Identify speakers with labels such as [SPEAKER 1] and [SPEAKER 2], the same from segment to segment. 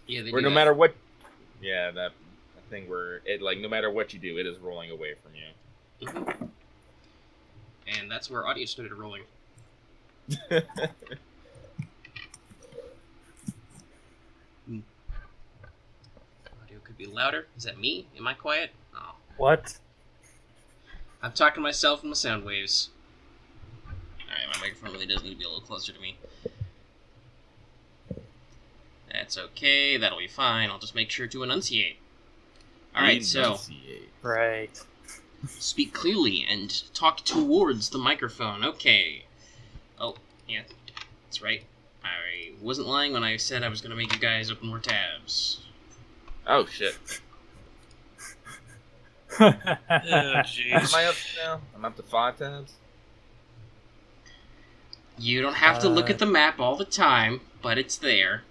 [SPEAKER 1] Yeah, they
[SPEAKER 2] Where
[SPEAKER 1] do
[SPEAKER 2] no
[SPEAKER 1] that.
[SPEAKER 2] matter what... Yeah, that thing where, it like, no matter what you do, it is rolling away from you.
[SPEAKER 1] Mm-hmm. And that's where audio started rolling. Audio could be louder. Is that me? Am I quiet? Oh.
[SPEAKER 3] What?
[SPEAKER 1] I'm talking to myself in my sound waves. Alright, my microphone really does need to be a little closer to me. That's okay, that'll be fine. I'll just make sure to enunciate. Alright, so...
[SPEAKER 3] Right.
[SPEAKER 1] Speak clearly and talk towards the microphone. Okay. Oh, yeah. That's right. I wasn't lying when I said I was going to make you guys open more tabs.
[SPEAKER 2] Oh, shit.
[SPEAKER 4] Oh, jeez.
[SPEAKER 2] Am I up now? I'm up to 5 tabs?
[SPEAKER 1] You don't have to look at the map all the time, but it's there.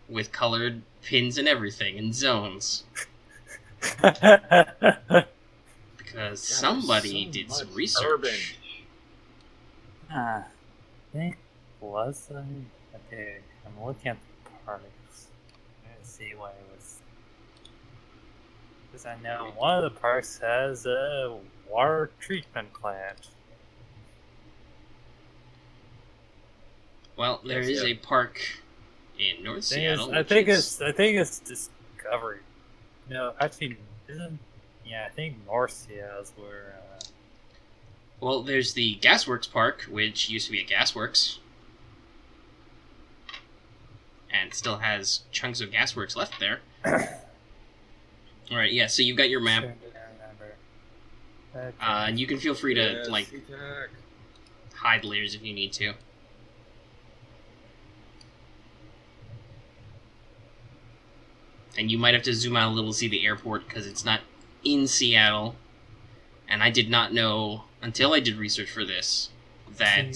[SPEAKER 1] With colored pins and everything, and zones. Because somebody did some research.
[SPEAKER 2] Urban.
[SPEAKER 3] I think was okay. I'm looking at the parks. Let's see why it was. Because I know one of the parks has a water treatment plant.
[SPEAKER 1] Well, there is a park in North Seattle.
[SPEAKER 3] I think it's Discovery. No, actually, isn't. Yeah, I think North Seattle is where.
[SPEAKER 1] Well, there's the Gasworks Park, which used to be a gasworks. And still has chunks of gasworks left there. Alright, yeah, so you've got your map. And you can feel free to, hide layers if you need to. And you might have to zoom out a little to see the airport, because it's not in Seattle. And I did not know, until I did research for this, that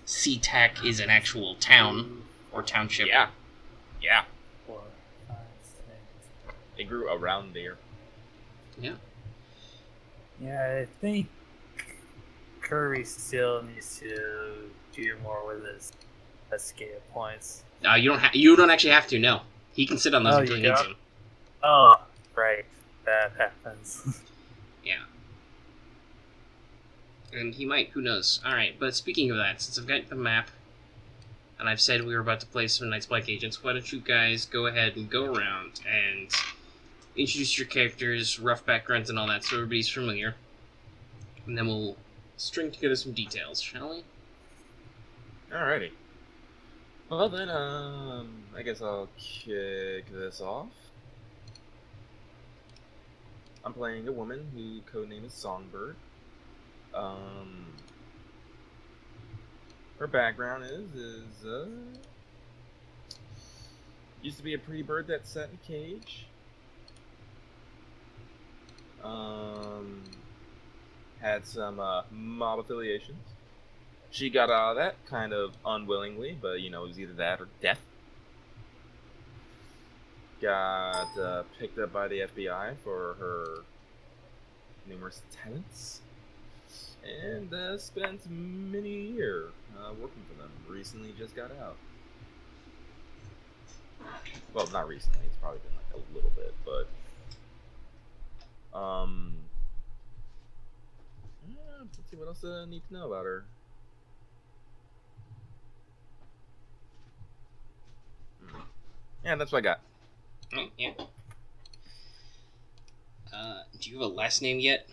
[SPEAKER 1] SeaTac is an actual town, or township.
[SPEAKER 2] Yeah.
[SPEAKER 3] 4, 5, 6.
[SPEAKER 2] It grew around there.
[SPEAKER 1] Yeah.
[SPEAKER 3] Yeah, I think Kirby still needs to do more with his escape points.
[SPEAKER 1] You don't actually have to, no. He can sit on those until he needs them.
[SPEAKER 3] Oh, right. That happens.
[SPEAKER 1] Yeah. And he might, who knows. Alright, but speaking of that, since I've got the map, and I've said we were about to play some Night's Black Agents, why don't you guys go ahead and go around and introduce your characters, rough backgrounds, and all that, so everybody's familiar. And then we'll string together some details, shall we?
[SPEAKER 2] Alrighty. Well then, I guess I'll kick this off. I'm playing a woman whose codename is Songbird. Her background is used to be a pretty bird that sat in a cage. Had some mob affiliations. She got out of that kind of unwillingly, but you know, it was either that or death. Got picked up by the FBI for her numerous talents, and spent many years working for them. Recently just got out. Well, not recently, it's probably been like a little bit, but let's see what else I need to know about her. Yeah, that's what I got.
[SPEAKER 1] Yeah. Do you have a last name yet?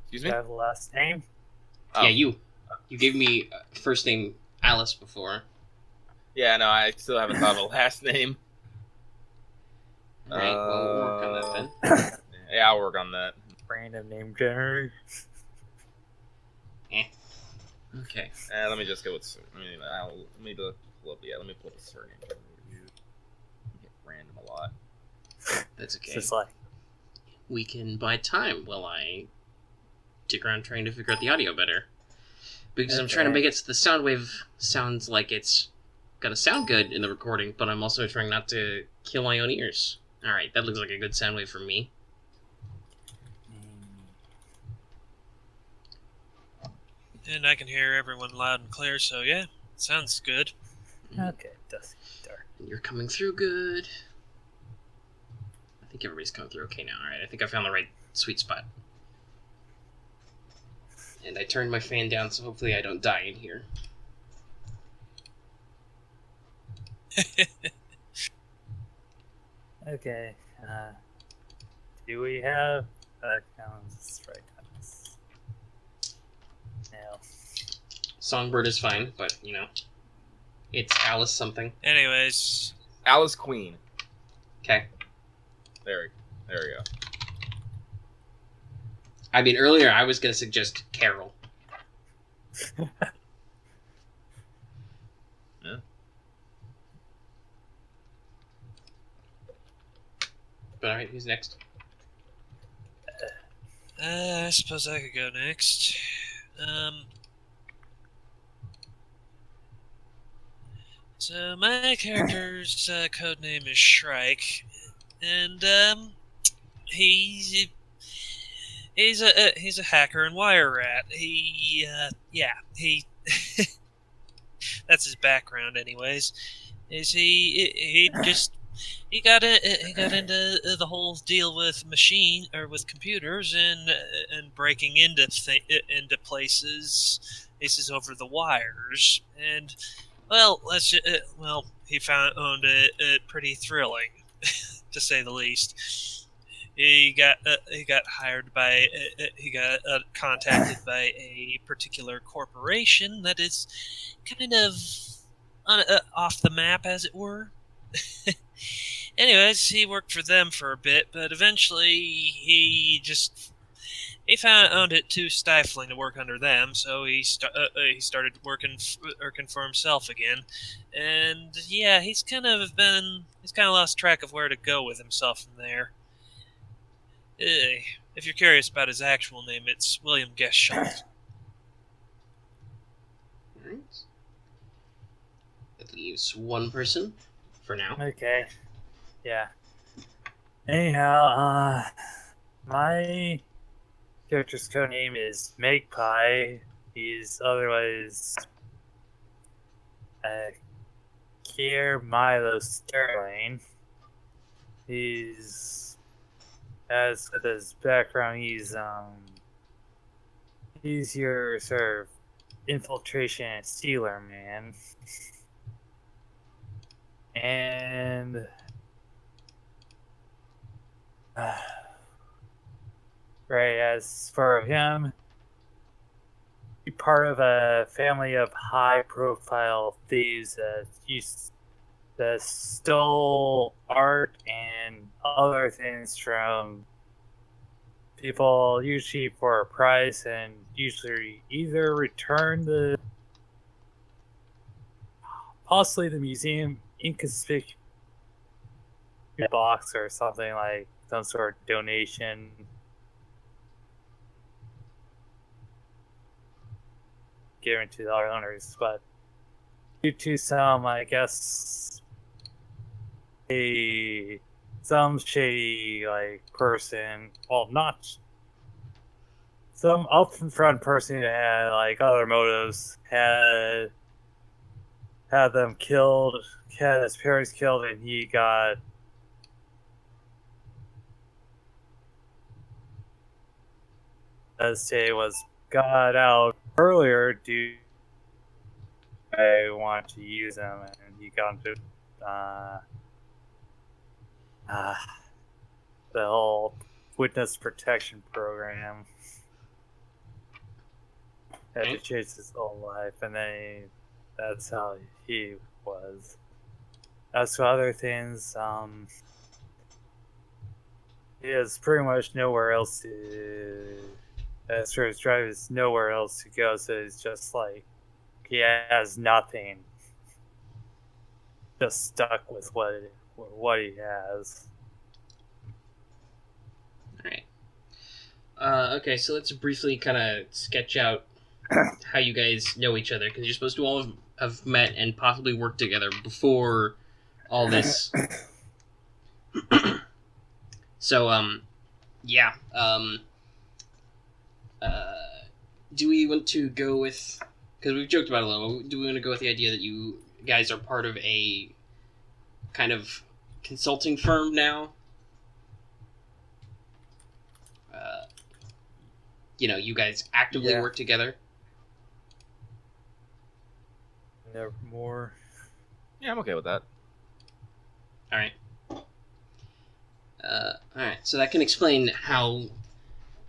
[SPEAKER 2] Excuse
[SPEAKER 3] Do
[SPEAKER 2] me?
[SPEAKER 3] I have a last name?
[SPEAKER 2] Oh.
[SPEAKER 1] Yeah, you. You gave me first name Alice before.
[SPEAKER 2] Yeah, no, I still haven't thought of a last name.
[SPEAKER 1] Alright, well, we'll work on that then.
[SPEAKER 2] Yeah, I'll work on that.
[SPEAKER 3] Random name generator.
[SPEAKER 1] Okay.
[SPEAKER 2] Let me just go with. Let me pull up a surname. I get random a lot.
[SPEAKER 1] That's okay.
[SPEAKER 3] It's just like,
[SPEAKER 1] We can buy time while I dig around trying to figure out the audio better. Because I'm trying to make it so the sound wave sounds like it's gonna sound good in the recording, but I'm also trying not to kill my own ears. Alright, that looks like a good sound wave for me.
[SPEAKER 4] And I can hear everyone loud and clear, so yeah, sounds good.
[SPEAKER 3] Okay, dusky dark.
[SPEAKER 1] You're coming through good. I think everybody's coming through okay now. Alright, I think I found the right sweet spot. And I turned my fan down, so hopefully I don't die in here.
[SPEAKER 3] Okay, do we have right on this? No.
[SPEAKER 1] Songbird is fine, but, it's Alice something.
[SPEAKER 4] Anyways,
[SPEAKER 2] Alice Queen.
[SPEAKER 1] Okay.
[SPEAKER 2] There we go.
[SPEAKER 1] I mean, earlier I was going to suggest Carol.
[SPEAKER 2] Yeah.
[SPEAKER 1] But alright, who's next?
[SPEAKER 4] I suppose I could go next. So my character's code name is Shrike, and he's a hacker and wire rat. He that's his background, anyways. Is he got into the whole deal with with computers and breaking into places over the wires, and well, he found it pretty thrilling, to say the least. He got contacted by a particular corporation that is kind of off the map, as it were. Anyways, he worked for them for a bit, but eventually he found it too stifling to work under them, so he started working for himself again. And yeah, he's kind of lost track of where to go with himself from there. If you're curious about his actual name, it's William Geschalt.
[SPEAKER 1] Alright. That leaves one person for now.
[SPEAKER 3] Okay. Yeah. Anyhow, my character's code name is Magpie. He's otherwise Kier Milo Sterling. As with his background, he's your sort of infiltration and stealer man. And right, as for him, be part of a family of high-profile thieves that stole art and other things from people, usually for a price, and usually either return possibly the museum inconspicuous box or something, like some sort of donation. Given to the owners, but due to some, I guess, some shady person, well, not some up in front person who had other motives, had them killed, had his parents killed, and he got got out earlier due I want to use him, and he got into the whole witness protection program. Had to chase his whole life, and then that's how he was. As for other things, he has pretty much nowhere else to. As for his drive, is nowhere else to go, so it's just he has nothing. Just stuck with what he has.
[SPEAKER 1] Alright. Okay, so let's briefly kind of sketch out how you guys know each other, because you're supposed to all have met and possibly worked together before all this. So, do we want to go with... Because we've joked about it a little. Do we want to go with the idea that you guys are part of a kind of consulting firm now? You guys actively work together?
[SPEAKER 3] Nevermore.
[SPEAKER 2] Yeah, I'm okay with that.
[SPEAKER 1] Alright. Alright, so that can explain how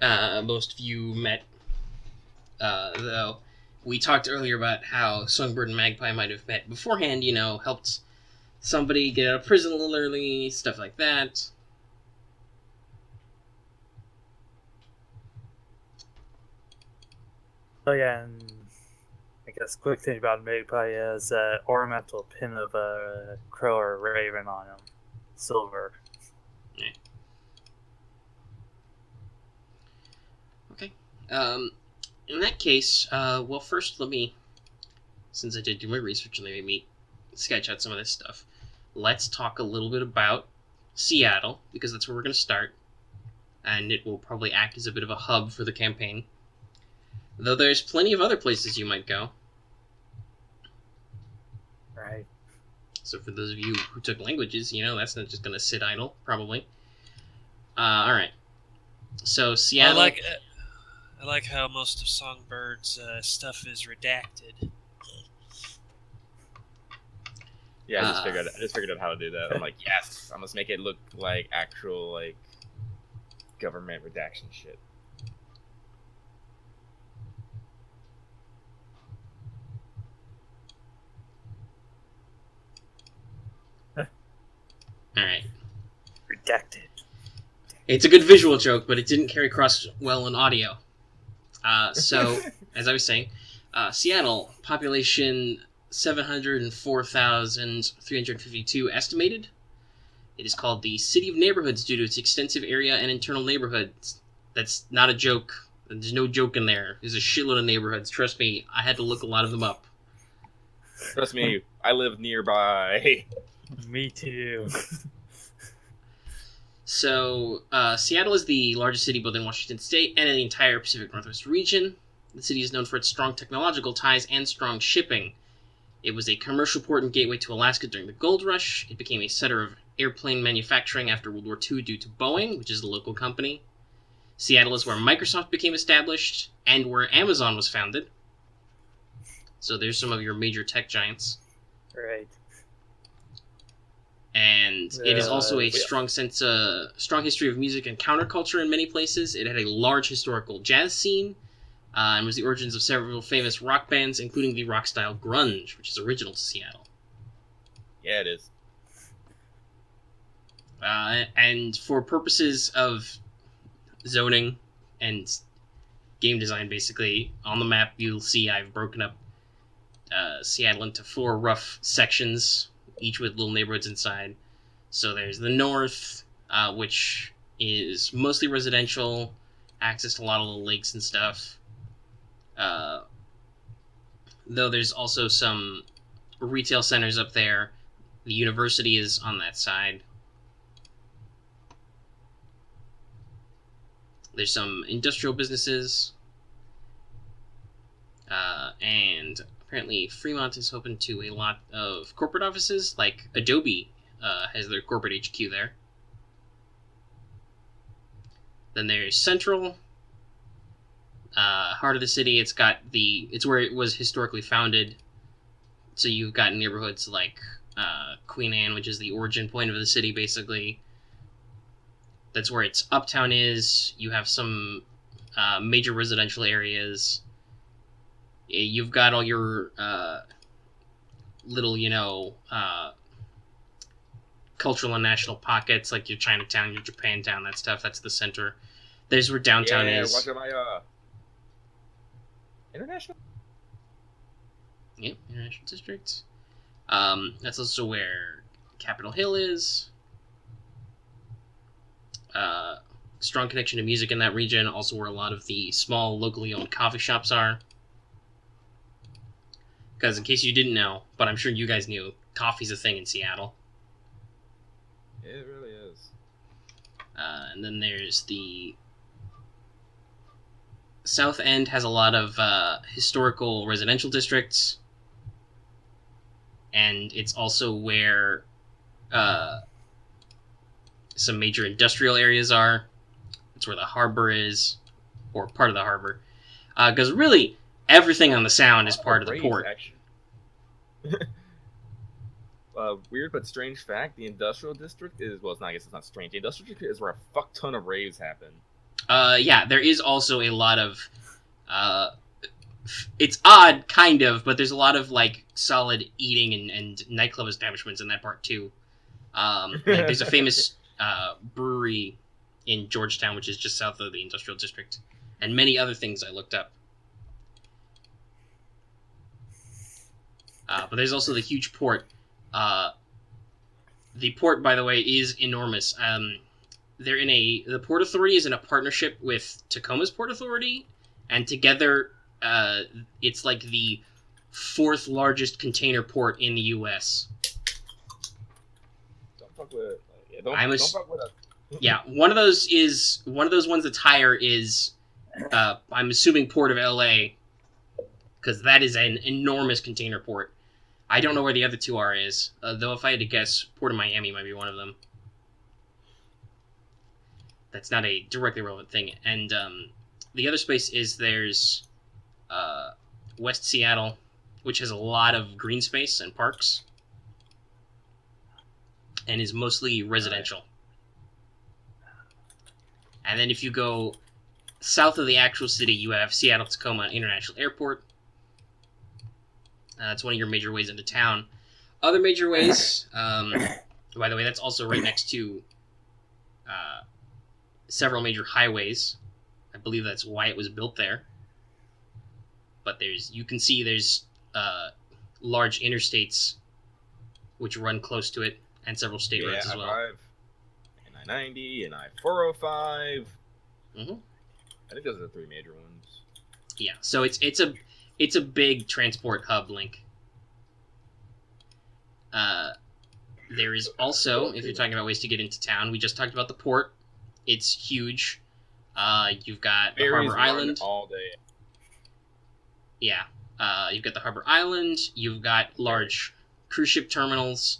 [SPEAKER 1] most of you met. Though we talked earlier about how Songbird and Magpie might have met beforehand, helped somebody get out of prison a little early, stuff like that.
[SPEAKER 3] Oh yeah, and I guess quick thing about Magpie is ornamental pin of a crow or a raven on him. Silver.
[SPEAKER 1] Yeah. Okay. In that case, well, first let me, since I did do my research and let me sketch out some of this stuff, let's talk a little bit about Seattle, because that's where we're going to start, and it will probably act as a bit of a hub for the campaign. Though there's plenty of other places you might go.
[SPEAKER 3] Right.
[SPEAKER 1] So for those of you who took languages, that's not just going to sit idle, probably. Alright. So Seattle...
[SPEAKER 4] I like how most of Songbird's stuff is redacted.
[SPEAKER 2] Yeah, I just figured out how to do that. I'm like, yes, I must make it look like actual government redaction shit.
[SPEAKER 1] Alright.
[SPEAKER 3] Redacted.
[SPEAKER 1] It's a good visual joke, but it didn't carry across well in audio. So, as I was saying, Seattle, population 704,352 estimated. It is called the City of Neighborhoods due to its extensive area and internal neighborhoods. That's not a joke. There's no joke in there. There's a shitload of neighborhoods. Trust me, I had to look a lot of them up.
[SPEAKER 2] Trust me, I live nearby.
[SPEAKER 3] Me too.
[SPEAKER 1] So, Seattle is the largest city both in Washington State and in the entire Pacific Northwest region. The city is known for its strong technological ties and strong shipping. It was a commercial port and gateway to Alaska during the Gold Rush. It became a center of airplane manufacturing after World War II due to Boeing, which is a local company. Seattle is where Microsoft became established and where Amazon was founded. So there's some of your major tech giants.
[SPEAKER 3] Right.
[SPEAKER 1] And it is also a strong history of music and counterculture in many places. It had a large historical jazz scene, and was the origins of several famous rock bands, including the rock style grunge, which is original to Seattle.
[SPEAKER 2] Yeah, it is.
[SPEAKER 1] And for purposes of zoning and game design, basically, on the map you'll see I've broken up Seattle into 4 rough sections, each with little neighborhoods inside. So there's the north, which is mostly residential, access to a lot of little lakes and stuff. Though there's also some retail centers up there. The university is on that side. There's some industrial businesses. And apparently Fremont is open to a lot of corporate offices, like Adobe has their corporate HQ there. Then there's Central, heart of the city. It's where it was historically founded. So you've got neighborhoods like Queen Anne, which is the origin point of the city, basically. That's where its uptown is. You have some major residential areas. You've got all your little, cultural and national pockets, like your Chinatown, your Japantown, that stuff. That's the center. There's where downtown is.
[SPEAKER 2] Watch my international.
[SPEAKER 1] Yep, international district. That's also where Capitol Hill is. Strong connection to music in that region. Also, where a lot of the small, locally owned coffee shops are. Because in case you didn't know, but I'm sure you guys knew, coffee's a thing in Seattle.
[SPEAKER 2] It really is.
[SPEAKER 1] And then there's the South End has a lot of historical residential districts, and it's also where some major industrial areas are. It's where the harbor is, or part of the harbor. Because really, everything on the Sound is part of the port.
[SPEAKER 2] Weird but strange fact: the industrial district is I guess it's not strange. The industrial district is where a fuck ton of raves happen.
[SPEAKER 1] Yeah, there is also a lot of. It's odd, kind of, but there's a lot of like solid eating and nightclub establishments in that part too. Like, there's a famous brewery in Georgetown, which is just south of the industrial district, and many other things I looked up. But there's also the huge port. The port, by the way, is enormous. The Port Authority is in a partnership with Tacoma's Port Authority, and together, it's like the 4th largest container port in the U.S.
[SPEAKER 2] Don't fuck with. Don't fuck with us.
[SPEAKER 1] Yeah, one of those ones that's higher is, I'm assuming Port of L.A., because that is an enormous container port. I don't know where the other two are though if I had to guess, Port of Miami might be one of them. That's not a directly relevant thing. And the other space is there's West Seattle, which has a lot of green space and parks, and is mostly residential. And then if you go south of the actual city, you have Seattle-Tacoma International Airport. That's one of your major ways into town. Other major ways, by the way, that's also right next to several major highways. I believe that's why it was built there. But you can see there's large interstates which run close to it, and several state roads as well.
[SPEAKER 2] I-5, and I-90, and I-405.
[SPEAKER 1] Mm-hmm.
[SPEAKER 2] I think those are the 3 major ones.
[SPEAKER 1] Yeah, so it's a big transport hub link. There is also, if you're talking about ways to get into town, we just talked about the port. It's huge. You've got the Harbor Island.
[SPEAKER 2] All day.
[SPEAKER 1] Yeah. You've got the Harbor Island. You've got large cruise ship terminals.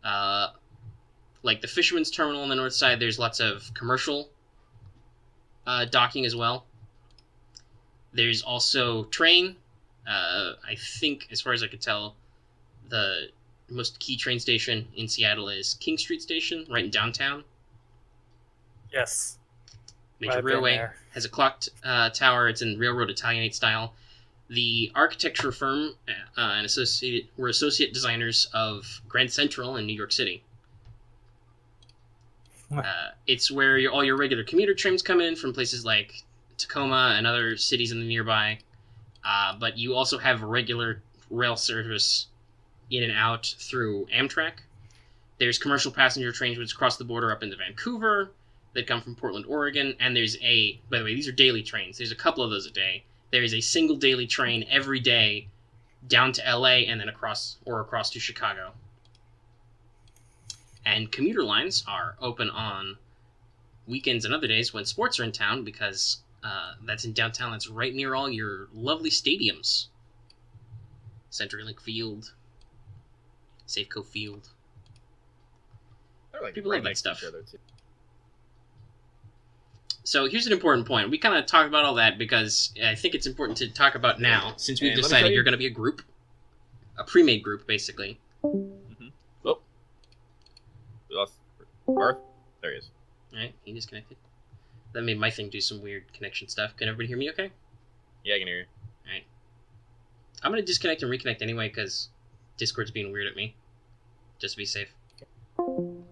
[SPEAKER 1] Like the Fisherman's Terminal on the north side, there's lots of commercial docking as well. There's also train. I think, as far as I could tell, the most key train station in Seattle is King Street Station, right in downtown.
[SPEAKER 3] Yes.
[SPEAKER 1] Major railway. Has a clock tower. It's in railroad Italianate style. The architecture firm were associate designers of Grand Central in New York City. It's where all your regular commuter trains come in from places like Tacoma and other cities in the nearby. But you also have regular rail service in and out through Amtrak. There's commercial passenger trains which cross the border up into Vancouver that come from Portland, Oregon. And there's by the way, these are daily trains. There's a couple of those a day. There is a single daily train every day down to LA and then across to Chicago. And commuter lines are open on weekends and other days when sports are in town, because that's in downtown. That's right near all your lovely stadiums. CenturyLink Field, Safeco Field.
[SPEAKER 2] Like
[SPEAKER 1] people love that stuff. So here's an important point. We kind of talked about all that because I think it's important to talk about now, since we've decided you're going to be a group. A pre-made group, basically.
[SPEAKER 2] Mm-hmm. Oh. We lost Garth. There he is.
[SPEAKER 1] Alright, he disconnected. That made my thing do some weird connection stuff. Can everybody hear me okay?
[SPEAKER 2] Yeah, I can hear you.
[SPEAKER 1] Alright. I'm going to disconnect and reconnect anyway, because Discord's being weird at me. Just to be safe.
[SPEAKER 3] Okay.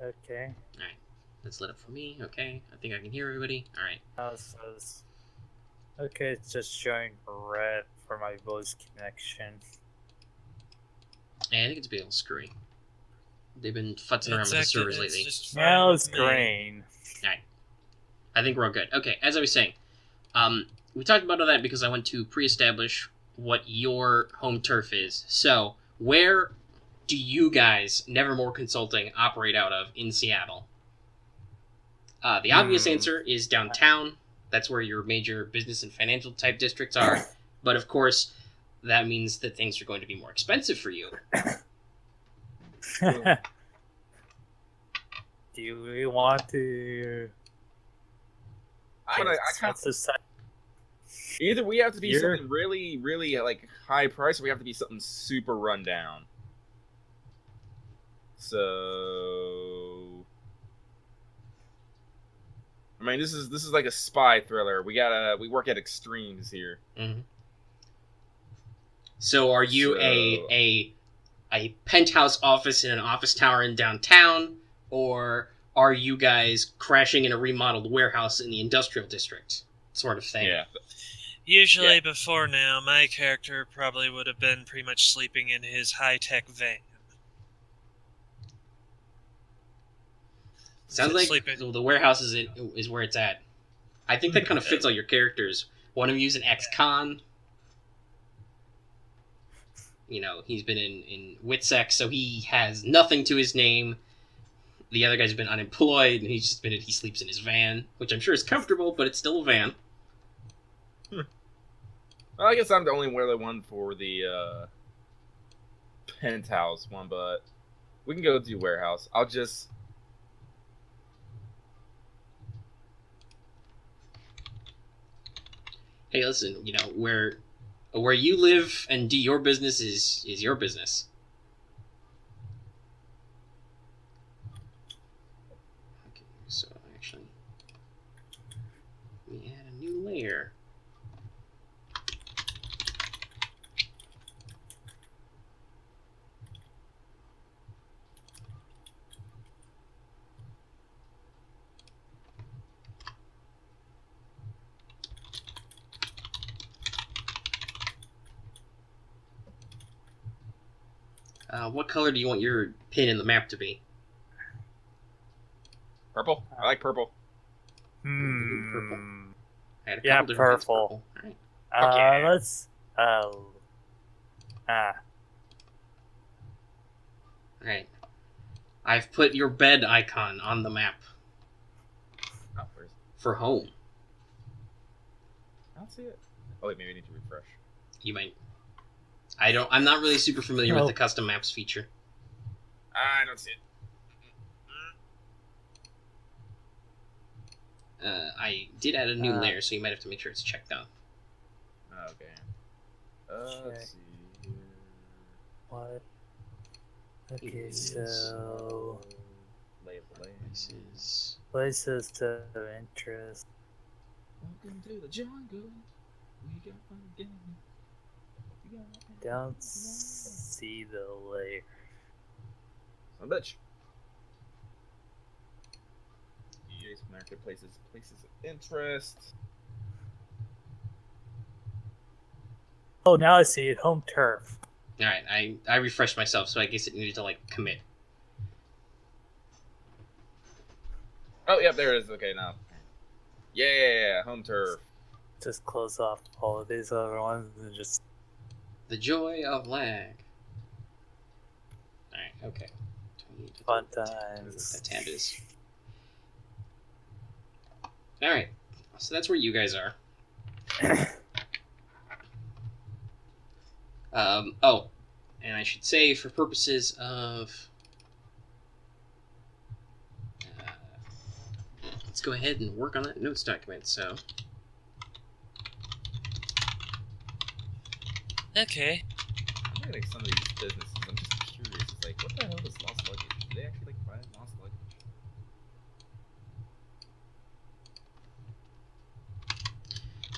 [SPEAKER 1] Alright. That's lit up for me. Okay. I think I can hear everybody. Alright.
[SPEAKER 3] Okay, it's just showing red for my voice connection.
[SPEAKER 1] Yeah, I think it's being a little screwy. They've been futzing around with the servers lately.
[SPEAKER 3] Now it's green.
[SPEAKER 1] Alright. I think we're all good. Okay, as I was saying, we talked about all that because I want to pre-establish what your home turf is. So, where do you guys, Nevermore Consulting, operate out of in Seattle? The obvious answer is downtown, That's where your major business and financial type districts are. But of course, that means that things are going to be more expensive for you.
[SPEAKER 3] Do we want to?
[SPEAKER 2] Either we have to be
[SPEAKER 3] You're-
[SPEAKER 2] something really, really like high price, or we have to be something super rundown. So, I mean, this is like a spy thriller. We work at extremes here.
[SPEAKER 1] Mm-hmm. So, are you a penthouse office in an office tower in downtown, or are you guys crashing in a remodeled warehouse in the industrial district, sort of thing?
[SPEAKER 2] Yeah.
[SPEAKER 4] Usually,
[SPEAKER 2] Yeah.
[SPEAKER 4] before now, my character probably would have been pretty much sleeping in his high-tech van.
[SPEAKER 1] Sounds like the warehouse is where it's at. I think that kind of fits all your characters. One of you's an ex-con. You know, he's been in WITSEC, so he has nothing to his name. The other guy's been unemployed, and he sleeps in his van, which I'm sure is comfortable, but it's still a van.
[SPEAKER 2] Well, I guess I'm the only one for the penthouse one, but we can go do warehouse. I'll just.
[SPEAKER 1] Hey, listen, you know, where you live and do your business is your business. Okay, so actually, we add a new layer. What color do you want your pin in the map to be?
[SPEAKER 2] Purple? I like purple.
[SPEAKER 1] Purple. I had a
[SPEAKER 3] Yeah,
[SPEAKER 1] couple different kinds of
[SPEAKER 3] purple.
[SPEAKER 1] All right.
[SPEAKER 3] Let's.
[SPEAKER 1] All right. I've put your bed icon on the map
[SPEAKER 2] Oh, where's it?
[SPEAKER 1] for home.
[SPEAKER 2] I don't see it. Oh wait, maybe I need to refresh.
[SPEAKER 1] You might. I'm not really super familiar with
[SPEAKER 3] No.
[SPEAKER 1] the custom maps feature.
[SPEAKER 2] I don't see it.
[SPEAKER 1] I did add a new layer, so you might have to make sure it's checked out.
[SPEAKER 2] Okay. Let's see here.
[SPEAKER 3] What? Okay,
[SPEAKER 1] Yes.
[SPEAKER 3] so
[SPEAKER 2] Lay of the land.
[SPEAKER 1] Places.
[SPEAKER 3] places of interest.
[SPEAKER 2] Welcome to the jungle. We got fun again.
[SPEAKER 3] Don't see the layer.
[SPEAKER 2] Son of a bitch. Yes, marketplaces, places of interest.
[SPEAKER 3] Oh, now I see it. Home turf.
[SPEAKER 1] All right, I refreshed myself, so I guess it needed to like commit.
[SPEAKER 2] Oh, yep, there it is. Okay, now. Yeah, home turf.
[SPEAKER 3] Just close off all of these other ones and just.
[SPEAKER 1] The joy of lag. All right, okay.
[SPEAKER 3] Fun
[SPEAKER 1] That
[SPEAKER 3] times.
[SPEAKER 1] tab is. All right, so that's where you guys are. Oh, and I should say, for purposes of, let's go ahead and work on that notes document. So,
[SPEAKER 4] Okay.
[SPEAKER 2] I'm looking at some of these businesses. I'm just curious. It's like, what the hell is lost luggage? Do they actually like buy lost luggage?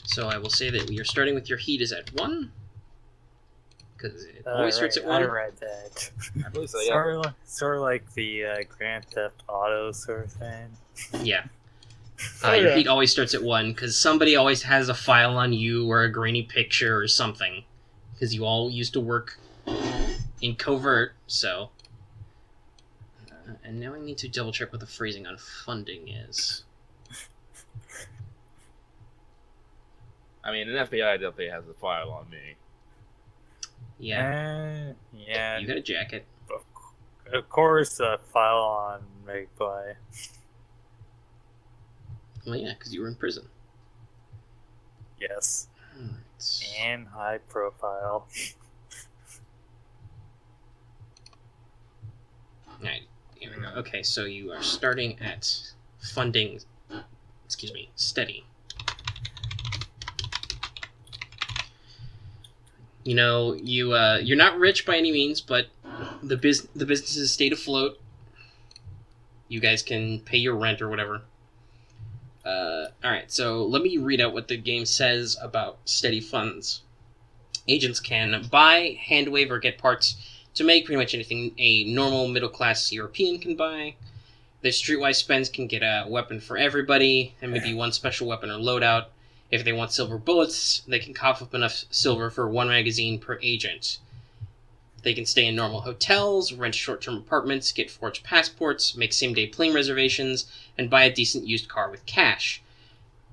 [SPEAKER 1] so I will say that we are starting with your heat is at 1, because it always starts at 1.
[SPEAKER 3] I read that.
[SPEAKER 2] I believe so, yeah.
[SPEAKER 3] Sort of like the Grand Theft Auto sort of thing.
[SPEAKER 1] Yeah.
[SPEAKER 3] Oh,
[SPEAKER 1] Your
[SPEAKER 3] yeah.
[SPEAKER 1] heat always starts at 1, because somebody always has a file on you or a grainy picture or something. Because you all used to work in covert, so... and now I need to double check what the phrasing on funding is.
[SPEAKER 2] I mean, an FBI definitely has a file on me.
[SPEAKER 1] Yeah,
[SPEAKER 3] Yeah.
[SPEAKER 1] you got a jacket.
[SPEAKER 3] Of course, a file on Make By.
[SPEAKER 1] Well, yeah, because you were in prison.
[SPEAKER 3] Yes.
[SPEAKER 1] Alright.
[SPEAKER 3] And high profile.
[SPEAKER 1] Alright, here we go. Okay, so you are starting at funding, steady. You know, you're not rich by any means, but the businesses stayed afloat. You guys can pay your rent or whatever. Alright, so let me read out what the game says about steady funds. Agents can buy, hand wave, or get parts to make pretty much anything a normal middle-class European can buy. The streetwise spends can get a weapon for everybody, and maybe one special weapon or loadout. If they want silver bullets, they can cough up enough silver for one magazine per agent. They can stay in normal hotels, rent short-term apartments, get forged passports, make same-day plane reservations, and buy a decent used car with cash.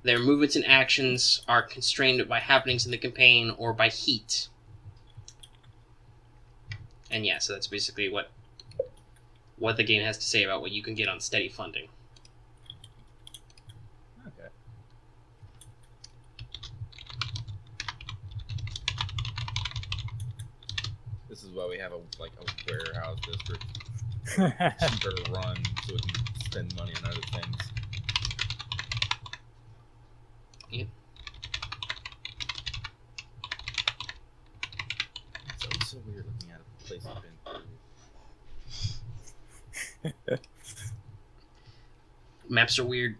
[SPEAKER 1] Their movements and actions are constrained by happenings in the campaign or by heat. And yeah, so that's basically what the game has to say about what you can get on steady funding.
[SPEAKER 2] Okay. This is why we have a warehouse district. Cheaper to run so we can spend money on other things.
[SPEAKER 1] Yep.
[SPEAKER 2] It's always so weird looking at a place I've been through.
[SPEAKER 1] Maps are weird.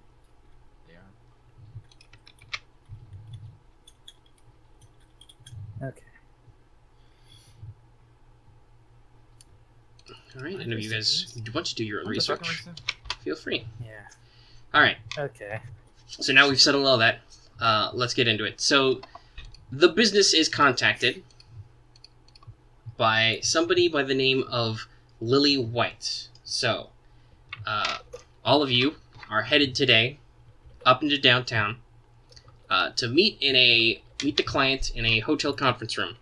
[SPEAKER 2] They are.
[SPEAKER 3] Okay.
[SPEAKER 1] Alright, and if you guys want to do your own research, feel free.
[SPEAKER 3] Yeah.
[SPEAKER 1] Alright,
[SPEAKER 3] Okay.
[SPEAKER 1] so now we've settled all that. Let's get into it. So, the business is contacted by somebody by the name of Lily White. So, all of you are headed today up into downtown to meet the client in a hotel conference room.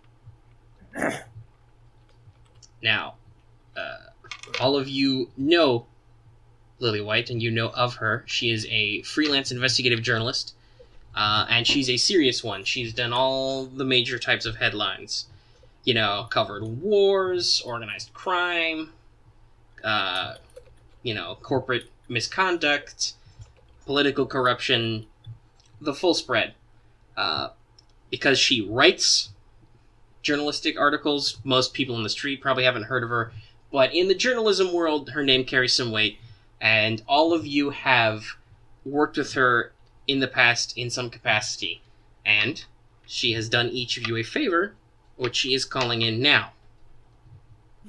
[SPEAKER 1] Now, all of you know Lily White, and you know of her. She is a freelance investigative journalist, and she's a serious one. She's done all the major types of headlines. You know, covered wars, organized crime, corporate misconduct, political corruption, the full spread. Because she writes journalistic articles, most people in the street probably haven't heard of her, but in the journalism world, her name carries some weight, and all of you have worked with her in the past in some capacity, and she has done each of you a favor, which she is calling in now.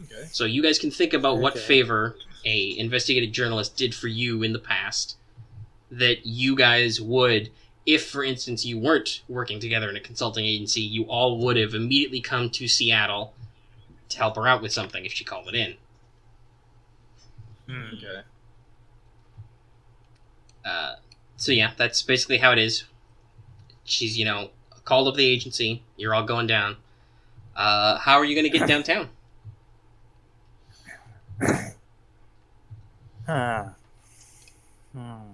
[SPEAKER 2] Okay.
[SPEAKER 1] So you guys can think about what
[SPEAKER 3] Okay.
[SPEAKER 1] favor a investigative journalist did for you in the past that you guys would, if, for instance, you weren't working together in a consulting agency, you all would have immediately come to Seattle to help her out with something if she called it in.
[SPEAKER 2] Okay.
[SPEAKER 1] So yeah, that's basically how it is. She's, called up the agency. You're all going down. How are you going to get downtown?
[SPEAKER 3] Huh. Hmm.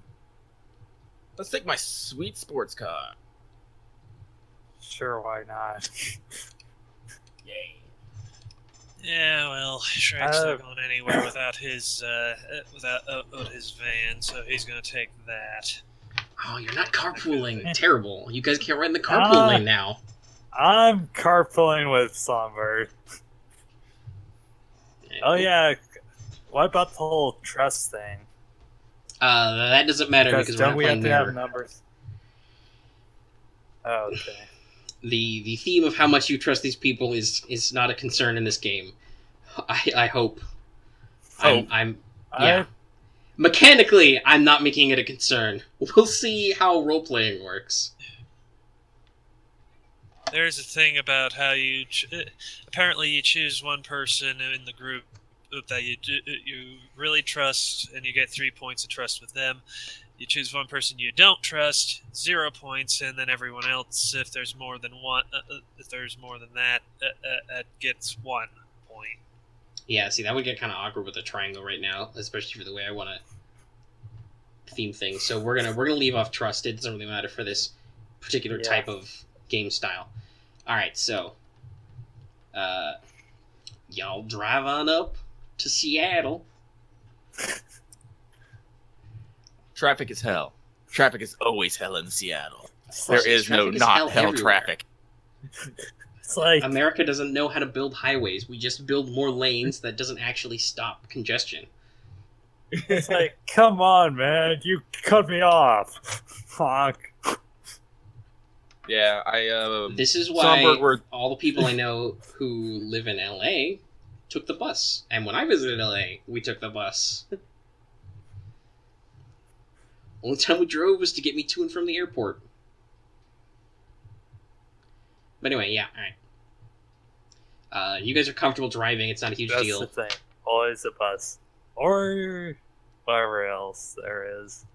[SPEAKER 2] Let's take my sweet sports car.
[SPEAKER 3] Sure, why not?
[SPEAKER 2] Yay.
[SPEAKER 4] Yeah, well, Shrek's not going anywhere without his van, so he's gonna take that.
[SPEAKER 1] Oh, you're not carpooling. Terrible. You guys can't ride in the carpool lane now.
[SPEAKER 3] I'm carpooling with Songbird. Oh yeah. What about the whole trust thing?
[SPEAKER 1] That doesn't matter because we're
[SPEAKER 3] don't
[SPEAKER 1] not
[SPEAKER 3] we
[SPEAKER 1] playing
[SPEAKER 3] have to have
[SPEAKER 1] Mirror.
[SPEAKER 3] numbers? Oh, okay.
[SPEAKER 1] The theme of how much you trust these people is not a concern in this game. I hope. I'm yeah. Mechanically, I'm not making it a concern. We'll see how role-playing works.
[SPEAKER 4] There's a thing about how you apparently you choose one person in the group that you really trust, and you get 3 points of trust with them. You choose one person you don't trust, 0 points, and then everyone else, if there's more than that, gets 1 point.
[SPEAKER 1] Yeah, see, that would get kind of awkward with a triangle right now, especially for the way I want to theme things. So we're gonna leave off trust. It doesn't really matter for this particular type of game style. All right, so y'all drive on up to Seattle.
[SPEAKER 2] Traffic is hell. Traffic is always hell in Seattle.
[SPEAKER 1] Well,
[SPEAKER 2] There is no
[SPEAKER 1] traffic
[SPEAKER 2] not
[SPEAKER 1] hell
[SPEAKER 2] hell
[SPEAKER 1] everywhere.
[SPEAKER 2] traffic.
[SPEAKER 3] It's like
[SPEAKER 1] America doesn't know how to build highways. We just build more lanes that doesn't actually stop congestion.
[SPEAKER 3] it's like, come on, man, you cut me off. Fuck.
[SPEAKER 2] Yeah, I
[SPEAKER 1] This is why
[SPEAKER 2] Songbird were
[SPEAKER 1] all the people I know who live in LA took the bus. And when I visited LA, we took the bus. Only time we drove was to get me to and from the airport. But anyway, yeah, alright. You guys are comfortable driving, it's not a huge
[SPEAKER 3] That's
[SPEAKER 1] deal.
[SPEAKER 3] the thing. Always a bus. Or whatever else there is.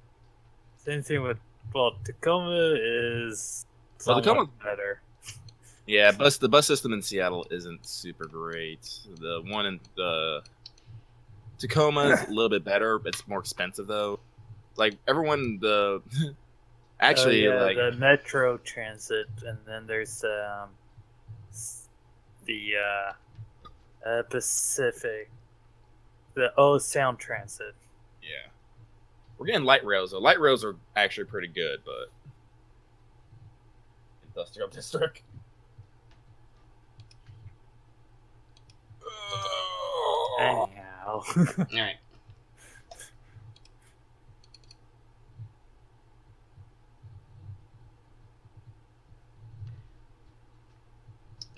[SPEAKER 3] Same thing with, well, Tacoma is somewhat
[SPEAKER 2] Tacoma-
[SPEAKER 3] better.
[SPEAKER 2] Yeah, the bus system in Seattle isn't super great. The one in the Tacoma is a little bit better. It's more expensive though. Like everyone, actually, like
[SPEAKER 3] the Metro Transit, and then there's the Pacific, the Sound Transit.
[SPEAKER 2] yeah, we're getting light rails though. Light rails are actually pretty good, but industrial district.
[SPEAKER 3] Anyhow.
[SPEAKER 1] Alright.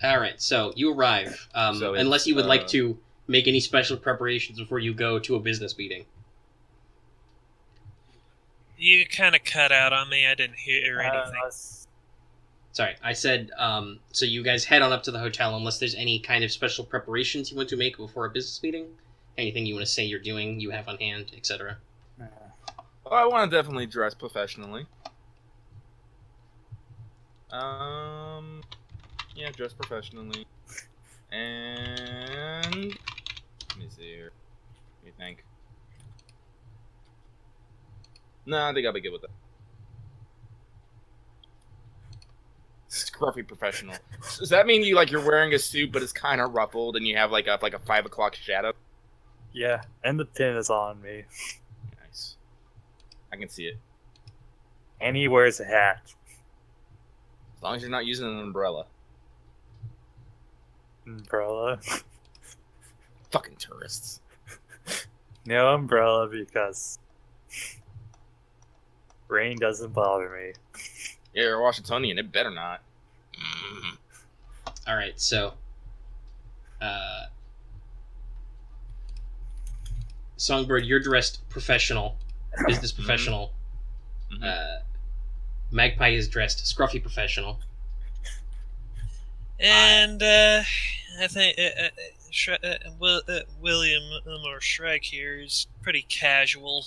[SPEAKER 1] Alright, so you arrive.
[SPEAKER 2] So it's,
[SPEAKER 1] Unless you would like to make any special preparations before you go to a business meeting.
[SPEAKER 4] You kind of cut out on me. I didn't hear anything.
[SPEAKER 1] Sorry, I said, so you guys head on up to the hotel unless there's any kind of special preparations you want to make before a business meeting? Anything you want to say you're doing, you have on hand, etc.
[SPEAKER 2] Well, I want to definitely dress professionally. Yeah, dress professionally. And let me see here. What do you think? No, I think I'll be good with that. Scruffy professional. Does that mean you're wearing a suit, but it's kind of ruffled, and you have like a 5 o'clock shadow?
[SPEAKER 3] Yeah, and the pin is on me.
[SPEAKER 2] Nice. I can see it.
[SPEAKER 3] And he wears a hat.
[SPEAKER 2] As long as you're not using an umbrella.
[SPEAKER 3] Umbrella.
[SPEAKER 2] Fucking tourists.
[SPEAKER 3] No umbrella because rain doesn't bother me.
[SPEAKER 2] Yeah, you're Washingtonian. It better not.
[SPEAKER 1] Alright, so... Songbird, you're dressed professional. Business professional.
[SPEAKER 2] Mhm.
[SPEAKER 1] Magpie is dressed scruffy professional.
[SPEAKER 4] And I think William or Shrek here is pretty casual.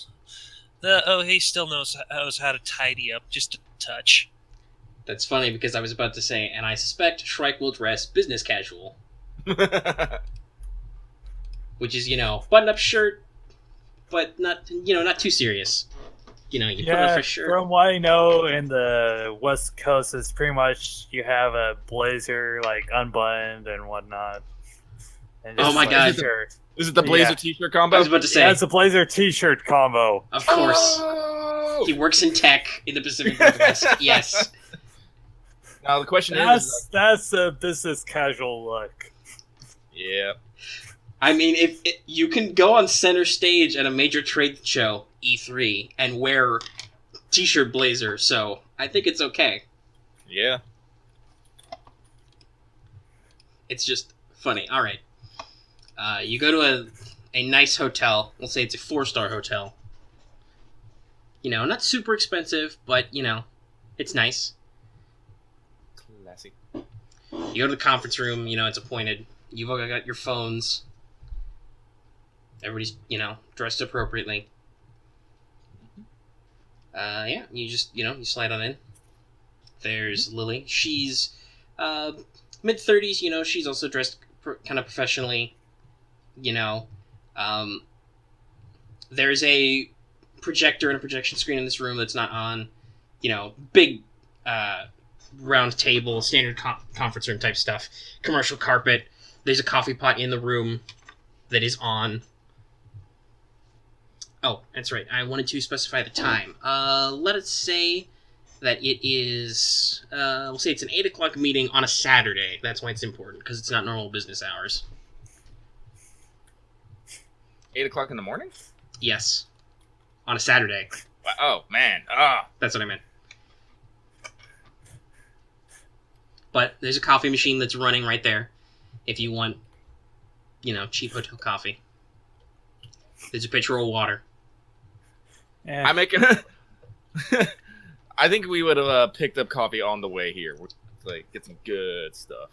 [SPEAKER 4] He still knows how to tidy up just a touch.
[SPEAKER 1] That's funny because I was about to say, and I suspect Shrike will dress business casual. Which is, button-up shirt, but not too serious. You put on a fresh shirt.
[SPEAKER 3] From what I know in the West Coast, it's pretty much you have a blazer like unbuttoned and whatnot. And
[SPEAKER 1] Oh my God.
[SPEAKER 3] T-shirt.
[SPEAKER 2] Is it the blazer
[SPEAKER 3] Yeah.
[SPEAKER 2] t-shirt
[SPEAKER 1] I
[SPEAKER 2] combo?
[SPEAKER 1] was about to say,
[SPEAKER 3] Yeah, it's a blazer T-shirt combo.
[SPEAKER 1] of course.
[SPEAKER 2] Oh!
[SPEAKER 1] He works in tech in the Pacific Northwest. Yes.
[SPEAKER 2] Now the question is,
[SPEAKER 3] That's a business casual look.
[SPEAKER 2] yeah,
[SPEAKER 1] I mean, if you can go on center stage at a major trade show, E3, and wear t-shirt blazer, so I think it's okay.
[SPEAKER 2] yeah.
[SPEAKER 1] It's just funny. All right. You go to a nice hotel. We'll say it's a 4-star hotel. Not super expensive, but, it's nice.
[SPEAKER 2] Classic.
[SPEAKER 1] You go to the conference room, it's appointed. You've all got your phones. Everybody's, dressed appropriately. Yeah, you just, you slide on in. There's Lily. She's mid-30s, she's also dressed kind of professionally. There's a projector and a projection screen in this room that's not on. Big round table, standard conference room type stuff. Commercial carpet. There's a coffee pot in the room that is on. Oh, that's right. I wanted to specify the time. Let us say that it is... we'll say it's an 8 o'clock meeting on a Saturday. That's why it's important, because it's not normal business hours.
[SPEAKER 2] 8 o'clock in the morning?
[SPEAKER 1] Yes. On a Saturday.
[SPEAKER 2] Oh, man.
[SPEAKER 1] That's what I meant. But there's a coffee machine that's running right there. If you want, cheap hotel coffee. There's a pitcher of water.
[SPEAKER 3] Yeah.
[SPEAKER 2] I'm making... I think we would have picked up coffee on the way here. Like, get some good stuff.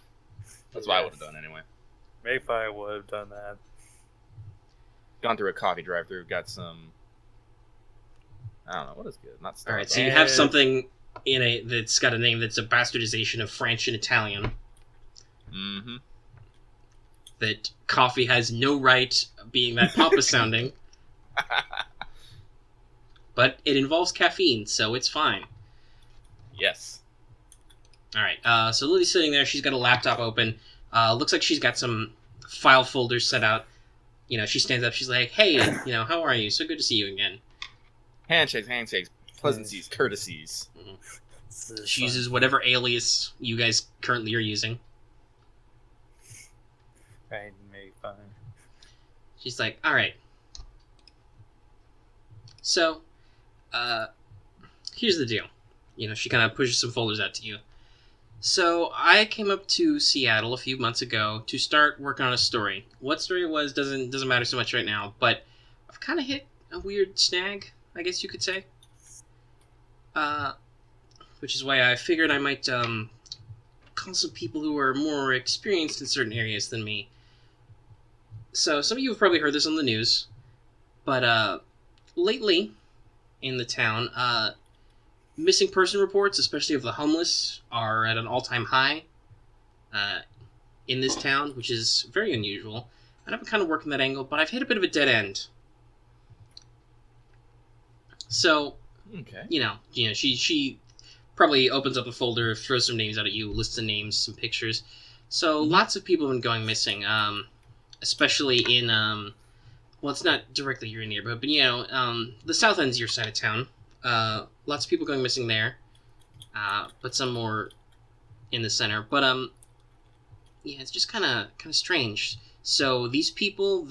[SPEAKER 2] That's what I would have done anyway.
[SPEAKER 3] Maybe I would have done that.
[SPEAKER 2] Gone through a coffee drive-thru, got some... I don't know, what is good? Not Starbucks.
[SPEAKER 1] Alright, so you have something that's got a name that's a bastardization of French and Italian.
[SPEAKER 2] Mm-hmm.
[SPEAKER 1] That coffee has no right being that pompous sounding. But it involves caffeine, so it's fine.
[SPEAKER 2] Yes.
[SPEAKER 1] Alright, so Lily's sitting there, she's got a laptop open. Looks like she's got some file folders set out. She stands up, she's like, hey, how are you? So good to see you again.
[SPEAKER 2] Handshakes, pleasantries, courtesies.
[SPEAKER 1] Mm-hmm. She uses whatever alias you guys currently are using.
[SPEAKER 3] Right, maybe fine.
[SPEAKER 1] She's like, alright. So, here's the deal. She kind of pushes some folders out to you. So, I came up to Seattle a few months ago to start working on a story. What story it was doesn't matter so much right now, but I've kind of hit a weird snag, I guess you could say. Which is why I figured I might call some people who are more experienced in certain areas than me. So, some of you have probably heard this on the news, but lately in the town, missing person reports, especially of the homeless, are at an all-time high in this town, which is very unusual. And I've been kind of working that angle, but I've hit a bit of a dead end. So,
[SPEAKER 2] Okay.
[SPEAKER 1] She probably opens up a folder, throws some names out at you, lists the names, some pictures. So lots of people have been going missing, especially in, well, it's not directly your neighborhood, but, the south end's your side of town. Lots of people going missing there, but some more in the center. But, yeah, it's just kind of strange. So these people,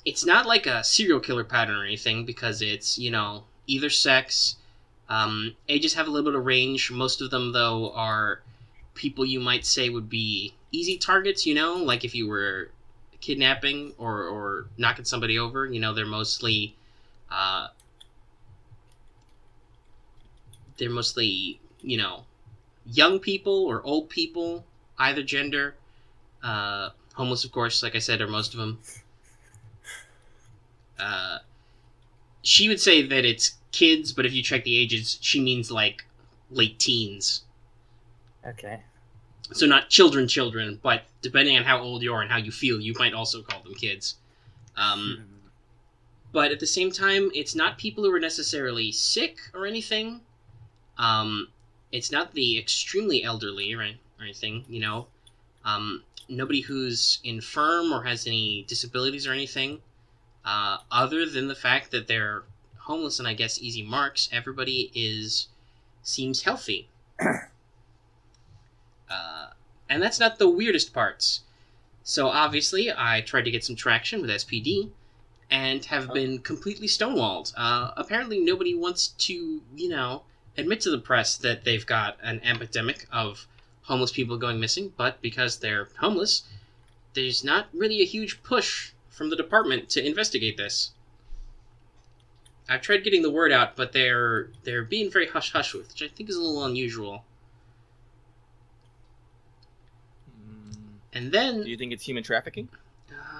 [SPEAKER 1] it's not like a serial killer pattern or anything, because it's, either sex. Ages have a little bit of range. Most of them, though, are people you might say would be easy targets, like if you were kidnapping or knocking somebody over. They're mostly young people or old people, either gender. Homeless, of course, like I said, are most of them. She would say that it's kids, but if you check the ages, she means like late teens.
[SPEAKER 3] Okay.
[SPEAKER 1] So not children, but depending on how old you are and how you feel, you might also call them kids. But at the same time, it's not people who are necessarily sick or anything. It's not the extremely elderly or anything, nobody who's infirm or has any disabilities or anything. Other than the fact that they're homeless and I guess easy marks, everybody seems healthy. And that's not the weirdest parts. So obviously, I tried to get some traction with SPD, and have been completely stonewalled. Apparently nobody wants to, admit to the press that they've got an epidemic of homeless people going missing, but because they're homeless, there's not really a huge push from the department to investigate this. I've tried getting the word out, but they're being very hush-hush with, which I think is a little unusual. And then...
[SPEAKER 2] Do you think it's human trafficking?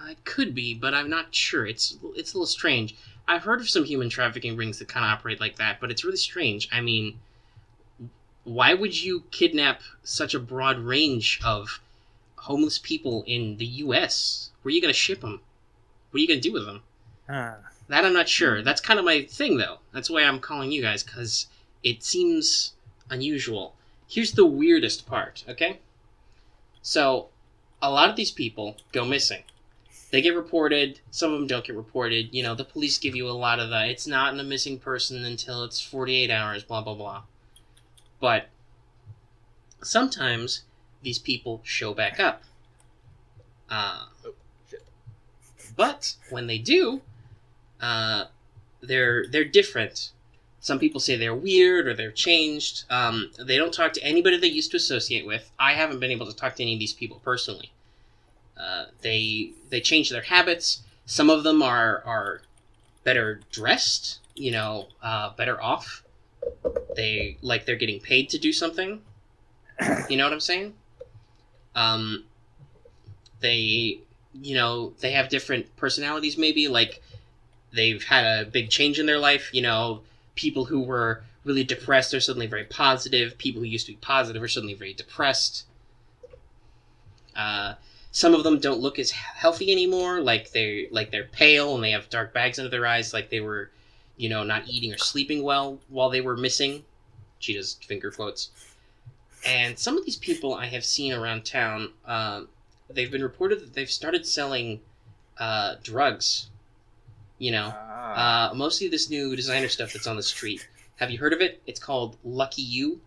[SPEAKER 1] It could be, but I'm not sure. It's a little strange. I've heard of some human trafficking rings that kind of operate like that, but it's really strange. I mean, why would you kidnap such a broad range of homeless people in the U.S.? Where are you going to ship them? What are you going to do with them? That I'm not sure. That's kind of my thing, though. That's why I'm calling you guys, because it seems unusual. Here's the weirdest part, okay? So, a lot of these people go missing. They get reported, some of them don't get reported. You know, the police give you a lot of the, it's not a missing person until it's 48 hours, blah, blah, blah. But sometimes these people show back up. But when they do, they're different. Some people say they're weird or they're changed. They don't talk to anybody they used to associate with. I haven't been able to talk to any of these people personally. They change their habits. Some of them are better dressed, you know, better off. They're getting paid to do something. You know what I'm saying? They have different personalities maybe, like they've had a big change in their life, you know, people who were really depressed are suddenly very positive, people who used to be positive are suddenly very depressed. Some of them don't look as healthy anymore, like they're pale and they have dark bags under their eyes, like they were, you know, not eating or sleeping well while they were missing. She does finger quotes. And some of these people I have seen around town, they've been reported that they've started selling drugs. You know, mostly this new designer stuff that's on the street. Have you heard of it? It's called Lucky You.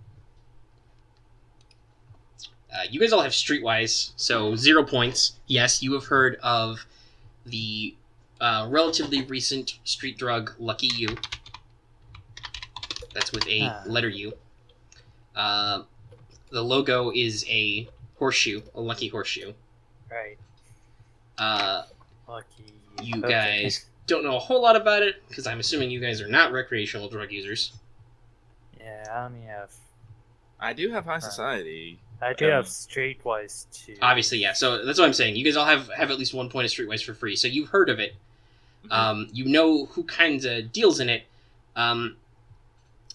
[SPEAKER 1] You guys all have Streetwise, so 0 points. Yes, you have heard of the relatively recent street drug Lucky You. That's with a letter U. The logo is a horseshoe, a lucky horseshoe.
[SPEAKER 3] Right. Lucky.
[SPEAKER 1] You guys don't know a whole lot about it, because I'm assuming you guys are not recreational drug users.
[SPEAKER 3] Yeah, I only have...
[SPEAKER 2] I do have high society.
[SPEAKER 3] I do have Streetwise, too.
[SPEAKER 1] Obviously, yeah. So that's what I'm saying. You guys all have at least 1 point of Streetwise for free, so you've heard of it.
[SPEAKER 2] Mm-hmm.
[SPEAKER 1] You know who kinds of deals in it.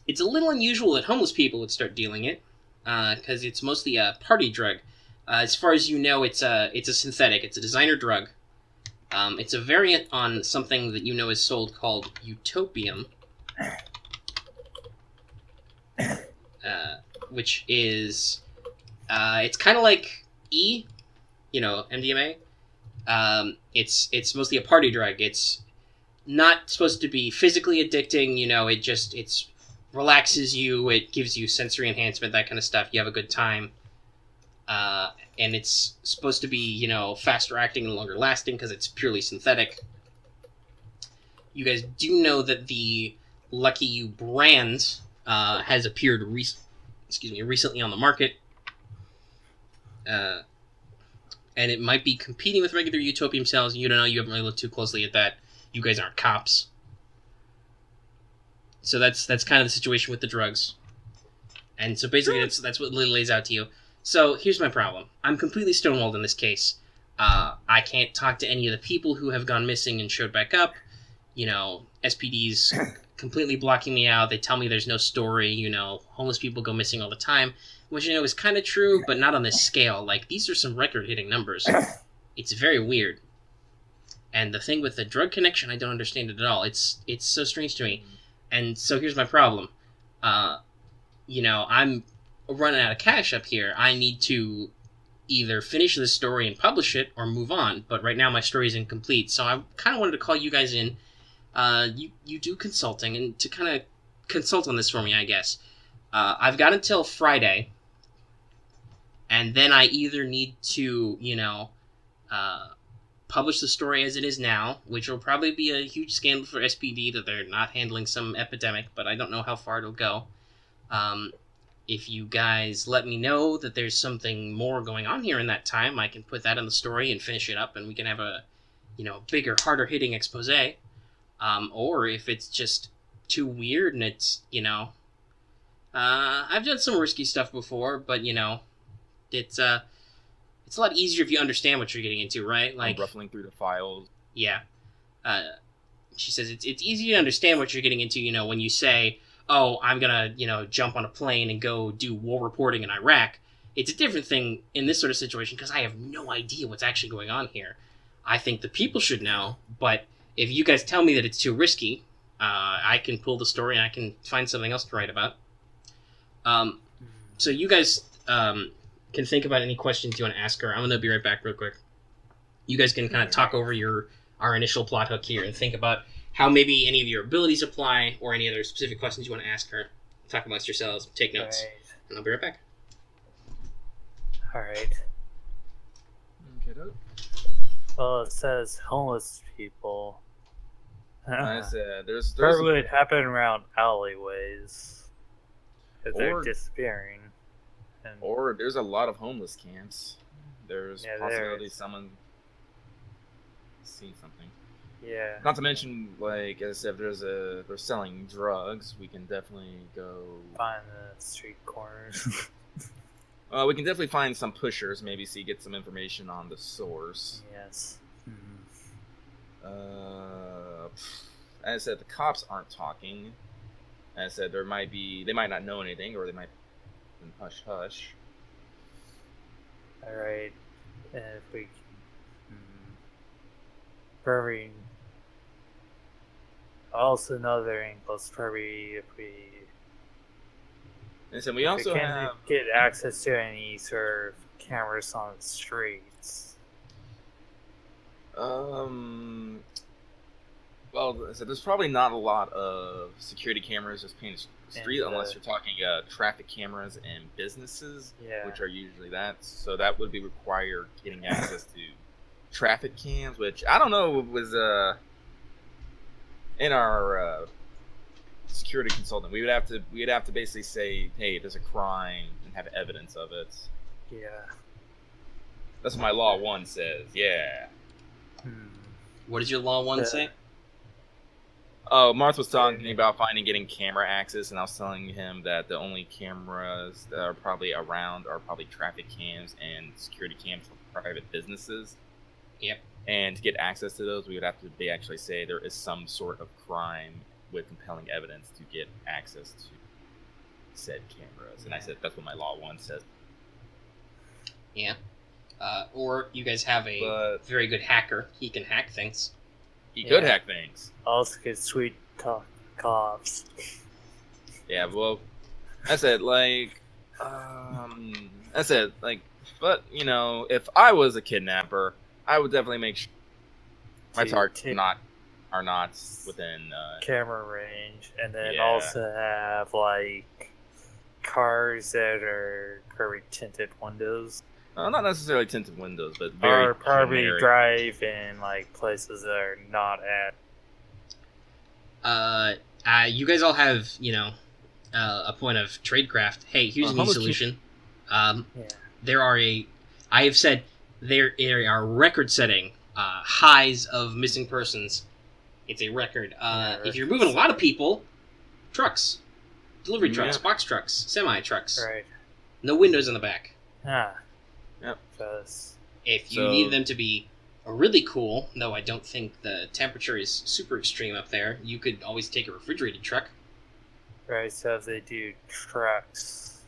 [SPEAKER 1] It's a little unusual that homeless people would start dealing it, because it's mostly a party drug. As far as you know, it's a synthetic. It's a designer drug. It's a variant on something that you know is sold called Utopium, which is it's kind of like E, you know, MDMA. It's mostly a party drug. It's not supposed to be physically addicting. You know, it relaxes you. It gives you sensory enhancement, that kind of stuff. You have a good time. And it's supposed to be, you know, faster acting and longer lasting because it's purely synthetic. You guys do know that the Lucky You brand has appeared recently on the market. And it might be competing with regular Utopium sales. You don't know. You haven't really looked too closely at that. You guys aren't cops. So that's kind of the situation with the drugs. And so basically that's what Lily lays out to you. So here's my problem. I'm completely stonewalled in this case. I can't talk to any of the people who have gone missing and showed back up. You know, SPD's completely blocking me out. They tell me there's no story. You know, homeless people go missing all the time, which, you know, is kind of true, but not on this scale. Like, these are some record-hitting numbers. It's very weird. And the thing with the drug connection, I don't understand it at all. It's so strange to me. And so here's my problem. You know, I'm running out of cash up here. I need to either finish this story and publish it or move on. But right now my story is incomplete. So I kind of wanted to call you guys in. You do consulting, and to kind of consult on this for me, I guess. I've got until Friday. And then I either need to, you know, publish the story as it is now, which will probably be a huge scandal for SPD that they're not handling some epidemic, but I don't know how far it'll go. If you guys let me know that there's something more going on here in that time, I can put that in the story and finish it up, and we can have a, you know, bigger, harder-hitting expose. Or if it's just too weird and it's, you know... I've done some risky stuff before, but, you know, it's a lot easier if you understand what you're getting into, right? Like,
[SPEAKER 2] I'm ruffling through the files.
[SPEAKER 1] Yeah. She says it's easy to understand what you're getting into, you know, when you say, oh, I'm gonna, you know, jump on a plane and go do war reporting in Iraq. It's a different thing in this sort of situation because I have no idea what's actually going on here. I think the people should know, but if you guys tell me that it's too risky, I can pull the story and I can find something else to write about. So you guys can think about any questions you want to ask her. I'm going to be right back real quick. You guys can kind of talk over our initial plot hook here and think about how maybe any of your abilities apply or any other specific questions you want to ask her. Talk amongst yourselves, take notes, and I'll be right back.
[SPEAKER 3] Alright.
[SPEAKER 2] Okay,
[SPEAKER 3] Well, it says homeless people.
[SPEAKER 2] I said there's
[SPEAKER 3] Probably would happen around alleyways. Because they're
[SPEAKER 2] Or-
[SPEAKER 3] disappearing. And
[SPEAKER 2] or there's a lot of homeless camps. There's
[SPEAKER 3] Yeah,
[SPEAKER 2] possibility
[SPEAKER 3] there's-
[SPEAKER 2] someone seen something.
[SPEAKER 3] yeah.
[SPEAKER 2] Not to mention, like as I said, if they're selling drugs, we can definitely go.
[SPEAKER 3] Find the street corners.
[SPEAKER 2] We can definitely find some pushers, maybe see get some information on the source.
[SPEAKER 3] Yes.
[SPEAKER 2] As I said, the cops aren't talking. As I said, they might not know anything, or they might be hush hush.
[SPEAKER 3] Alright. And if we can. Probably. Also, another angle is probably if we.
[SPEAKER 2] And so we
[SPEAKER 3] if
[SPEAKER 2] also
[SPEAKER 3] we can
[SPEAKER 2] have.
[SPEAKER 3] get access to any sort of cameras on the streets.
[SPEAKER 2] Well, so there's probably not a lot of security cameras just painted street,
[SPEAKER 3] And,
[SPEAKER 2] unless you're talking traffic cameras and businesses,
[SPEAKER 3] Yeah.
[SPEAKER 2] which are usually that. So that would be required getting access to traffic cams, which I don't know was in our security consultant. We'd have to basically say, hey, there's a crime and have evidence of it.
[SPEAKER 3] Yeah.
[SPEAKER 2] That's what my law 1 says. Yeah.
[SPEAKER 1] What does your law 1 say?
[SPEAKER 2] Oh, Marth was talking about getting camera access, and I was telling him that the only cameras that are probably around are probably traffic cams and security cams for private businesses.
[SPEAKER 1] Yep.
[SPEAKER 2] And to get access to those, we would have to actually say there is some sort of crime with compelling evidence to get access to said cameras. And I said that's what my law 1 says.
[SPEAKER 1] Yeah. Or you guys have a very good hacker. He can hack things.
[SPEAKER 2] He could
[SPEAKER 3] Yeah.
[SPEAKER 2] hack things.
[SPEAKER 3] Also, get sweet talk cops.
[SPEAKER 2] Yeah, well, I said but you know, if I was a kidnapper, I would definitely make sure my targets are not within
[SPEAKER 3] Camera range, and then
[SPEAKER 2] Yeah.
[SPEAKER 3] also have like cars that are very tinted windows,
[SPEAKER 2] not necessarily tinted windows, but very
[SPEAKER 3] or probably
[SPEAKER 2] generic.
[SPEAKER 3] drive in like places that are not at.
[SPEAKER 1] You guys all have, a point of tradecraft. Hey, here's an easy solution.
[SPEAKER 3] Yeah.
[SPEAKER 1] I have said there are record-setting highs of missing persons. It's a record. If you're moving a lot of people, trucks, delivery trucks,
[SPEAKER 2] Yeah.
[SPEAKER 1] box trucks, semi-trucks,
[SPEAKER 3] Right.
[SPEAKER 1] no windows in the back.
[SPEAKER 3] Ah.
[SPEAKER 2] Yep.
[SPEAKER 3] Because
[SPEAKER 1] If you
[SPEAKER 2] So-
[SPEAKER 1] need them to be really cool, though I don't think the temperature is super extreme up there, you could always take a refrigerated truck.
[SPEAKER 3] right, so if they do trucks,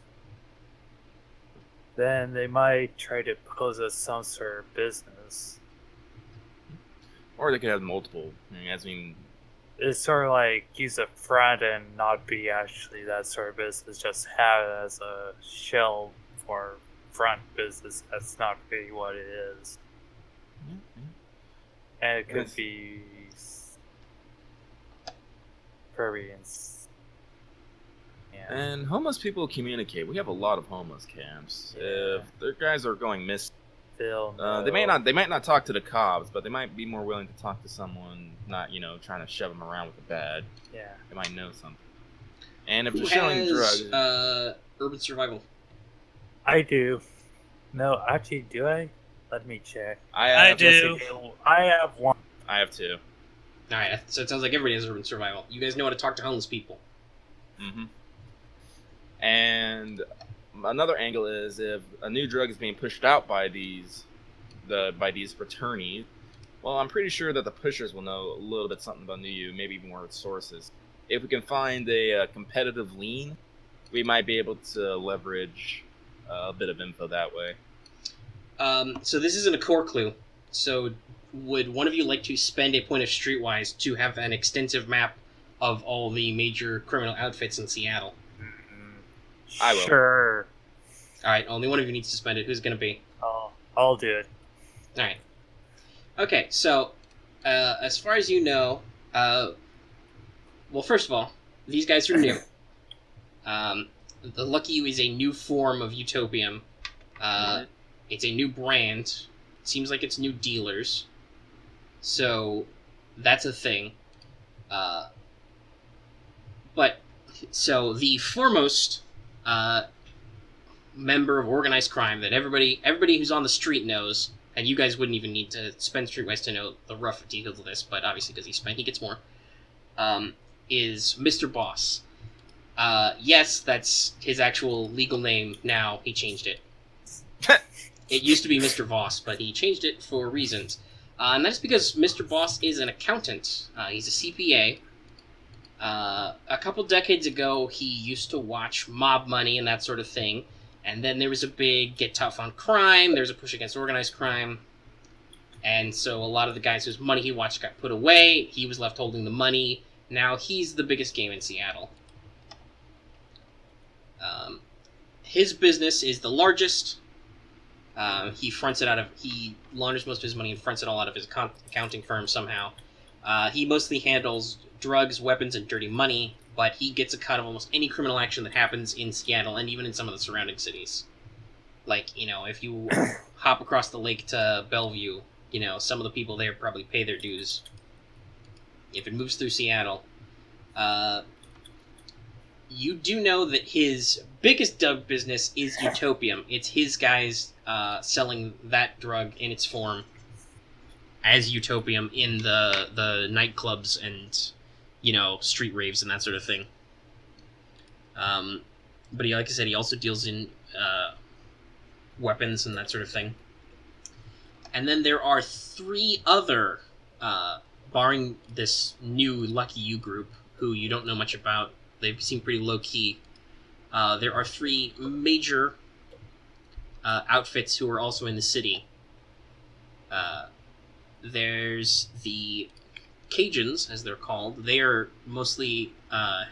[SPEAKER 3] then they might try to pose as some sort of business.
[SPEAKER 2] Or they could have multiple. I mean,
[SPEAKER 3] It's sort of like use a front and not be actually that sort of business, just have it as a shell for front business. That's not really what it is. And it could
[SPEAKER 2] Yes.
[SPEAKER 3] be very
[SPEAKER 2] and homeless people communicate. We have a lot of homeless camps.
[SPEAKER 3] Yeah.
[SPEAKER 2] If their guys are going missing,
[SPEAKER 3] still
[SPEAKER 2] they might not talk to the cops, but they might be more willing to talk to someone, not trying to shove them around with a bad.
[SPEAKER 3] Yeah.
[SPEAKER 2] They might know something. And if
[SPEAKER 1] Who
[SPEAKER 2] they're selling
[SPEAKER 1] has
[SPEAKER 2] drugs,
[SPEAKER 1] urban survival?
[SPEAKER 3] I do. No, actually, do I? Let me check.
[SPEAKER 4] I do.
[SPEAKER 3] I have one.
[SPEAKER 2] I have 2.
[SPEAKER 1] Alright, so it sounds like everybody has urban survival. You guys know how to talk to homeless people.
[SPEAKER 2] Mm-hmm. And another angle is if a new drug is being pushed out by these fraternities, well, I'm pretty sure that the pushers will know a little bit something about New, maybe even more sources. If we can find a competitive lean, we might be able to leverage a bit of info that way.
[SPEAKER 1] So this isn't a core clue. So would one of you like to spend a point of Streetwise to have an extensive map of all the major criminal outfits in Seattle?
[SPEAKER 2] I will.
[SPEAKER 3] Sure.
[SPEAKER 1] Alright, only one of you needs to spend it. Who's going to be?
[SPEAKER 3] I'll do it.
[SPEAKER 1] Alright. Okay, so, as far as you know, well, first of all, these guys are new. The Lucky You is a new form of utopium. It's a new brand. Seems like it's new dealers. So, that's a thing. So the foremost member of organized crime that everybody who's on the street knows, and you guys wouldn't even need to spend streetwise to know the rough details of this, but obviously because he gets more, is Mr. Boss. Yes, that's his actual legal name now. He changed it. It used to be Mr. Voss, but he changed it for reasons. And that's because Mr. Boss is an accountant. He's a CPA. A couple decades ago, he used to watch Mob Money and that sort of thing. And then there was a big get tough on crime. There was a push against organized crime. And so a lot of the guys whose money he watched got put away. He was left holding the money. Now he's the biggest game in Seattle. His business is the largest. He launders most of his money and fronts it all out of his accounting firm somehow. He mostly handles drugs, weapons, and dirty money, but he gets a cut of almost any criminal action that happens in Seattle and even in some of the surrounding cities. Like, if you hop across the lake to Bellevue, some of the people there probably pay their dues. If it moves through Seattle. You do know that his biggest drug business is Utopium. It's his guys selling that drug in its form as Utopium in the nightclubs and, street raves and that sort of thing. But like I said, he also deals in weapons and that sort of thing. And then there are 3 other, barring this new Lucky You group, who you don't know much about. They seem pretty low-key. There are 3 major outfits who are also in the city. There's the Cajuns, as they're called. They are mostly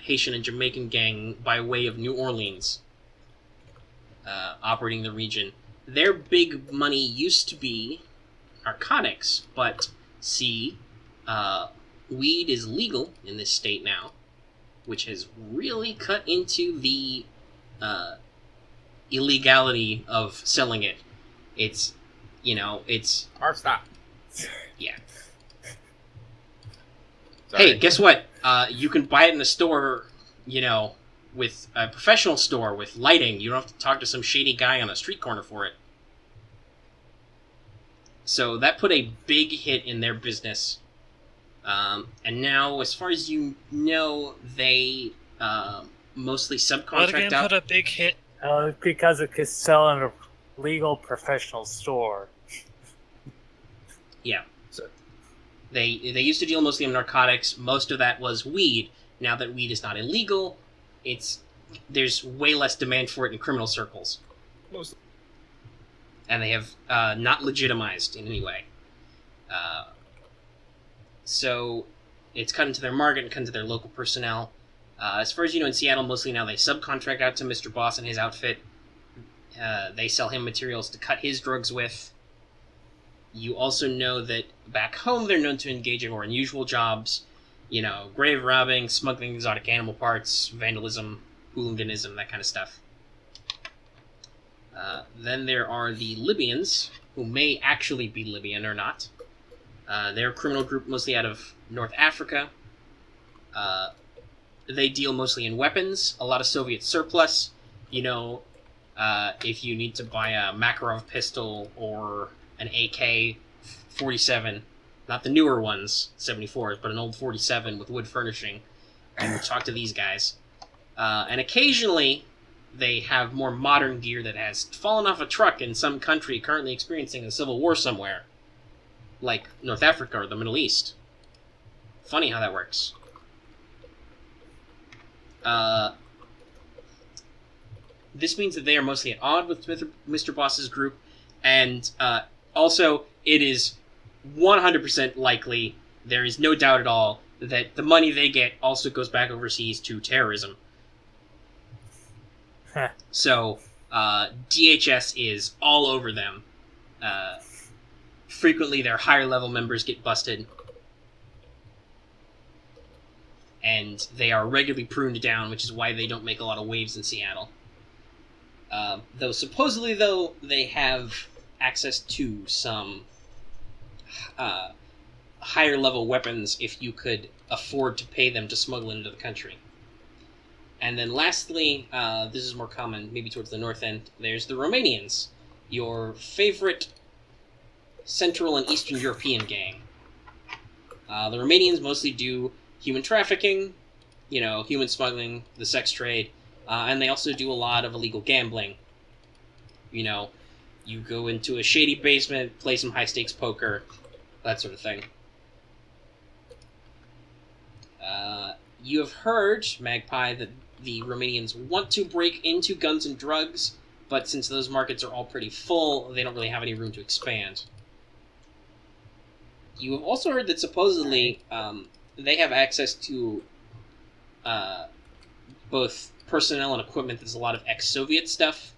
[SPEAKER 1] Haitian and Jamaican gang by way of New Orleans, operating the region. Their big money used to be narcotics, but weed is legal in this state now, which has really cut into the illegality of selling it. It's
[SPEAKER 2] Hard stop.
[SPEAKER 1] Yeah.
[SPEAKER 2] Sorry.
[SPEAKER 1] Hey, guess what? You can buy it in a store, with a professional store with lighting. You don't have to talk to some shady guy on a street corner for it. So that put a big hit in their business. And now, as far as you know, they mostly
[SPEAKER 4] What
[SPEAKER 1] subcontract
[SPEAKER 4] again
[SPEAKER 1] out.
[SPEAKER 4] put a big hit?
[SPEAKER 3] Because it could sell in a legal professional store.
[SPEAKER 1] Yeah.
[SPEAKER 2] So-
[SPEAKER 1] They used to deal mostly in narcotics. Most of that was weed. Now that weed is not illegal, there's way less demand for it in criminal circles.
[SPEAKER 2] Most.
[SPEAKER 1] And they have not legitimized in any way. So it's cut into their market and cut into their local personnel. As far as you know, in Seattle, mostly now they subcontract out to Mr. Boss and his outfit. They sell him materials to cut his drugs with. You also know that back home they're known to engage in more unusual jobs. Grave robbing, smuggling exotic animal parts, vandalism, hooliganism, that kind of stuff. Then there are the Libyans, who may actually be Libyan or not. They're a criminal group mostly out of North Africa. They deal mostly in weapons, a lot of Soviet surplus. If you need to buy a Makarov pistol or an AK-47, not the newer ones, 74s, but an old 47 with wood furnishing, you would talk to these guys. And occasionally, they have more modern gear that has fallen off a truck in some country currently experiencing a civil war somewhere, like North Africa or the Middle East. Funny how that works. This means that they are mostly at odds with Mr. Boss's group, and also it is 100% likely, there is no doubt at all, that the money they get also goes back overseas to terrorism. So, DHS is all over them. Frequently, their higher level members get busted, and they are regularly pruned down, which is why they don't make a lot of waves in Seattle. Though supposedly, they have access to some higher level weapons if you could afford to pay them to smuggle into the country. And then lastly, this is more common, maybe towards the north end, there's the Romanians, your favorite Central and Eastern European gang. The Romanians mostly do human trafficking, human smuggling, the sex trade, and they also do a lot of illegal gambling. You go into a shady basement, play some high-stakes poker, that sort of thing. You have heard, Magpie, that the Romanians want to break into guns and drugs, but since those markets are all pretty full, they don't really have any room to expand. You have also heard that supposedly they have access to both personnel and equipment. There's a lot of ex-Soviet stuff.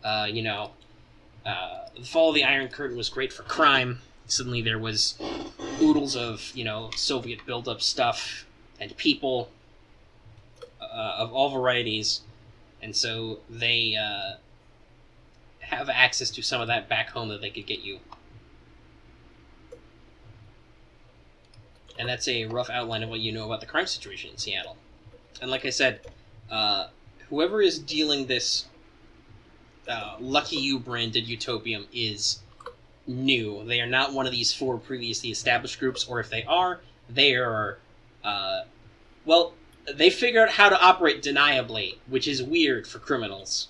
[SPEAKER 1] The fall of the Iron Curtain was great for crime. Suddenly there was oodles of, Soviet build-up stuff and people of all varieties. And so they have access to some of that back home that they could get you. And that's a rough outline of what you know about the crime situation in Seattle. And like I said, whoever is dealing this Lucky You branded utopium is new. They are not one of these 4 previously established groups, or if they are, they are, they figure out how to operate deniably, which is weird for criminals.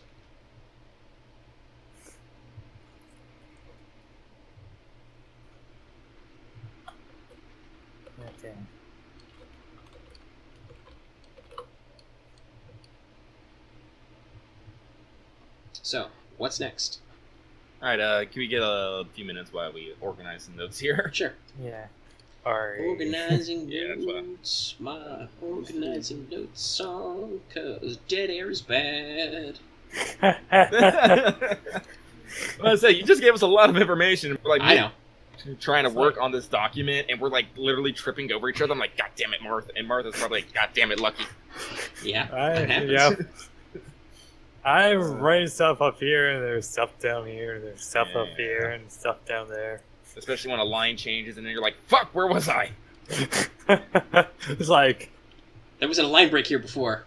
[SPEAKER 3] Okay.
[SPEAKER 1] So, what's next?
[SPEAKER 2] Alright, can we get a few minutes while we organize some notes here?
[SPEAKER 1] Sure.
[SPEAKER 3] Yeah. Alright.
[SPEAKER 1] Organizing
[SPEAKER 2] Yeah, that's what
[SPEAKER 1] notes, my organizing notes song, 'cause dead air is bad.
[SPEAKER 2] I say, you just gave us a lot of information. Like,
[SPEAKER 1] I know.
[SPEAKER 2] Trying to work on this document, and we're like literally tripping over each other. I'm like, God damn it, Martha. And Martha's probably like, God damn it, Lucky.
[SPEAKER 1] Yeah, that happens.
[SPEAKER 3] Yep. I'm writing stuff up here, and there's stuff down here, and there's stuff up here, and stuff down there.
[SPEAKER 2] Especially when a line changes, and then you're like, fuck, where was I?
[SPEAKER 3] It's like...
[SPEAKER 1] There wasn't a line break here before.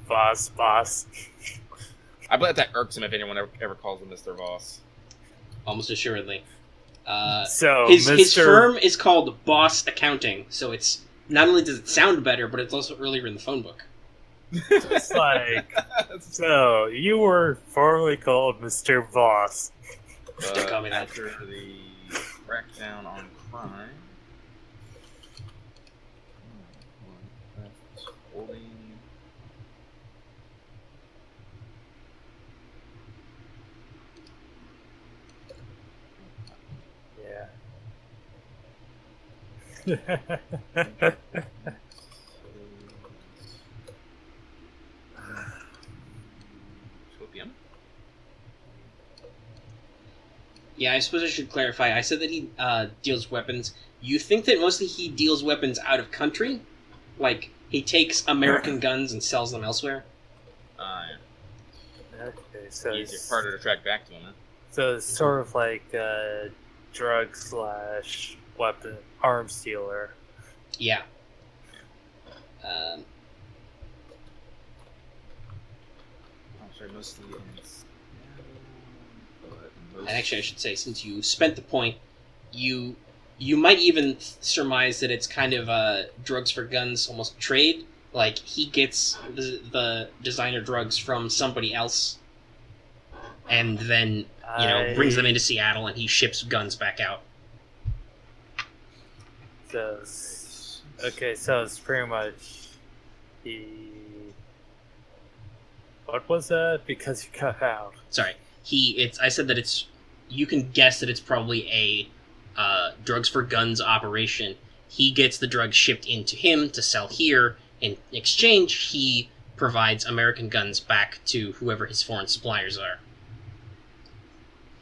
[SPEAKER 3] Boss.
[SPEAKER 2] I bet that irks him if anyone ever calls him Mr. Voss.
[SPEAKER 1] Almost assuredly.
[SPEAKER 3] So,
[SPEAKER 1] his firm is called Boss Accounting, so it's not only does it sound better, but it's also earlier in the phone book.
[SPEAKER 3] It's like, so, you were formerly called Mr. Voss.
[SPEAKER 1] Don't call me that.
[SPEAKER 2] After the crackdown on crime... holding... Utopium?
[SPEAKER 1] Yeah, I suppose I should clarify. I said that he deals weapons. You think that mostly he deals weapons out of country? Like, he takes American guns and sells them elsewhere?
[SPEAKER 2] Yeah.
[SPEAKER 3] Okay, so
[SPEAKER 2] Easier, harder to track back to him, huh?
[SPEAKER 3] So it's sort of like a drug/weapon arms dealer.
[SPEAKER 1] Yeah.
[SPEAKER 2] I'm sorry, mostly in
[SPEAKER 1] And actually, I should say, since you spent the point, you might even surmise that it's kind of drugs for guns almost trade. Like, he gets the designer drugs from somebody else, and then, brings them into Seattle, and he ships guns back out.
[SPEAKER 3] So it's pretty much what was that? Because you cut out.
[SPEAKER 1] Sorry. I said that you can guess that it's probably a drugs for guns operation. He gets the drugs shipped into him to sell here. In exchange, he provides American guns back to whoever his foreign suppliers are.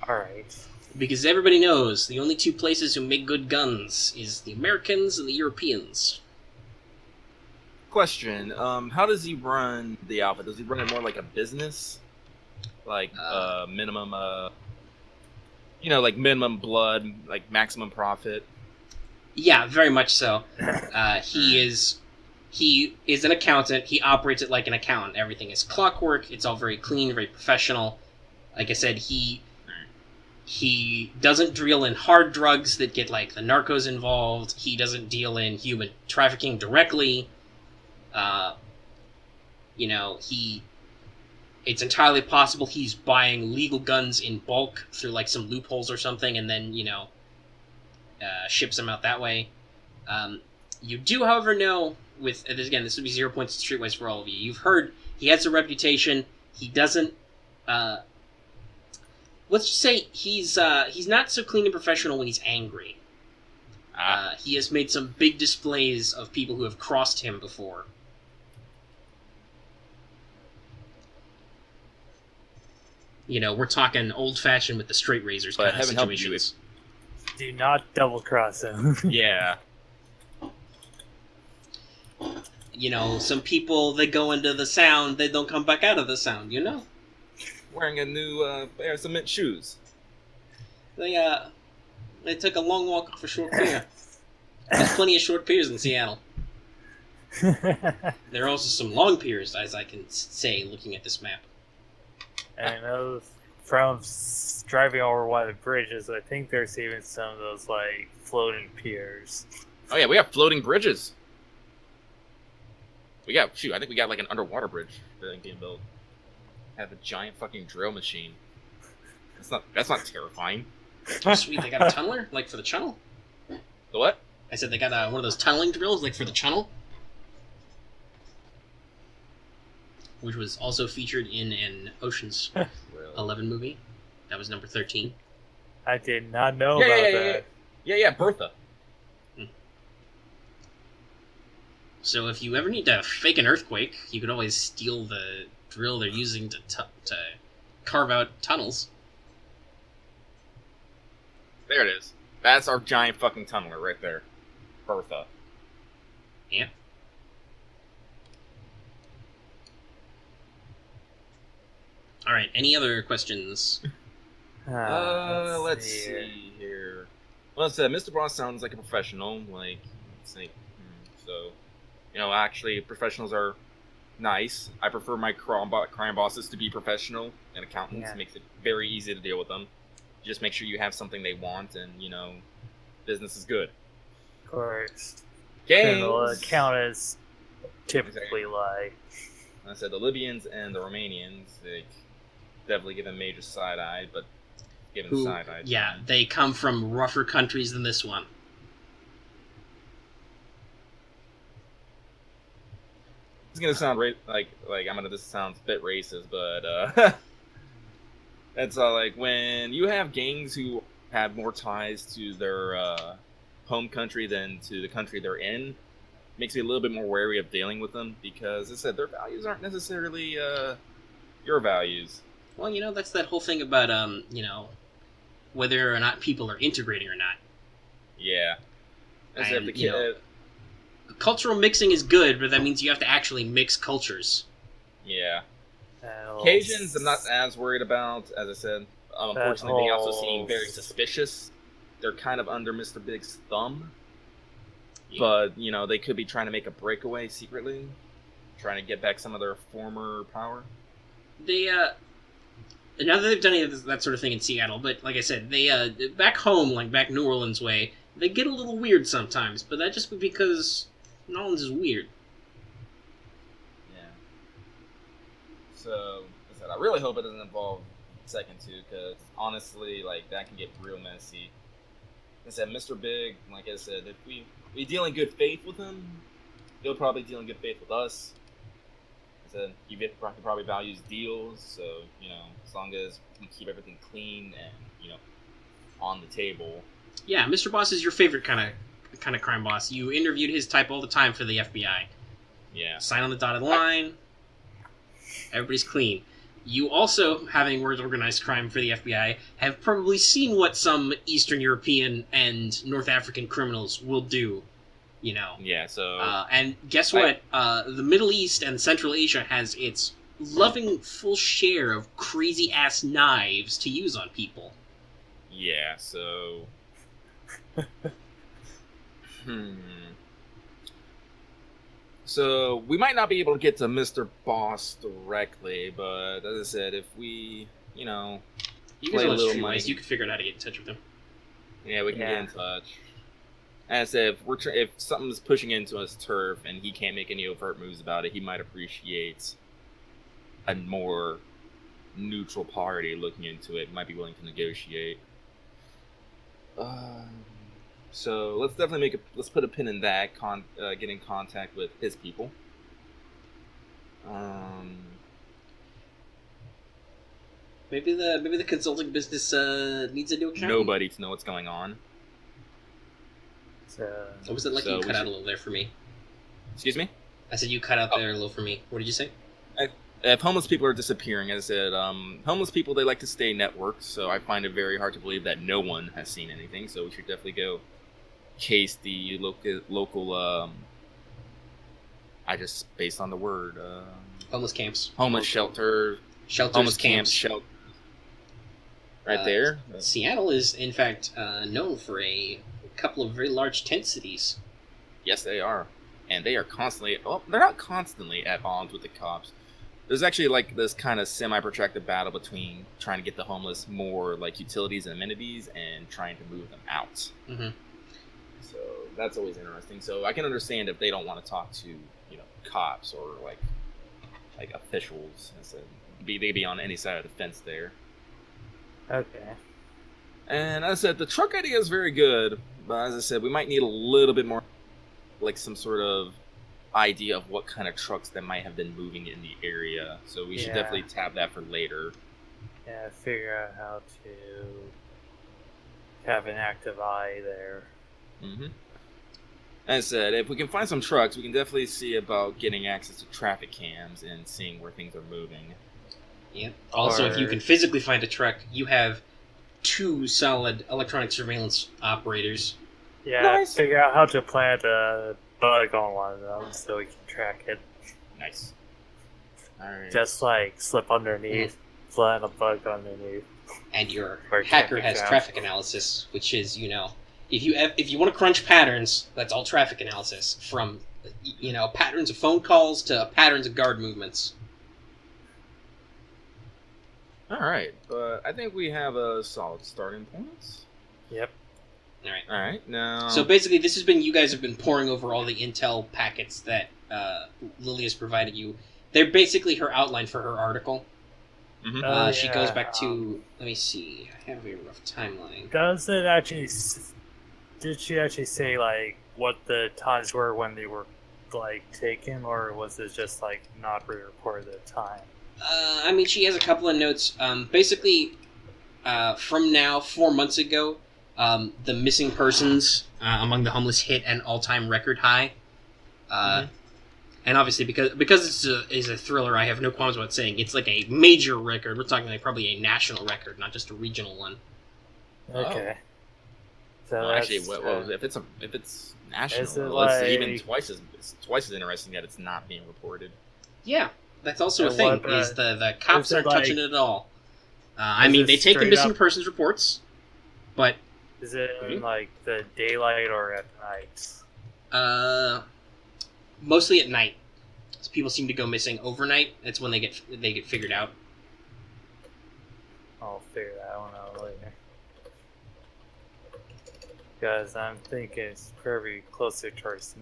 [SPEAKER 3] Alright.
[SPEAKER 1] Because everybody knows the only two places who make good guns is the Americans and the Europeans.
[SPEAKER 2] Question: how does he run the outfit? Does he run it more like a business, like minimum, like minimum blood, like maximum profit?
[SPEAKER 1] Yeah, very much so. He is an accountant. He operates it like an accountant. Everything is clockwork. It's all very clean, very professional. Like I said, he doesn't deal in hard drugs that get like the narcos involved. He doesn't deal in human trafficking directly. It's entirely possible he's buying legal guns in bulk through like some loopholes or something, and then ships them out that way. You do, however, know this would be 0 points streetwise for all of you. You've heard he has a reputation. He doesn't. Let's just say he's not so clean and professional when he's angry. He has made some big displays of people who have crossed him before. We're talking old-fashioned with the straight razors
[SPEAKER 2] But
[SPEAKER 1] kind of
[SPEAKER 2] heaven help you
[SPEAKER 1] situations.
[SPEAKER 3] Do not double cross him.
[SPEAKER 2] Yeah.
[SPEAKER 1] Some people, they go into the sound, they don't come back out of the sound,
[SPEAKER 2] Wearing a new pair of cement shoes.
[SPEAKER 1] They took a long walk off a short pier. There's plenty of short piers in Seattle. There are also some long piers, as I can say, looking at this map.
[SPEAKER 3] And those from driving over one of the bridges, I think there's even some of those like floating piers.
[SPEAKER 2] Oh yeah, we have floating bridges. I think we got like an underwater bridge being built. Have a giant fucking drill machine. That's not terrifying.
[SPEAKER 1] Oh, sweet, they got a tunneler, like for the tunnel?
[SPEAKER 2] The what?
[SPEAKER 1] I said they got one of those tunneling drills, like for the tunnel? Which was also featured in an Ocean's 11 movie. That was number 13.
[SPEAKER 3] I did not know about that.
[SPEAKER 2] Yeah, Bertha.
[SPEAKER 1] So if you ever need to fake an earthquake, you can always steal the drill they're using to carve out tunnels.
[SPEAKER 2] There it is. That's our giant fucking tunneler right there. Bertha.
[SPEAKER 1] Yeah. Alright, any other questions?
[SPEAKER 2] Let's see here. Well, Mr. Boss sounds like a professional. Actually, professionals are nice. I prefer my crime bosses to be professional, and accountants makes it very easy to deal with them. Just make sure you have something they want, and, business is good.
[SPEAKER 3] Of course.
[SPEAKER 2] Gangs!
[SPEAKER 3] Accountants typically lie.
[SPEAKER 2] I said the Libyans and the Romanians, they definitely give them major side-eye, but given side-eye.
[SPEAKER 1] Yeah, they come from rougher countries than this one.
[SPEAKER 2] It's gonna sound this sounds a bit racist, but it's like when you have gangs who have more ties to their home country than to the country they're in, makes me a little bit more wary of dealing with them because, as I said, their values aren't necessarily your values.
[SPEAKER 1] Well, that's that whole thing about whether or not people are integrating or not.
[SPEAKER 2] Yeah.
[SPEAKER 1] Cultural mixing is good, but that means you have to actually mix cultures.
[SPEAKER 2] Yeah. Cajuns I'm not as worried about, as I said. Unfortunately, they also seem very suspicious. They're kind of under Mr. Big's thumb. Yeah. But, they could be trying to make a breakaway secretly. Trying to get back some of their former power.
[SPEAKER 1] They, now that they've done any of that sort of thing in Seattle, but like I said, they, back home, like back New Orleans way, they get a little weird sometimes, but that just because New Orleans is weird.
[SPEAKER 2] Yeah. So, as I said, I really hope it doesn't involve second two, because honestly, that can get real messy. As I said, Mr. Big, like I said, if we deal in good faith with him, he'll probably deal in good faith with us. As I said, he probably values deals, so, as long as we keep everything clean and, on the table.
[SPEAKER 1] Yeah, Mr. Boss is your favorite kind of crime boss. You interviewed his type all the time for the FBI.
[SPEAKER 2] Yeah.
[SPEAKER 1] Sign on the dotted line. Everybody's clean. You also, having worked organized crime for the FBI, have probably seen what some Eastern European and North African criminals will do. You know.
[SPEAKER 2] Yeah. So.
[SPEAKER 1] And guess what? The Middle East and Central Asia has its loving full share of crazy ass knives to use on people.
[SPEAKER 2] Yeah. So. So we might not be able to get to Mr. Boss directly, but as I said, if we,
[SPEAKER 1] You
[SPEAKER 2] play
[SPEAKER 1] guys
[SPEAKER 2] a
[SPEAKER 1] are
[SPEAKER 2] little
[SPEAKER 1] streetwise.
[SPEAKER 2] money,
[SPEAKER 1] You can figure out how to get in touch with them.
[SPEAKER 2] yeah, we can
[SPEAKER 3] Yeah.
[SPEAKER 2] get in touch. As I said, if something's pushing into his turf and he can't make any overt moves about it, he might appreciate a more neutral party looking into it. Might be willing to negotiate. So let's definitely let's put a pin in that. Get in contact with his people.
[SPEAKER 1] Maybe the consulting business needs a new accountant.
[SPEAKER 2] Nobody to know what's going on.
[SPEAKER 3] So,
[SPEAKER 1] What was it like?
[SPEAKER 2] So
[SPEAKER 1] You
[SPEAKER 2] we
[SPEAKER 1] cut out
[SPEAKER 2] should-
[SPEAKER 1] a little there for me.
[SPEAKER 2] Excuse me.
[SPEAKER 1] I said you cut out there a little for me. What did you say?
[SPEAKER 2] If homeless people are disappearing, as I said, homeless people, they like to stay networked, so I find it very hard to believe that no one has seen anything. So we should definitely go case the local. I just based on the word
[SPEAKER 1] Homeless camps.
[SPEAKER 2] homeless shelter,
[SPEAKER 1] Shelters,
[SPEAKER 2] homeless
[SPEAKER 1] camps.
[SPEAKER 2] shelter. Right there.
[SPEAKER 1] Seattle is, in fact, known for a couple of very large tent cities.
[SPEAKER 2] Yes, they are, and they are constantly. Well, they're not constantly at odds with the cops. There's actually like this kind of semi-protracted battle between trying to get the homeless more like utilities and amenities and trying to move them out.
[SPEAKER 1] Mm-hmm.
[SPEAKER 2] So that's always interesting. So I can understand if they don't want to talk to cops or like officials. Instead, they be on any side of the fence there.
[SPEAKER 3] okay.
[SPEAKER 2] And as I said, the truck idea is very good, but as I said, we might need a little bit more, like some sort of idea of what kind of trucks that might have been moving in the area. So we should
[SPEAKER 3] Yeah.
[SPEAKER 2] definitely tab that for later.
[SPEAKER 3] Yeah, figure out how to have an active eye there.
[SPEAKER 2] Mm-hmm. As I said, if we can find some trucks, we can definitely see about getting access to traffic cams and seeing where things are moving.
[SPEAKER 1] Yep. Also, if you
[SPEAKER 3] Or-
[SPEAKER 1] can physically find a truck, you have 2 solid electronic surveillance operators.
[SPEAKER 3] Yeah,
[SPEAKER 2] Nice.
[SPEAKER 3] figure out how to plant a bug on one of them so we can track it.
[SPEAKER 2] Nice. Alright.
[SPEAKER 3] Just like slip underneath, plant a bug underneath.
[SPEAKER 1] And your
[SPEAKER 3] Or
[SPEAKER 1] hacker
[SPEAKER 3] traffic
[SPEAKER 1] has
[SPEAKER 3] jam.
[SPEAKER 1] traffic analysis, which is, if you want to crunch patterns, that's all traffic analysis. From, patterns of phone calls to patterns of guard movements.
[SPEAKER 2] Alright, but I think we have a solid starting point.
[SPEAKER 3] Yep.
[SPEAKER 1] All right.
[SPEAKER 2] Alright, now...
[SPEAKER 1] So basically, this has been you guys have been pouring over all the intel packets that Lily has provided you. They're basically her outline for her article.
[SPEAKER 2] Mhm.
[SPEAKER 3] Oh,
[SPEAKER 1] She goes
[SPEAKER 3] yeah,
[SPEAKER 1] back to. Let me see. I have a rough timeline.
[SPEAKER 3] Does it actually? Did she actually say like what the times were when they were like taken, or was it just like not re-reported at the time?
[SPEAKER 1] She has a couple of notes. Basically, from now 4 months ago, the missing persons among the homeless hit an all-time record high. And obviously, because it's a thriller, I have no qualms about saying it's like a major record. We're talking like probably a national record, not just a regional one.
[SPEAKER 3] Okay. So
[SPEAKER 2] Well,
[SPEAKER 3] that's,
[SPEAKER 2] actually, if it's
[SPEAKER 3] Is it
[SPEAKER 2] national, it's even
[SPEAKER 3] like-
[SPEAKER 2] twice as interesting that it's not being reported.
[SPEAKER 1] Yeah, that's also a
[SPEAKER 3] And
[SPEAKER 1] thing.
[SPEAKER 3] what,
[SPEAKER 1] Is the cops
[SPEAKER 3] is it
[SPEAKER 1] aren't touching
[SPEAKER 3] like-
[SPEAKER 1] it at all.
[SPEAKER 3] is it
[SPEAKER 1] They take the
[SPEAKER 3] straight
[SPEAKER 1] missing
[SPEAKER 3] up-
[SPEAKER 1] persons reports, but
[SPEAKER 3] is it in
[SPEAKER 2] Mhm.
[SPEAKER 3] like the daylight or at night?
[SPEAKER 1] mostly at night. So people seem to go missing overnight. That's when they get figured out.
[SPEAKER 3] I'll figure that one out later. Because I'm thinking it's probably closer towards.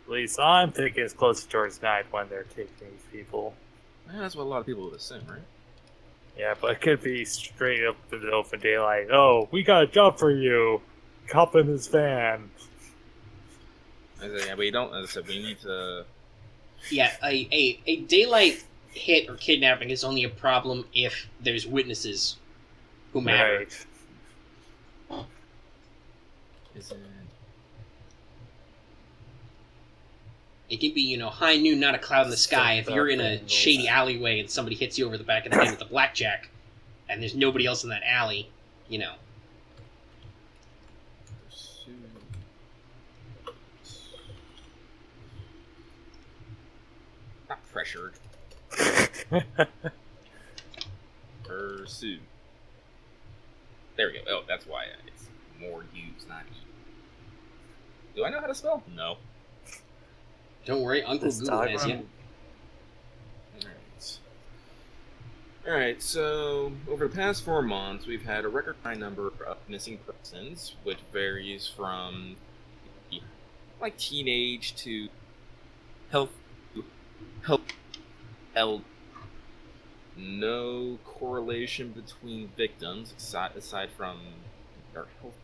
[SPEAKER 3] At least I'm thinking it's closer towards night when they're taking these people.
[SPEAKER 2] Yeah, that's what a lot of people would assume, right?
[SPEAKER 3] Yeah, but it could be straight up in the open daylight. Oh, we got a job for you. Hop in this van.
[SPEAKER 2] I said, yeah, but you don't. As I said, we need to.
[SPEAKER 1] Yeah, a daylight hit or kidnapping is only a problem if there's witnesses who matter.
[SPEAKER 3] Right.
[SPEAKER 2] Is it?
[SPEAKER 1] It can be, high noon, not a cloud in the sky. If you're in a shady alleyway and somebody hits you over the back of the head with a blackjack, and there's nobody else in that alley,
[SPEAKER 2] Pursue. Not pressured. Pursue. There we go. Oh, that's why it's more U's, not E. Do I know how to spell? No.
[SPEAKER 1] Don't worry, Uncle
[SPEAKER 3] This
[SPEAKER 1] Google has
[SPEAKER 3] diagram-
[SPEAKER 1] you.
[SPEAKER 2] Alright, so over the past 4 months, we've had a record high number of missing persons, which varies from like teenage to health, L. No correlation between victims aside from our health.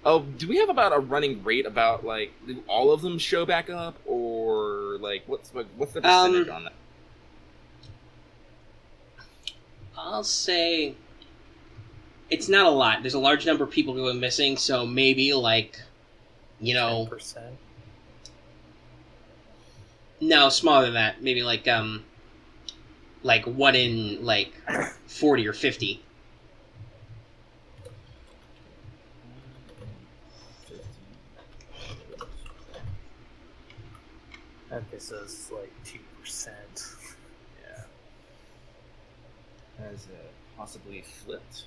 [SPEAKER 2] Oh, do we have about a running rate about like do all of them show back up, or like what's the percentage on that?
[SPEAKER 1] I'll say it's not a lot. There's a large number of people going missing, so maybe
[SPEAKER 3] 10%.
[SPEAKER 1] No, smaller than that. Maybe like 1 in 40 or 50.
[SPEAKER 3] Okay, so it's like 2%.
[SPEAKER 2] Yeah. Has possibly flipped.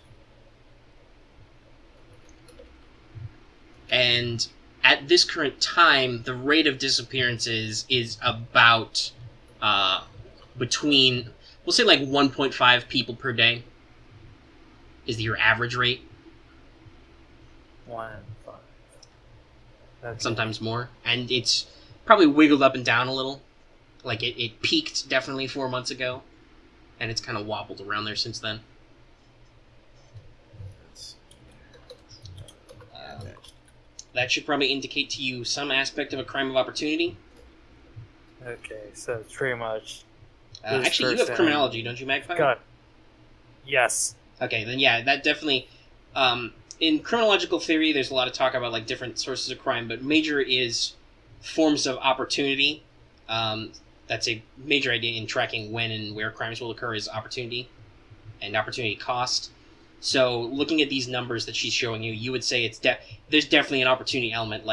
[SPEAKER 1] And at this current time, the rate of disappearances is about between, we'll say 1.5 people per day is your average rate.
[SPEAKER 3] 1.5. Okay.
[SPEAKER 1] Sometimes more. And it's probably wiggled up and down a little. It peaked definitely 4 months ago, and it's kind of wobbled around there since then. That should probably indicate to you some aspect of a crime of opportunity.
[SPEAKER 3] Okay, so it's pretty much.
[SPEAKER 1] Actually, you have criminology, don't you, Magpie?
[SPEAKER 3] God. Yes.
[SPEAKER 1] Okay, then yeah, that definitely... in criminological theory, there's a lot of talk about different sources of crime, but major is forms of opportunity. That's a major idea in tracking when and where crimes will occur is opportunity and opportunity cost. So looking at these numbers that she's showing you, you would say there's definitely an opportunity element.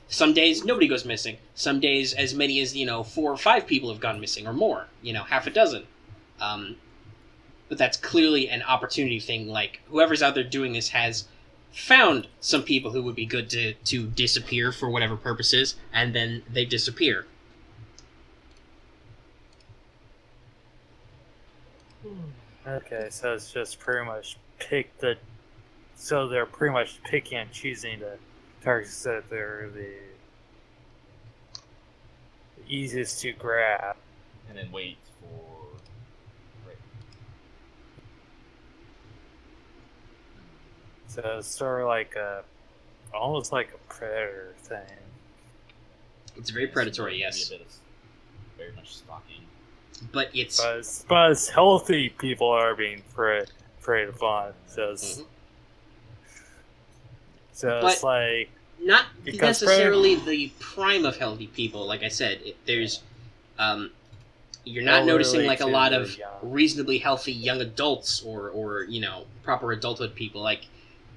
[SPEAKER 1] Some days nobody goes missing. Some days as many as 4 or 5 people have gone missing or more. Half a dozen. But that's clearly an opportunity thing. Whoever's out there doing this has found some people who would be good to disappear for whatever purposes, and then they disappear.
[SPEAKER 3] Okay, so it's just pretty much so they're pretty much picking and choosing the targets that they're the easiest to grab.
[SPEAKER 2] And then wait for. Right.
[SPEAKER 3] So it's sort of almost like a predator thing.
[SPEAKER 1] It's very predatory, yes.
[SPEAKER 2] Maybe a bit of very much stalking.
[SPEAKER 1] But it's...
[SPEAKER 3] But it's healthy people are being preyed upon. So it's, it's like...
[SPEAKER 1] Not
[SPEAKER 3] because
[SPEAKER 1] necessarily the prime of healthy people. Like I said, there's... you're not noticing a lot of reasonably healthy young adults or proper adulthood people.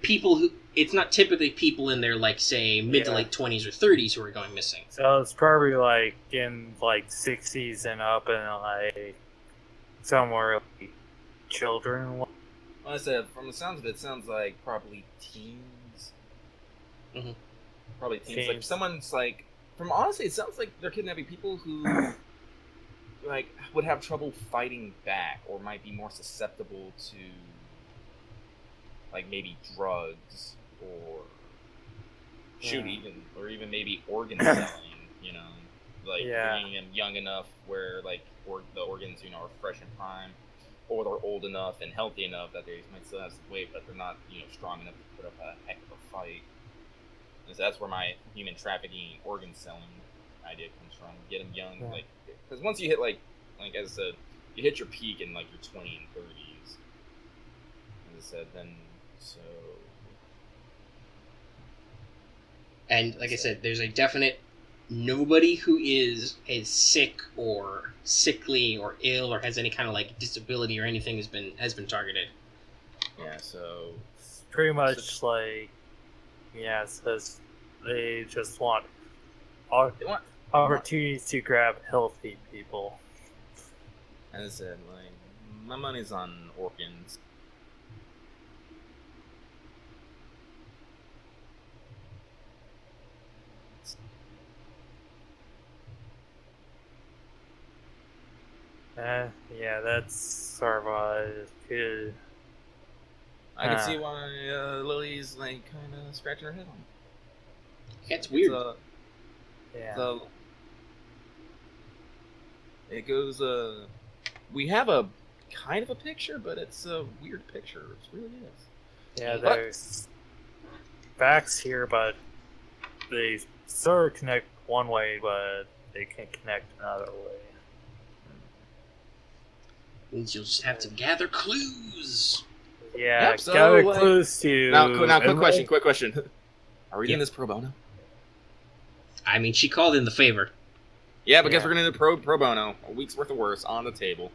[SPEAKER 1] People who... It's not typically people in their, say, mid to late 20s or 30s who are going missing.
[SPEAKER 3] So it's probably, in, 60s and up and, somewhere, children.
[SPEAKER 2] Well, I said, from the sounds of it, sounds like probably teens.
[SPEAKER 1] Mm-hmm.
[SPEAKER 2] Probably teens. Someone's, honestly, it sounds like they're kidnapping people who, would have trouble fighting back or might be more susceptible to... maybe drugs or even maybe organ selling, bringing them young enough where the organs, are fresh and prime, or they're old enough and healthy enough that they might still have some weight, but they're not, strong enough to put up a heck of a fight. And so that's where my human trafficking, organ selling idea comes from. Get them young, because once you hit as I said, you hit your peak in your 20s and 30s. As I said, then. So,
[SPEAKER 1] And like I said, there's a definite nobody who is sick or sickly or ill or has any kind of like disability or anything has been targeted.
[SPEAKER 2] Yeah, so
[SPEAKER 3] Pretty much like, yeah, it says they just want
[SPEAKER 2] they want,
[SPEAKER 3] opportunities to grab healthy people.
[SPEAKER 2] as I said, like, my money's on organs.
[SPEAKER 3] Yeah, that's sort of good.
[SPEAKER 2] I can see why Lily's like kind of scratching her head on.
[SPEAKER 1] Yeah, it's weird.
[SPEAKER 3] Yeah.
[SPEAKER 2] So it goes. We have a kind of a picture, but it's a weird picture. It really is.
[SPEAKER 3] Yeah,
[SPEAKER 2] But-
[SPEAKER 3] there's facts here, but they sort of connect one way, but they can't connect another way.
[SPEAKER 1] Means you'll just have to gather clues.
[SPEAKER 3] Yeah,
[SPEAKER 2] Yep, so,
[SPEAKER 3] gather
[SPEAKER 2] like-
[SPEAKER 3] clues to.
[SPEAKER 2] Now, quick question. Are we doing this pro bono?
[SPEAKER 1] I mean, she called in the favor.
[SPEAKER 2] Yeah, because
[SPEAKER 3] Yeah.
[SPEAKER 2] we're gonna do pro bono. A week's worth of work on the table.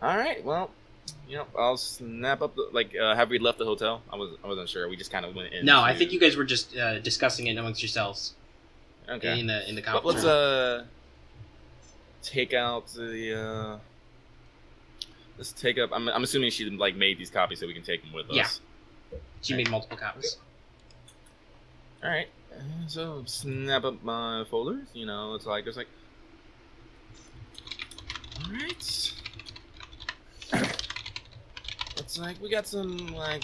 [SPEAKER 2] All right. Well, I'll snap up. Have we left the hotel? I wasn't sure. We just kind of went in.
[SPEAKER 1] No, I think you guys were just discussing it amongst yourselves
[SPEAKER 2] Okay.
[SPEAKER 1] in the
[SPEAKER 2] But
[SPEAKER 1] conference
[SPEAKER 2] let's
[SPEAKER 1] room.
[SPEAKER 2] take out the. Let's take up. I'm assuming she like made these copies so we can take them with us.
[SPEAKER 1] Yeah. She made multiple copies.
[SPEAKER 2] All right. So snap up my folders. It's like All right. It's like we got some I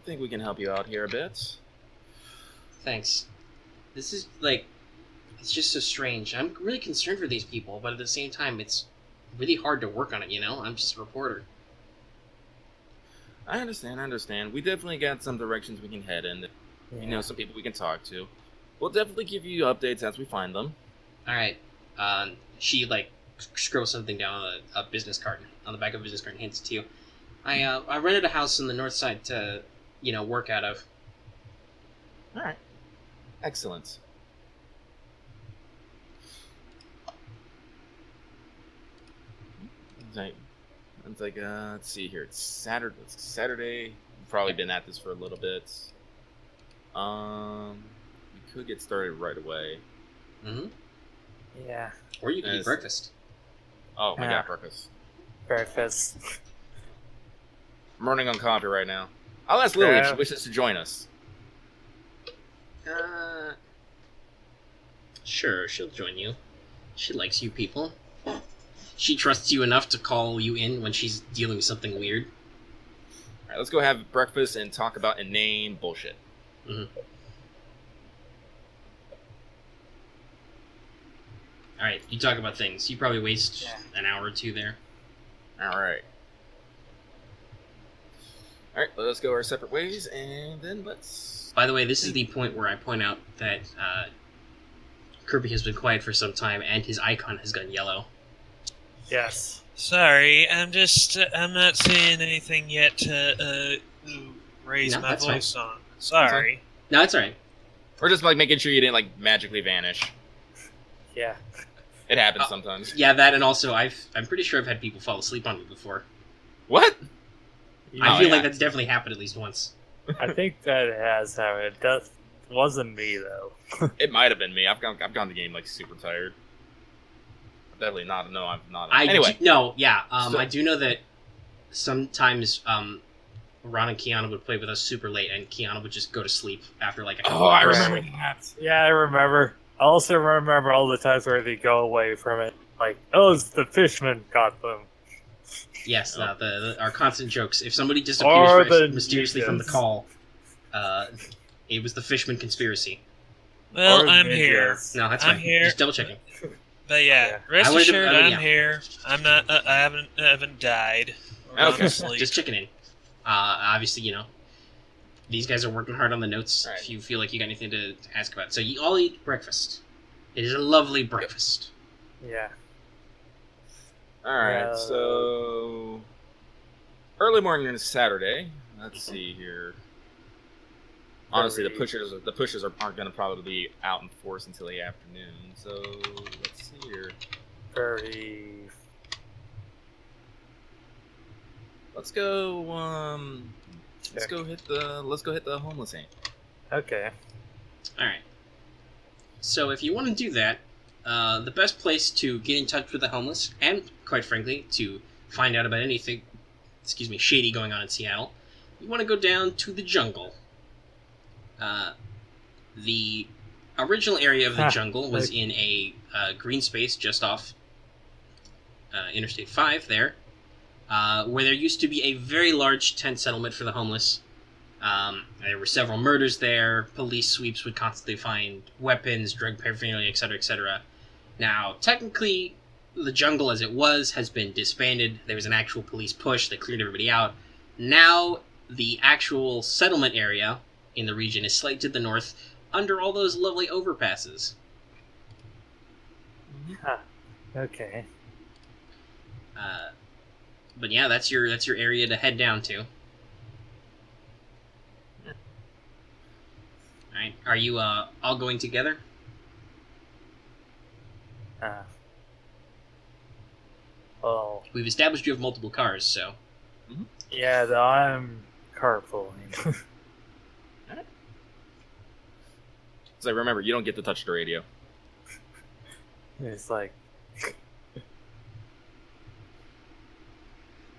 [SPEAKER 2] think we can help you out here a bit.
[SPEAKER 1] Thanks. This is like, it's just so strange. I'm really concerned for these people, but at the same time, it's really hard to work on it. I'm just a reporter.
[SPEAKER 2] I understand. We definitely got some directions we can head in.
[SPEAKER 3] Yeah.
[SPEAKER 2] Some people we can talk to. We'll definitely give you updates as we find them.
[SPEAKER 1] All right. She like scribbles something down on a business card, on the back of a business card, and hands it to you. I rented a house on the north side to, work out of.
[SPEAKER 2] All right. Excellent. It's like let's see here. It's Saturday. We've probably been at this for a little bit. We could get started right away.
[SPEAKER 1] Mm-hmm.
[SPEAKER 3] Yeah,
[SPEAKER 1] Or you can eat
[SPEAKER 2] Yes.
[SPEAKER 1] breakfast.
[SPEAKER 2] Oh my
[SPEAKER 3] Yeah.
[SPEAKER 2] god, breakfast.
[SPEAKER 3] breakfast.
[SPEAKER 2] I'm running on coffee right now. I'll ask Lily if
[SPEAKER 3] Yeah.
[SPEAKER 2] she wishes to join us.
[SPEAKER 1] Sure, she'll join you. She likes you people. She trusts you enough to call you in when she's dealing with something weird.
[SPEAKER 2] All right, let's go have breakfast and talk about inane bullshit.
[SPEAKER 1] Alright, you talk about things. You probably waste an hour or two there.
[SPEAKER 2] All right. All right, let us go our separate ways, and then let's.
[SPEAKER 1] By the way, this is the point where I point out that Kirby has been quiet for some time, and his icon has gone yellow.
[SPEAKER 3] Yes.
[SPEAKER 4] Sorry, I'm not saying anything yet to raise
[SPEAKER 1] No,
[SPEAKER 4] my
[SPEAKER 1] that's fine.
[SPEAKER 4] voice on. Sorry.
[SPEAKER 1] No, it's alright.
[SPEAKER 2] We're just like making sure you didn't like magically vanish.
[SPEAKER 3] Yeah.
[SPEAKER 2] It happens sometimes.
[SPEAKER 1] Yeah, that, and also I'm pretty sure I've had people fall asleep on me before.
[SPEAKER 2] What?
[SPEAKER 1] I
[SPEAKER 2] Oh,
[SPEAKER 1] feel
[SPEAKER 2] yeah.
[SPEAKER 1] like that's definitely happened at least once.
[SPEAKER 3] I think that it has happened. It wasn't me though.
[SPEAKER 2] It might have been me. I've gone the game like super tired. Definitely not. No, I'm not.
[SPEAKER 1] I
[SPEAKER 2] Anyway,
[SPEAKER 1] I do know that sometimes Ron and Kiana would play with us super late, and Kiana would just go to sleep after like a couple
[SPEAKER 2] oh, I
[SPEAKER 1] hours.
[SPEAKER 2] remember that.
[SPEAKER 3] Yeah, I remember. I also remember all the times where they go away from it. Like, oh, it's the fisherman got them.
[SPEAKER 1] Yes, our constant jokes. If somebody
[SPEAKER 3] Or
[SPEAKER 1] disappears
[SPEAKER 3] the
[SPEAKER 1] mysteriously from the
[SPEAKER 3] ninjas.
[SPEAKER 1] call, it was the Fishman conspiracy.
[SPEAKER 4] Well,
[SPEAKER 3] Or
[SPEAKER 4] I'm here.
[SPEAKER 3] ninjas.
[SPEAKER 1] No, that's
[SPEAKER 4] I'm
[SPEAKER 1] fine.
[SPEAKER 4] here.
[SPEAKER 1] Just double checking.
[SPEAKER 4] But yeah,
[SPEAKER 3] Yeah.
[SPEAKER 4] rest
[SPEAKER 1] I wanted to-
[SPEAKER 4] assured,
[SPEAKER 1] yeah.
[SPEAKER 4] I'm here. I'm not. I haven't died. Or
[SPEAKER 2] Okay.
[SPEAKER 4] gone to sleep.
[SPEAKER 1] Just checking in. Obviously, these guys are working hard on the notes.
[SPEAKER 2] Right.
[SPEAKER 1] If you feel like you got anything to ask about, so you all eat breakfast. It is a lovely breakfast.
[SPEAKER 3] Yeah.
[SPEAKER 2] All right,
[SPEAKER 3] Yeah.
[SPEAKER 2] so early morning on Saturday. Let's see here. Honestly, the pushers aren't going to probably be out in force until the afternoon. So let's see here.
[SPEAKER 3] Very.
[SPEAKER 2] Let's go. Let's go hit the homeless ant.
[SPEAKER 3] Okay.
[SPEAKER 1] All right. So if you want to do that, the best place to get in touch with the homeless, and quite frankly, to find out about anything, shady going on in Seattle, you want to go down to the jungle. The original area of the jungle was in a green space just off Interstate 5 there, where there used to be a very large tent settlement for the homeless. There were several murders there. Police sweeps would constantly find weapons, drug paraphernalia, etc., etc. Now, technically, the jungle as it was has been disbanded. There was an actual police push that cleared everybody out. Now, the actual settlement area in the region is slightly to the north, under all those lovely overpasses.
[SPEAKER 3] Okay.
[SPEAKER 1] But yeah, that's your area to head down to. Alright, are you all going together?
[SPEAKER 3] Well,
[SPEAKER 1] We've established you have multiple cars, so...
[SPEAKER 3] yeah, I'm carpooling.
[SPEAKER 2] So remember, you don't get to touch the radio.
[SPEAKER 3] It's like,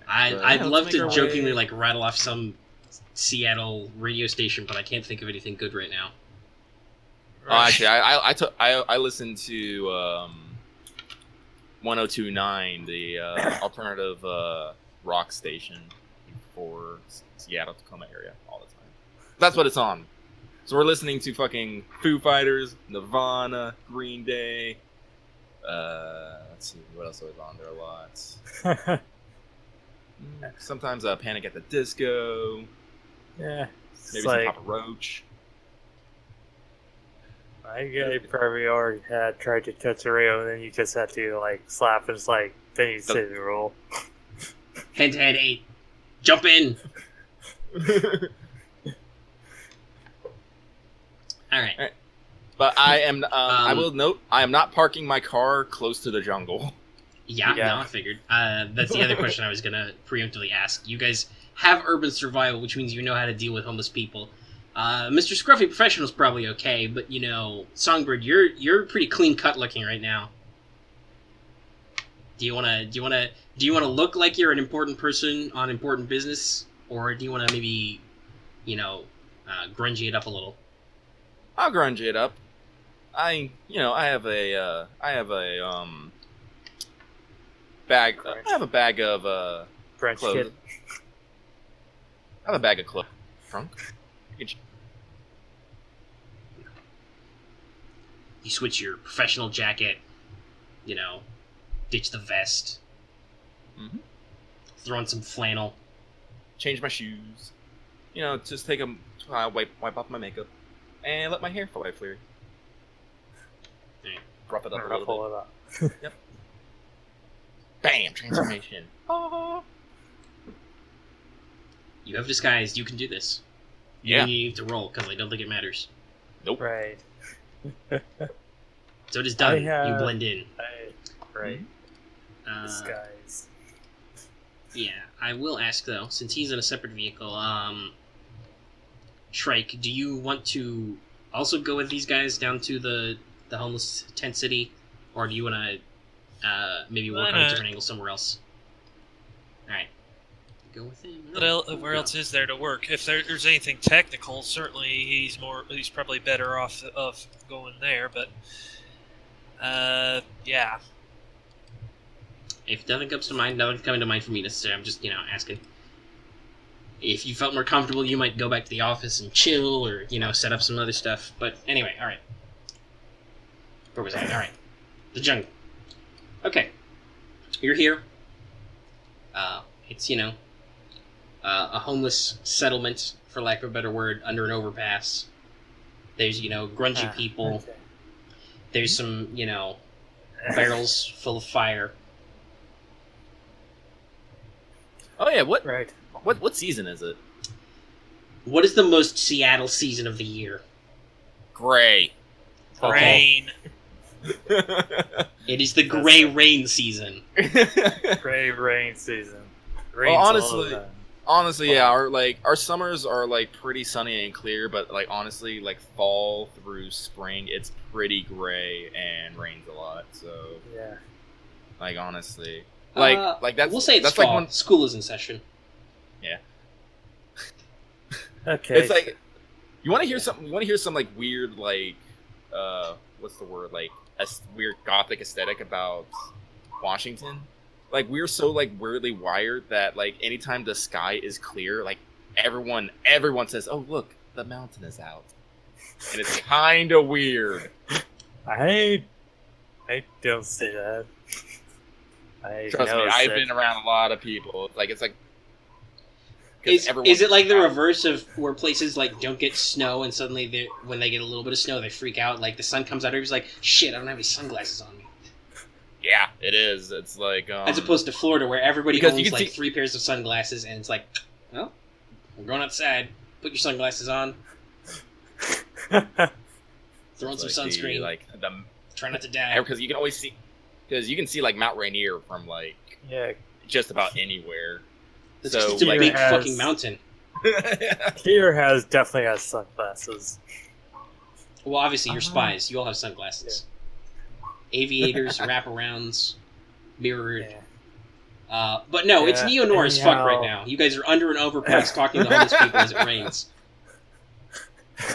[SPEAKER 1] I'd love
[SPEAKER 2] make
[SPEAKER 1] to
[SPEAKER 2] our
[SPEAKER 1] jokingly
[SPEAKER 2] way-
[SPEAKER 1] rattle off some Seattle radio station, but I can't think of anything good right now.
[SPEAKER 2] Oh, actually, I listened to 102.9, the alternative rock station for Seattle, Tacoma area all the time. That's what it's on. So we're listening to fucking Foo Fighters, Nirvana, Green Day. Let's see, what else was on there a lot? Sometimes Panic at the Disco.
[SPEAKER 3] yeah. It's
[SPEAKER 2] Maybe
[SPEAKER 3] like,
[SPEAKER 2] some Papa Roach.
[SPEAKER 3] I probably already had tried to touch the radio, and then you just had to, like, slap, and it's like, then you say the roll.
[SPEAKER 1] Head-to-head 8. Jump in! Alright.
[SPEAKER 2] But I am. I will note, I am not parking my car close to the jungle.
[SPEAKER 1] Yeah,
[SPEAKER 3] Yeah.
[SPEAKER 1] no, I figured. That's the other question I was going to preemptively ask. You guys have urban survival, which means you know how to deal with homeless people. Mr. Scruffy Professional's probably okay, but, Songbird, you're pretty clean-cut looking right now. Do you wanna look like you're an important person on important business, or do you wanna maybe, grungy it up a little?
[SPEAKER 2] I'll grunge it up. I have a bag. I have a bag of
[SPEAKER 3] French
[SPEAKER 2] clothes.
[SPEAKER 3] kid.
[SPEAKER 2] I have a bag of clothes. Trunk.
[SPEAKER 1] You switch your professional jacket, ditch the vest, throw on some flannel.
[SPEAKER 2] Change my shoes. Just take a wipe off my makeup, and let my hair fly free.
[SPEAKER 1] Right.
[SPEAKER 2] Rough it up a little
[SPEAKER 3] Ruffle
[SPEAKER 2] bit.
[SPEAKER 3] it up.
[SPEAKER 2] Bam! Transformation. Oh.
[SPEAKER 1] You have disguised. You can do this. You
[SPEAKER 2] Yeah.
[SPEAKER 1] don't need to roll, because I don't think it matters.
[SPEAKER 2] Nope.
[SPEAKER 3] Right.
[SPEAKER 1] So it is done.
[SPEAKER 3] I have-
[SPEAKER 1] You blend in.
[SPEAKER 3] Right.
[SPEAKER 1] Uh,
[SPEAKER 3] Disguise.
[SPEAKER 1] Yeah, I will ask, though, since he's in a separate vehicle, Shrike, do you want to also go with these guys down to the homeless tent city? Or do you want to maybe work on a different angle somewhere else? Alright. Go with him.
[SPEAKER 4] Where else is there to work? If there's anything technical, certainly he's probably better off of going there. But yeah.
[SPEAKER 1] If nothing comes to mind, nothing's coming to mind for me necessarily. I'm just, asking. If you felt more comfortable, you might go back to the office and chill, or, set up some other stuff. But anyway, alright. Where was I? Alright. The jungle. Okay. You're here. It's, a homeless settlement, for lack of a better word, under an overpass. There's, grungy people.
[SPEAKER 3] Okay.
[SPEAKER 1] There's some, barrels full of fire.
[SPEAKER 2] Oh yeah. What
[SPEAKER 3] Right.
[SPEAKER 2] season is it?
[SPEAKER 1] What is the most Seattle season of the year?
[SPEAKER 2] Gray.
[SPEAKER 4] Rain.
[SPEAKER 1] It is the gray rain season.
[SPEAKER 3] Gray rain season.
[SPEAKER 2] Well,
[SPEAKER 3] Rain's all the time.
[SPEAKER 2] honestly, yeah, our summers are like pretty sunny and clear, but like honestly, like fall through spring, it's pretty gray and rains a lot. So
[SPEAKER 3] Yeah.
[SPEAKER 2] like honestly, like that's
[SPEAKER 1] We'll say it's
[SPEAKER 2] that's
[SPEAKER 1] fall.
[SPEAKER 2] like when
[SPEAKER 1] School is in session.
[SPEAKER 3] Okay.
[SPEAKER 2] it's like you want to hear something. You want to hear some like weird like what's the word like a weird gothic aesthetic about Washington. Like we're so like weirdly wired that like anytime the sky is clear, like everyone says, "Oh look, the mountain is out," and it's kind of weird.
[SPEAKER 3] I don't say that.
[SPEAKER 2] Trust me, I've been around a lot of people. It's like 'cause
[SPEAKER 1] Is
[SPEAKER 2] everyone's
[SPEAKER 1] it like the
[SPEAKER 2] out.
[SPEAKER 1] reverse of where places like don't get snow and suddenly when they get a little bit of snow they freak out, like the sun comes out, everybody's like, shit, I don't have any sunglasses on me.
[SPEAKER 2] Yeah, it is. It's like
[SPEAKER 1] As opposed to Florida where everybody
[SPEAKER 2] because you
[SPEAKER 1] owns
[SPEAKER 2] can
[SPEAKER 1] like
[SPEAKER 2] see-
[SPEAKER 1] 3 pairs of sunglasses and it's like, well, we're going outside, put your sunglasses on, throw on some
[SPEAKER 2] like
[SPEAKER 1] sunscreen,
[SPEAKER 2] like the
[SPEAKER 1] try not to die.
[SPEAKER 2] because you can always see like Mount Rainier from like
[SPEAKER 3] Yeah.
[SPEAKER 2] just about anywhere.
[SPEAKER 1] It's,
[SPEAKER 2] So,
[SPEAKER 1] 'cause it's a
[SPEAKER 2] like-
[SPEAKER 1] big
[SPEAKER 3] has-
[SPEAKER 1] fucking mountain.
[SPEAKER 3] Here definitely has sunglasses.
[SPEAKER 1] Well, obviously, you're
[SPEAKER 3] Uh-huh.
[SPEAKER 1] spies. You all have sunglasses. Aviators, wraparounds, mirrored.
[SPEAKER 3] Yeah.
[SPEAKER 1] But no, it's
[SPEAKER 3] Yeah,
[SPEAKER 1] Neo-Noir as fuck right
[SPEAKER 3] anyhow.
[SPEAKER 1] now. You guys are under an overpass talking to homeless people as it rains.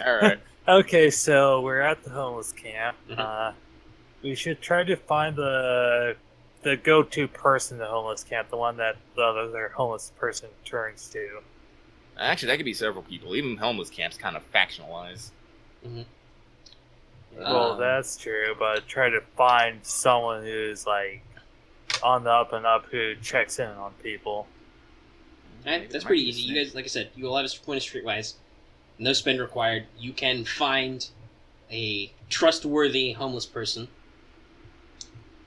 [SPEAKER 2] All right.
[SPEAKER 3] Okay, so we're at the homeless camp.
[SPEAKER 1] Mhm.
[SPEAKER 3] We should try to find the go-to person in the homeless camp, the one that the other homeless person turns to.
[SPEAKER 2] Actually, that could be several people. Even homeless camps kind of factionalize.
[SPEAKER 3] Well,
[SPEAKER 1] Um,
[SPEAKER 3] that's true, but try to find someone who's like on the up and up who checks in on people.
[SPEAKER 1] Alright, that's pretty easy. You guys, like I said, you will have a point of streetwise. No spend required. You can find a trustworthy homeless person.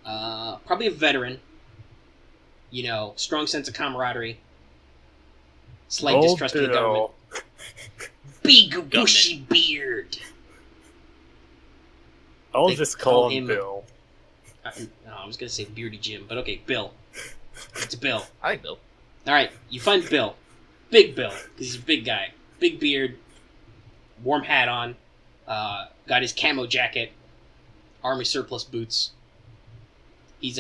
[SPEAKER 1] Probably a veteran. You know, strong sense of camaraderie. Slight
[SPEAKER 3] Old
[SPEAKER 1] distrust of the government.
[SPEAKER 3] Bill.
[SPEAKER 1] Big bushy beard.
[SPEAKER 3] I'll
[SPEAKER 1] They
[SPEAKER 3] just
[SPEAKER 1] call
[SPEAKER 3] call
[SPEAKER 1] him-
[SPEAKER 3] him Bill.
[SPEAKER 1] No, I was gonna say Beardy Jim, but okay, Bill. It's Bill.
[SPEAKER 2] I like Bill.
[SPEAKER 1] Alright, you find Bill. Big Bill, because he's a big guy. Big beard, warm hat on, got his camo jacket, army surplus boots. He's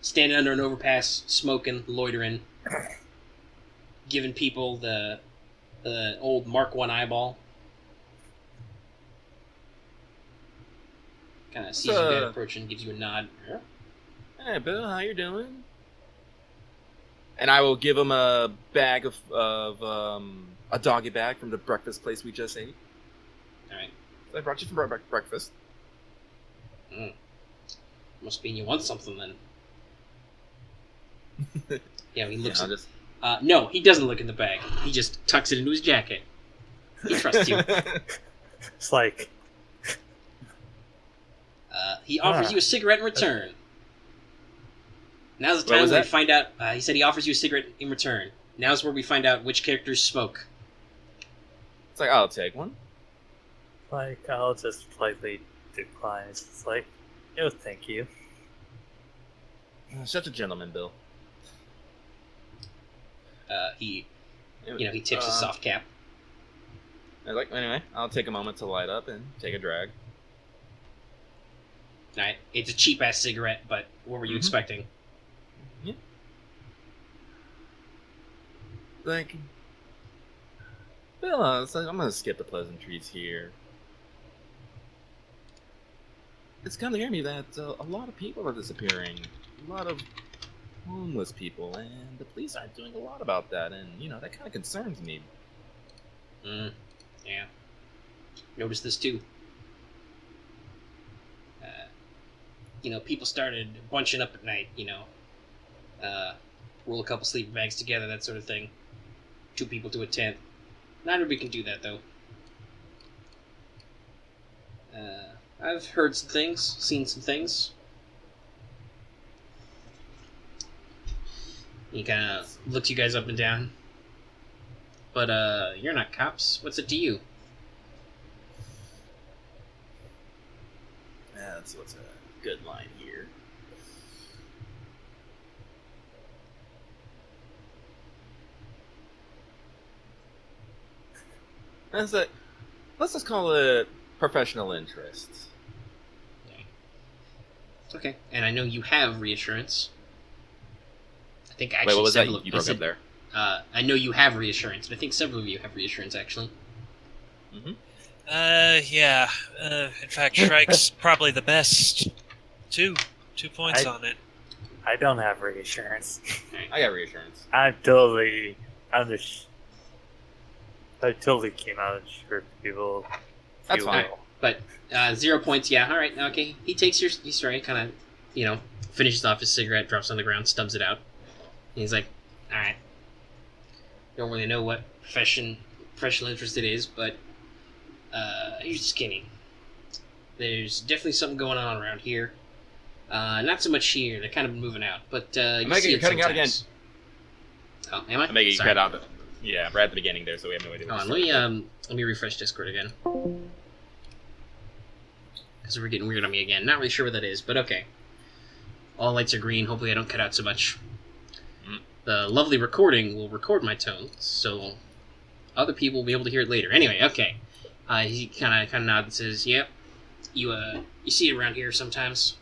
[SPEAKER 1] standing under an overpass, smoking, loitering, giving people the old Mark 1 eyeball. Kind of sees you guys approaching, gives you a nod. Yeah.
[SPEAKER 2] Hey, Bill, how you doing? And I will give him a bag of a doggy bag from the breakfast place we just ate.
[SPEAKER 1] Alright.
[SPEAKER 2] I brought you from breakfast.
[SPEAKER 1] Must mean you want something then. Yeah, he looks.
[SPEAKER 2] I'll just...
[SPEAKER 1] No, he doesn't look in the bag. He just tucks it into his jacket. He trusts you.
[SPEAKER 3] It's like,
[SPEAKER 1] He offers you a cigarette in return. Now's the
[SPEAKER 2] What
[SPEAKER 1] time
[SPEAKER 2] was
[SPEAKER 1] where we
[SPEAKER 2] that?
[SPEAKER 1] find out. He said he offers you a cigarette in return. Now's where we find out which characters smoke.
[SPEAKER 2] It's like, I'll take one.
[SPEAKER 3] I'll just politely decline. It's just like, oh, thank you.
[SPEAKER 2] Such a gentleman, Bill.
[SPEAKER 1] He tips his soft cap.
[SPEAKER 2] Anyway, I'll take a moment to light up and take a drag.
[SPEAKER 1] Alright, it's a cheap ass cigarette, but what were you expecting?
[SPEAKER 2] Yeah. Like, Bill, it's like, I'm gonna skip the pleasantries here. It's come to hear me that a lot of people are disappearing. A lot of homeless people, and the police aren't doing a lot about that, and, that kind of concerns me.
[SPEAKER 1] Yeah. Noticed this too. People started bunching up at night, roll a couple sleeping bags together, that sort of thing. 2 people to a tent. Not everybody can do that, though. I've heard some things, seen some things. He kind of looks you guys up and down. but you're not cops. What's it to you?
[SPEAKER 2] That's what's a good line here. Let's just call it professional interest.
[SPEAKER 1] Okay, and I know you have reassurance. I think actually
[SPEAKER 2] Wait, what was that?
[SPEAKER 1] several
[SPEAKER 2] You broke up there.
[SPEAKER 1] I know you have reassurance, and I think several of you have reassurance actually.
[SPEAKER 2] Mm-hmm.
[SPEAKER 4] Yeah. In fact, Shrike's probably the best. 2 points on it.
[SPEAKER 3] I don't have reassurance.
[SPEAKER 2] I got reassurance.
[SPEAKER 3] I totally came out of sure people.
[SPEAKER 2] That's fine.
[SPEAKER 1] But 0 points, yeah, alright, okay. He takes your story, kind of, finishes off his cigarette, drops on the ground, stubs it out. And he's like, alright. Don't really know what professional interest it is, but you're skinny. There's definitely something going on around here. Not so much here, they're kind of moving out, but
[SPEAKER 2] You're cutting out again.
[SPEAKER 1] Oh, am I?
[SPEAKER 2] I'm making you
[SPEAKER 1] Sorry.
[SPEAKER 2] cut out. Yeah, right at the beginning there, so we have no idea.
[SPEAKER 1] Hold on, let me refresh Discord again. Because we're getting weird on me again. Not really sure what that is, but okay. All lights are green. Hopefully I don't cut out so much. The lovely recording will record my tone, so other people will be able to hear it later. Anyway, okay. He kind of nods and says, "Yep, you see it around here sometimes.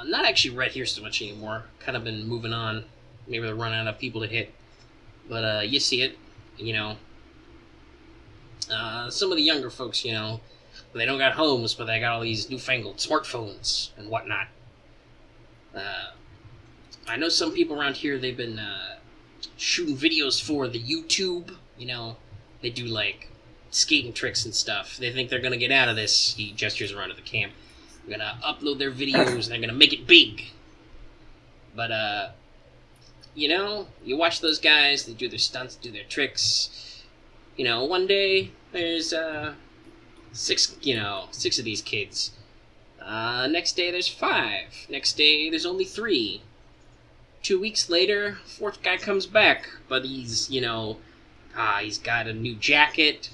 [SPEAKER 1] Not actually right here so much anymore. Kind of been moving on. Maybe they're running out of people to hit, but you see it. Some of the younger folks, they don't got homes, but they got all these newfangled smartphones and whatnot. I know some people around here, they've been shooting videos for the YouTube. They do like skating tricks and stuff. They think they're gonna get out of this." He gestures around to the camp. "They're gonna upload their videos and they're gonna make it big. But you watch those guys. They do their stunts, do their tricks. One day there's 6 of these kids. Next day there's 5. Next day there's only 3. 2 weeks later, 4th guy comes back, but he's he's got a new jacket.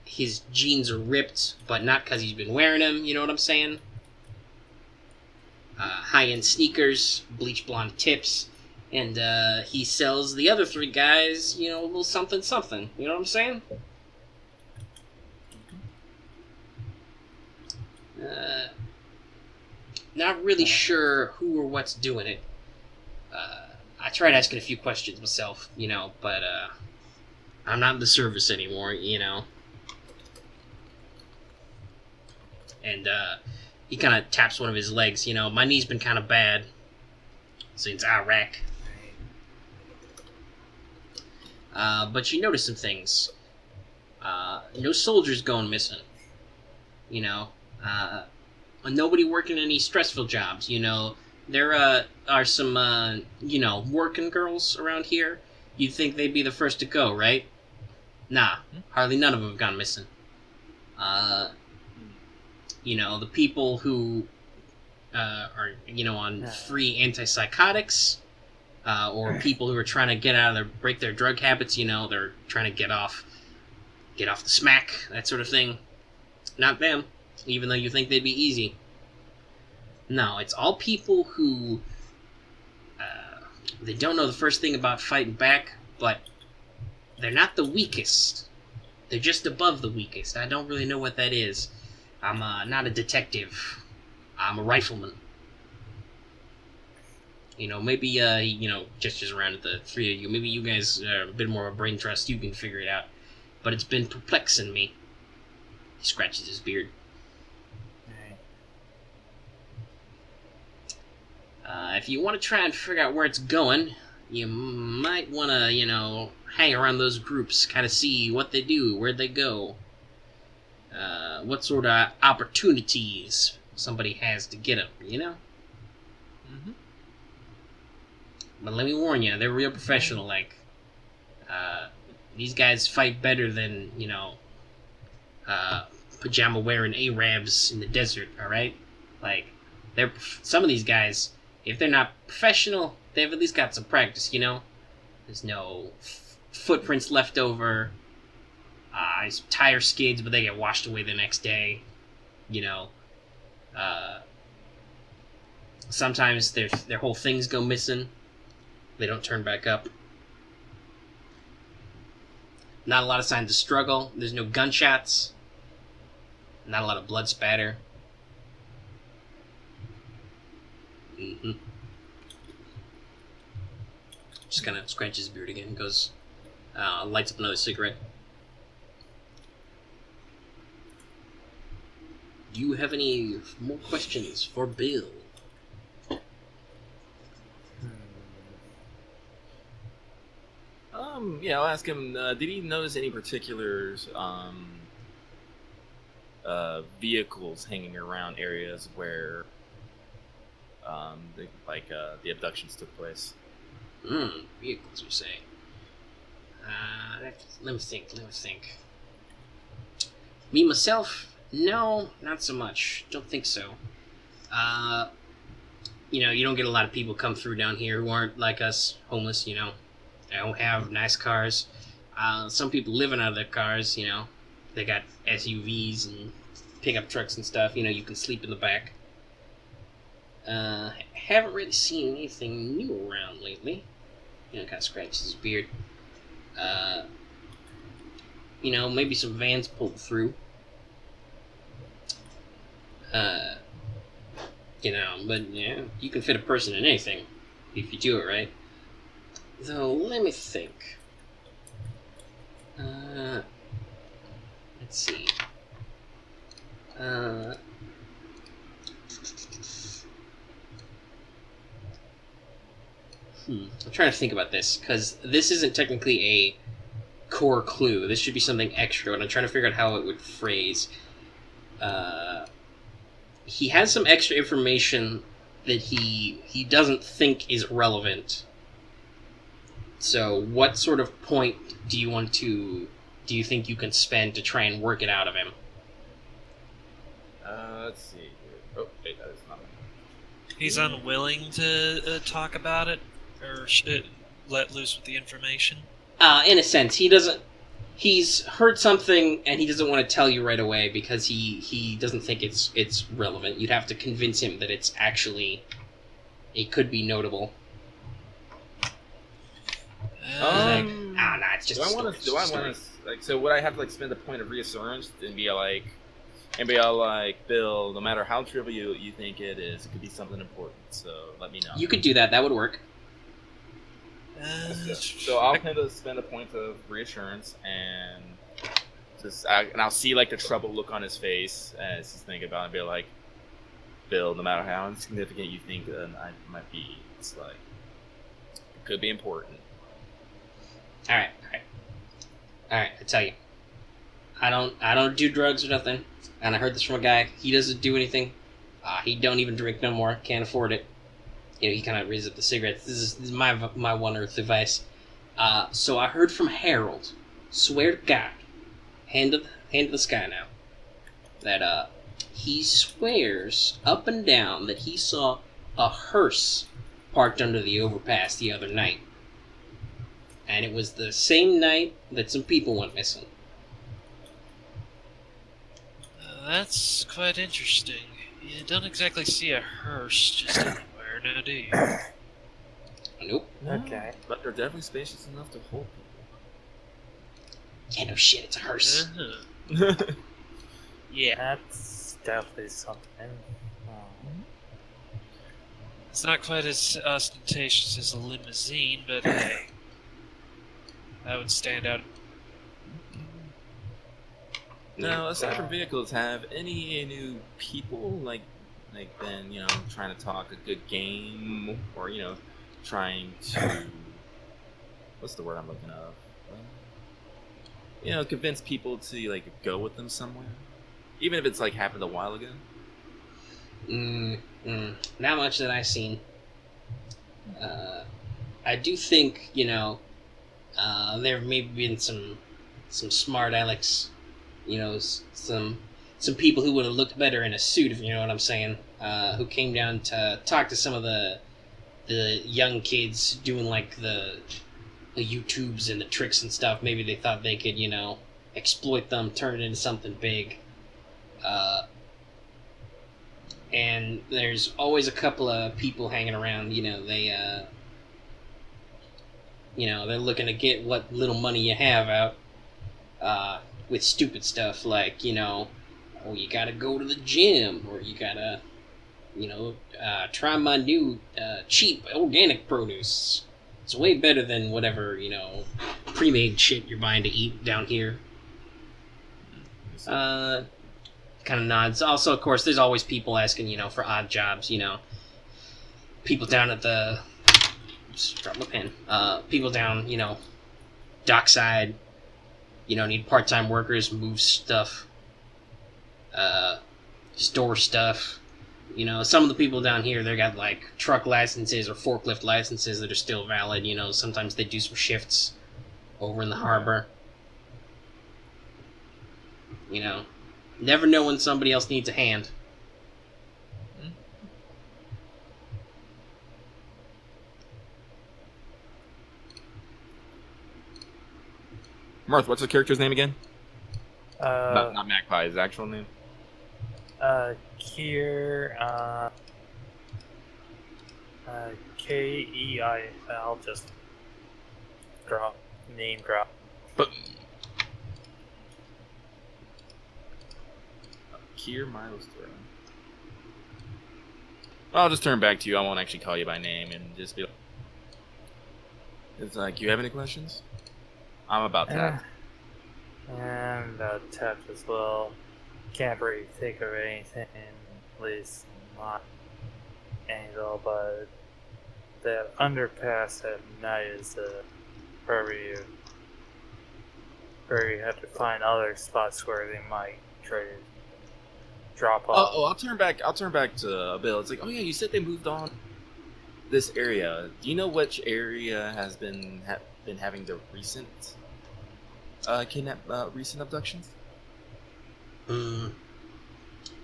[SPEAKER 1] His jeans are ripped, but not because he's been wearing them. You know what I'm saying? High-end sneakers, bleach blonde tips, and he sells the other 3 guys, a little something something. You know what I'm saying?" Not really sure who or what's doing it. I tried asking a few questions myself, but I'm not in the service anymore, And he kind of taps one of his legs. "My knee's been kind of bad since Iraq. But you notice some things. No soldiers going missing. Nobody working any stressful jobs. There are some, working girls around here. You'd think they'd be the first to go, right? Nah, hardly none of them have gone missing. The people who are, on free antipsychotics, or people who are trying to break their drug habits, they're trying to get off the smack, that sort of thing. Not them, even though you think they'd be easy. No, it's all people who, they don't know the first thing about fighting back, but they're not the weakest. They're just above the weakest. I don't really know what that is. I'm not a detective. I'm a rifleman. Maybe, gestures around at the 3 of you. Maybe you guys are a bit more of a brain trust. You can figure it out. But it's been perplexing me. He scratches his beard. If you want to try and figure out where it's going, you might want to, hang around those groups, kind of see what they do, where they go, what sort of opportunities somebody has to get them, Mm-hmm. But let me warn you, they're real professional. These guys fight better than, pajama-wearing Arabs in the desert, alright? Some of these guys, if they're not professional, they've at least got some practice, There's no footprints left over. Tire skids, but they get washed away the next day. You know, sometimes their whole things go missing. They don't turn back up. Not a lot of signs of struggle. There's no gunshots. Not a lot of blood spatter. Just kind of scratches his beard again and goes, lights up another cigarette. Do you have any more questions for Bill?
[SPEAKER 2] Yeah, I'll ask him, did he notice any particular vehicles hanging around areas where the abductions took place?
[SPEAKER 1] Vehicles, you say? Let me think. Me, myself, no, not so much. Don't think so. You know, you don't get a lot of people come through down here who aren't like us, homeless, you know. They don't have nice cars. Some people living out of their cars, you know. They got SUVs and pickup trucks and stuff, you know, you can sleep in the back. Haven't really seen anything new around lately. You know, kind of scratches his beard. You know, maybe some vans pulled through. You know, but yeah, you can fit a person in anything if you do it right. Though, let me think. Let's see. I'm trying to think about this, because this isn't technically a core clue. This should be something extra, and I'm trying to figure out how it would phrase. He has some extra information that he doesn't think is relevant. So, what sort of point do you think you can spend to try and work it out of him?
[SPEAKER 2] Let's see here. Oh, wait, that is not me.
[SPEAKER 4] He's unwilling to talk about it, or let loose with the information?
[SPEAKER 1] In a sense, he doesn't... He's heard something, and he doesn't want to tell you right away because he doesn't think it's relevant. You'd have to convince him that it's actually... It could be notable. It's just
[SPEAKER 2] so would I have to like spend a point of reassurance and be like, Bill, no matter how trivial you think it is, it could be something important, so let me know.
[SPEAKER 1] You could do that. That would work.
[SPEAKER 2] So I'll kind of spend a point of reassurance and I'll see like the troubled look on his face as he's thinking about it and be like, Bill, no matter how insignificant you think I might be, it's like, it could be important.
[SPEAKER 1] All right. I tell you, I don't do drugs or nothing, and I heard this from a guy. He doesn't do anything. He don't even drink no more. Can't afford it. You know, he kind of raises up the cigarettes. This is my one earth advice. So I heard from Harold. Swear to God, hand to the sky now, that he swears up and down that he saw a hearse parked under the overpass the other night. And it was the same night that some people went missing.
[SPEAKER 4] That's quite interesting. You don't exactly see a hearse just anywhere, now do you?
[SPEAKER 1] Nope.
[SPEAKER 3] Okay.
[SPEAKER 2] But they're definitely spacious enough to hold
[SPEAKER 1] Yeah, no shit, it's a hearse.
[SPEAKER 4] Uh-huh.
[SPEAKER 2] people.
[SPEAKER 4] Yeah.
[SPEAKER 3] That's definitely something.
[SPEAKER 4] It's not quite as ostentatious as a limousine, but hey, that would stand out.
[SPEAKER 2] Now, aside from vehicles, have any new people like been trying to talk a good game or trying to what's the word I'm looking up? Convince people to like go with them somewhere, even if it's like happened a while ago.
[SPEAKER 1] Not much that I've seen. I do think there may have been some smart Alex, some people who would have looked better in a suit, if you know what I'm saying, who came down to talk to some of the young kids doing like the the YouTubes and the tricks and stuff. Maybe they thought they could, exploit them, turn it into something big. And there's always a couple of people hanging around. They're looking to get what little money you have out with stupid stuff like, oh, you gotta go to the gym, or you gotta, try my new cheap organic produce. It's way better than whatever, pre-made shit you're buying to eat down here. Kind of nods. Also, of course, there's always people asking, for odd jobs, people down at the... Just drop my pen. People down, dockside, need part-time workers, move stuff, store stuff. Some of the people down here, they got, like, truck licenses or forklift licenses that are still valid. Sometimes they do some shifts over in the harbor. Never know when somebody else needs a hand.
[SPEAKER 2] Marth, what's the character's name again?
[SPEAKER 3] Uh,
[SPEAKER 2] Not Magpie, his actual name?
[SPEAKER 3] Kier, Keil, just name drop.
[SPEAKER 2] But Kier Milestone. I'll just turn back to you. I won't actually call you by name and just be like, it's like, you have any questions? I'm about that.
[SPEAKER 3] And tap as well. Can't really think of anything, at least not angle, but the underpass at night is where you have to find other spots where they might try to drop off.
[SPEAKER 2] Oh, I'll turn back to Bill. It's like, oh yeah, you said they moved on this area. Do you know which area has been having the recent recent abductions?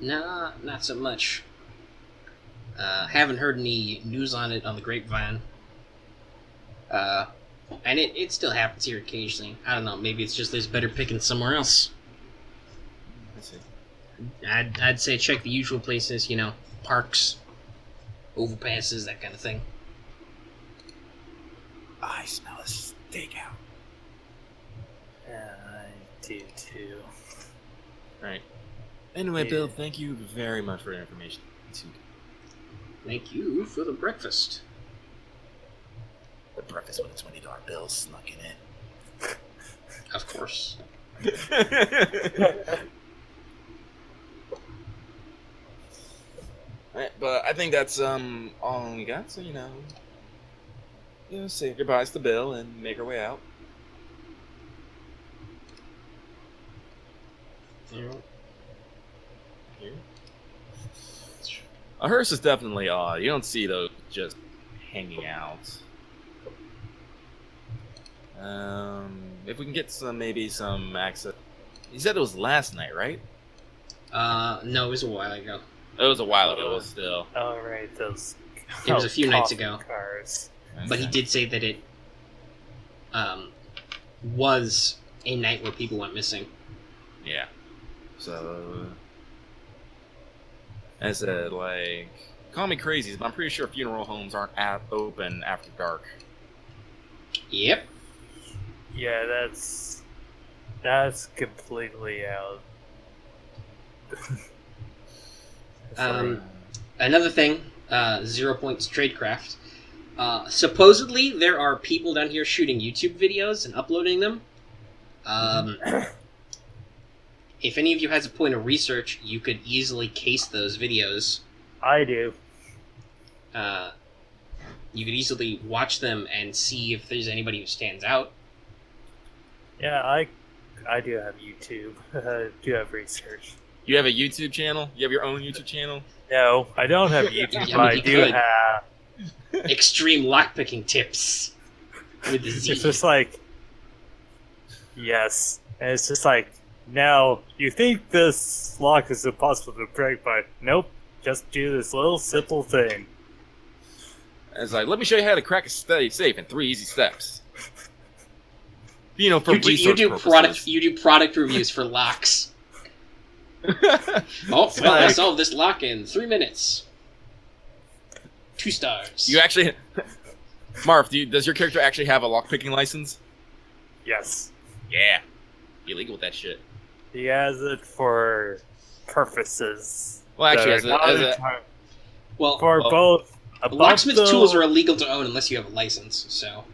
[SPEAKER 1] Nah, not so much. Haven't heard any news on it on the grapevine. And it still happens here occasionally. I don't know, maybe it's just there's better picking somewhere else.
[SPEAKER 2] I see.
[SPEAKER 1] I'd say check the usual places, parks, overpasses, that kind of thing.
[SPEAKER 2] I smell a stakeout.
[SPEAKER 3] Yeah, I do too.
[SPEAKER 2] Right. Anyway,
[SPEAKER 3] Yeah.
[SPEAKER 2] Bill, thank you very much for your information.
[SPEAKER 1] Thank you for the breakfast.
[SPEAKER 2] The breakfast with a $20 bill snuck in it.
[SPEAKER 1] Of course.
[SPEAKER 2] Alright, but I think that's all we got. So say goodbyes to Bill and make our way out. Here. A hearse is definitely odd. You don't see those just hanging out. If we can get maybe some access. You said it was last night, right?
[SPEAKER 1] No, it was a while ago.
[SPEAKER 2] It was a while ago, but still.
[SPEAKER 3] Oh, right, those.
[SPEAKER 1] It was a few nights
[SPEAKER 3] coffee
[SPEAKER 1] ago.
[SPEAKER 3] Cars.
[SPEAKER 1] But he did say that it was a night where people went missing.
[SPEAKER 2] Yeah. So, I said, call me crazy, but I'm pretty sure funeral homes aren't open after dark.
[SPEAKER 1] Yep.
[SPEAKER 3] Yeah, that's completely out.
[SPEAKER 1] Another thing, 0 points tradecraft. Supposedly, there are people down here shooting YouTube videos and uploading them. If any of you has a point of research, you could easily case those videos.
[SPEAKER 3] I do.
[SPEAKER 1] You could easily watch them and see if there's anybody who stands out.
[SPEAKER 3] Yeah, I do have YouTube. I do have research.
[SPEAKER 2] You have a YouTube channel? You have your own YouTube channel?
[SPEAKER 3] No, I don't have YouTube,
[SPEAKER 1] Yeah,
[SPEAKER 3] but I
[SPEAKER 1] you
[SPEAKER 3] do
[SPEAKER 1] could.
[SPEAKER 3] have.
[SPEAKER 1] Extreme lockpicking tips with the Z.
[SPEAKER 3] It's just like, yes, and it's just like, now you think this lock is impossible to break, but nope, just do this little simple thing.
[SPEAKER 2] It's like, let me show you how to crack a safe in 3 easy steps. for research purposes.
[SPEAKER 1] You do product reviews for locks. I solved this lock in 3 minutes. 2 stars.
[SPEAKER 2] You actually, Marv, does your character actually have a lockpicking license?
[SPEAKER 3] Yes.
[SPEAKER 2] Yeah. Illegal with that shit.
[SPEAKER 3] He has it for purposes.
[SPEAKER 2] Well, actually,
[SPEAKER 3] both.
[SPEAKER 1] Locksmith tools are illegal to own unless you have a license. So.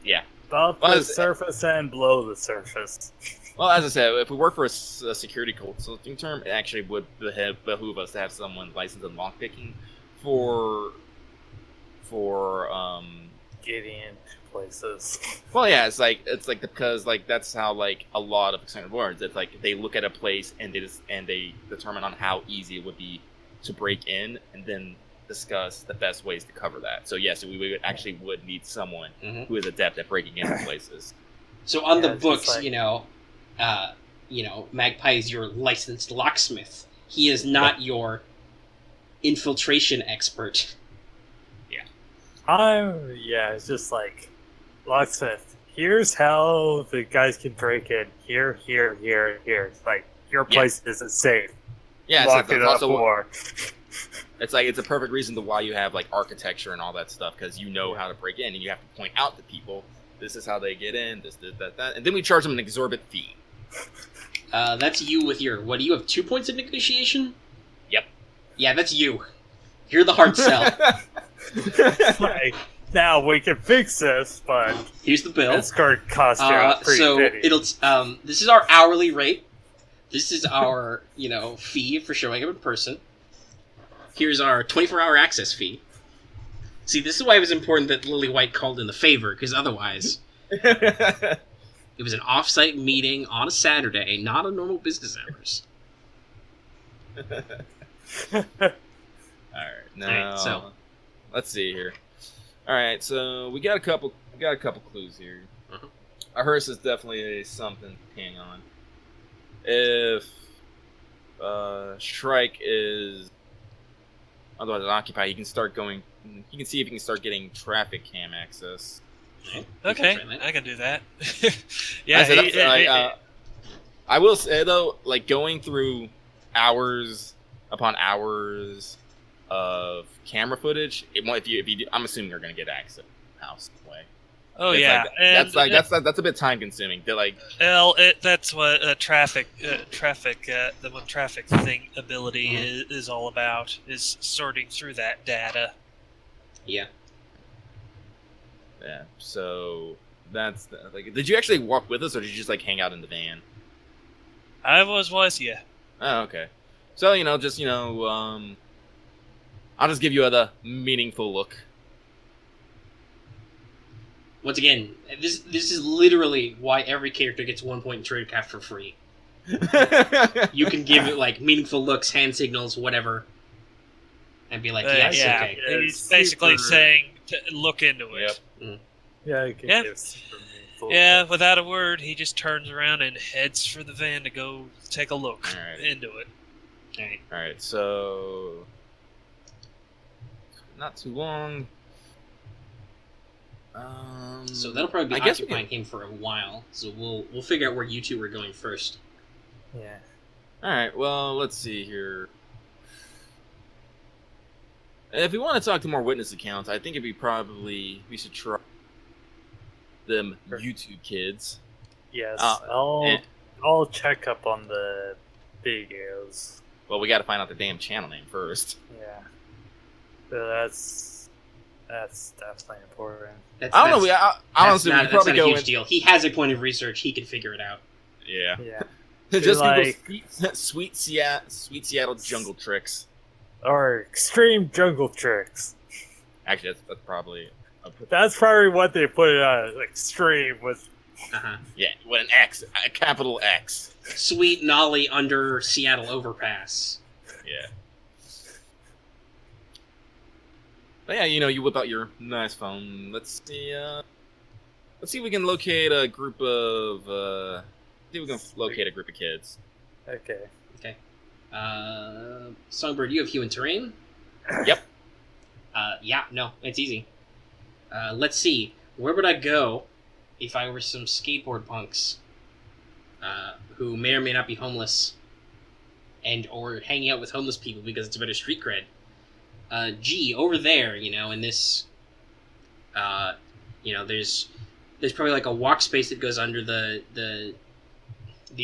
[SPEAKER 2] Yeah.
[SPEAKER 3] Above the surface and below the surface.
[SPEAKER 2] Well, as I said, if we work for a security consulting term, it actually would behoove us to have someone licensed in lockpicking for
[SPEAKER 3] getting into places.
[SPEAKER 2] Well, yeah, it's like because that's how a lot of external boards. It's like they look at a place and they determine on how easy it would be to break in, and then discuss the best ways to cover that. So yes, we would need someone who is adept at breaking into places.
[SPEAKER 1] So on the books, Magpie is your licensed locksmith. He is not your infiltration expert.
[SPEAKER 3] It's just like, locksmith, here's how the guys can break in. Here. It's like, your place isn't safe.
[SPEAKER 2] Yeah,
[SPEAKER 3] lock it up more.
[SPEAKER 2] It's like, it's a perfect reason to why you have architecture and all that stuff, because you know how to break in, and you have to point out to people, this is how they get in, this, that, and then we charge them an exorbitant fee.
[SPEAKER 1] That's you with your, what do you have, 2 points of negotiation?
[SPEAKER 2] Yep.
[SPEAKER 1] Yeah, that's you. You're the hard sell.
[SPEAKER 3] Now we can fix this, but
[SPEAKER 1] here's the bill.
[SPEAKER 3] It's going to cost you pretty penny.
[SPEAKER 1] This is our hourly rate. This is our fee for showing up in person. Here's our 24-hour access fee. See, this is why it was important that Lily White called in the favor, because otherwise it was an off-site meeting on a Saturday, not on normal business hours.
[SPEAKER 2] Alright, now so let's see here. Alright, so we got a couple clues here. A hearse is definitely something to hang on. If Shrike is otherwise occupied, he can start going. He can see if he can start getting traffic cam access.
[SPEAKER 4] Okay, I can do that.
[SPEAKER 2] I will say though, going through hours upon hours of camera footage, if you I'm assuming you're going to get access to the house anyway.
[SPEAKER 4] Oh yeah,
[SPEAKER 2] that's a bit time consuming.
[SPEAKER 4] That's what traffic thing ability is all about, is sorting through that data.
[SPEAKER 1] Yeah.
[SPEAKER 2] Yeah. So that's did you actually walk with us, or did you just hang out in the van?
[SPEAKER 4] I was, yeah.
[SPEAKER 2] Oh, okay. So I'll just give you the meaningful look.
[SPEAKER 1] Once again, this is literally why every character gets 1 point in Tradecraft for free. You can give it meaningful looks, hand signals, whatever, and be like, yes, okay.
[SPEAKER 4] He's basically saying to look into it.
[SPEAKER 2] Yep.
[SPEAKER 3] Yeah, you can give super meaningful.
[SPEAKER 4] Yeah, without a word, he just turns around and heads for the van to go take a look into it.
[SPEAKER 1] All
[SPEAKER 2] right. So not too long.
[SPEAKER 1] So that'll probably be occupying him for a while. So we'll figure out where you two are going first.
[SPEAKER 3] Yeah.
[SPEAKER 2] All right. Well, let's see here. If we want to talk to more witness accounts, I think we should try them YouTube kids.
[SPEAKER 3] Yes. I'll check up on the videos.
[SPEAKER 2] Well, we got to find out the damn channel name first.
[SPEAKER 3] Yeah. So that's definitely important.
[SPEAKER 2] I don't know. Honestly, we probably
[SPEAKER 1] not a huge deal. He has a point of research. He can figure it out.
[SPEAKER 2] Yeah.
[SPEAKER 3] Yeah.
[SPEAKER 2] Just Google sweet Seattle jungle tricks.
[SPEAKER 3] Or extreme jungle tricks.
[SPEAKER 2] Actually, that's probably.
[SPEAKER 3] That's probably what they put it on. Extreme with.
[SPEAKER 2] Yeah, with an X, a capital X.
[SPEAKER 1] Sweet Nolly under Seattle overpass.
[SPEAKER 2] Yeah. But yeah, you whip out your nice phone. Let's see if we can locate a group of. See if we can locate a group of kids.
[SPEAKER 3] Okay.
[SPEAKER 1] Songbird, you have human terrain?
[SPEAKER 2] Yep.
[SPEAKER 1] Yeah, no, it's easy. Let's see. Where would I go if I were some skateboard punks who may or may not be homeless and or hanging out with homeless people because it's a better street cred. Gee, over there, in this, there's probably like a walk space that goes under the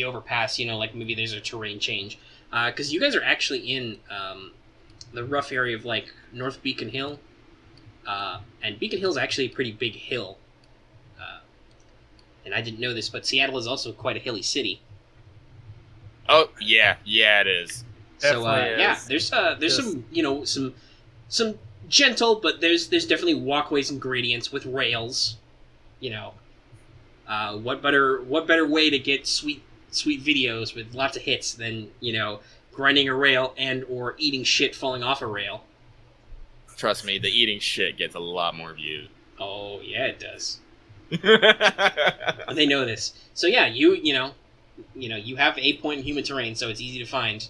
[SPEAKER 1] overpass. Like maybe there's a terrain change. Because you guys are actually in the rough area of like North Beacon Hill, and Beacon Hill is actually a pretty big hill. And I didn't know this, but Seattle is also quite a hilly city.
[SPEAKER 2] Oh yeah, it is.
[SPEAKER 1] So
[SPEAKER 3] Definitely
[SPEAKER 1] yeah,
[SPEAKER 3] is.
[SPEAKER 1] there's some gentle, but there's definitely walkways and gradients with rails. What better way to get sweet videos with lots of hits than grinding a rail and or eating shit falling off a rail.
[SPEAKER 2] Trust me, the eating shit gets a lot more views.
[SPEAKER 1] Oh yeah, it does. They know this. So yeah, you have a point in human terrain, so it's easy to find.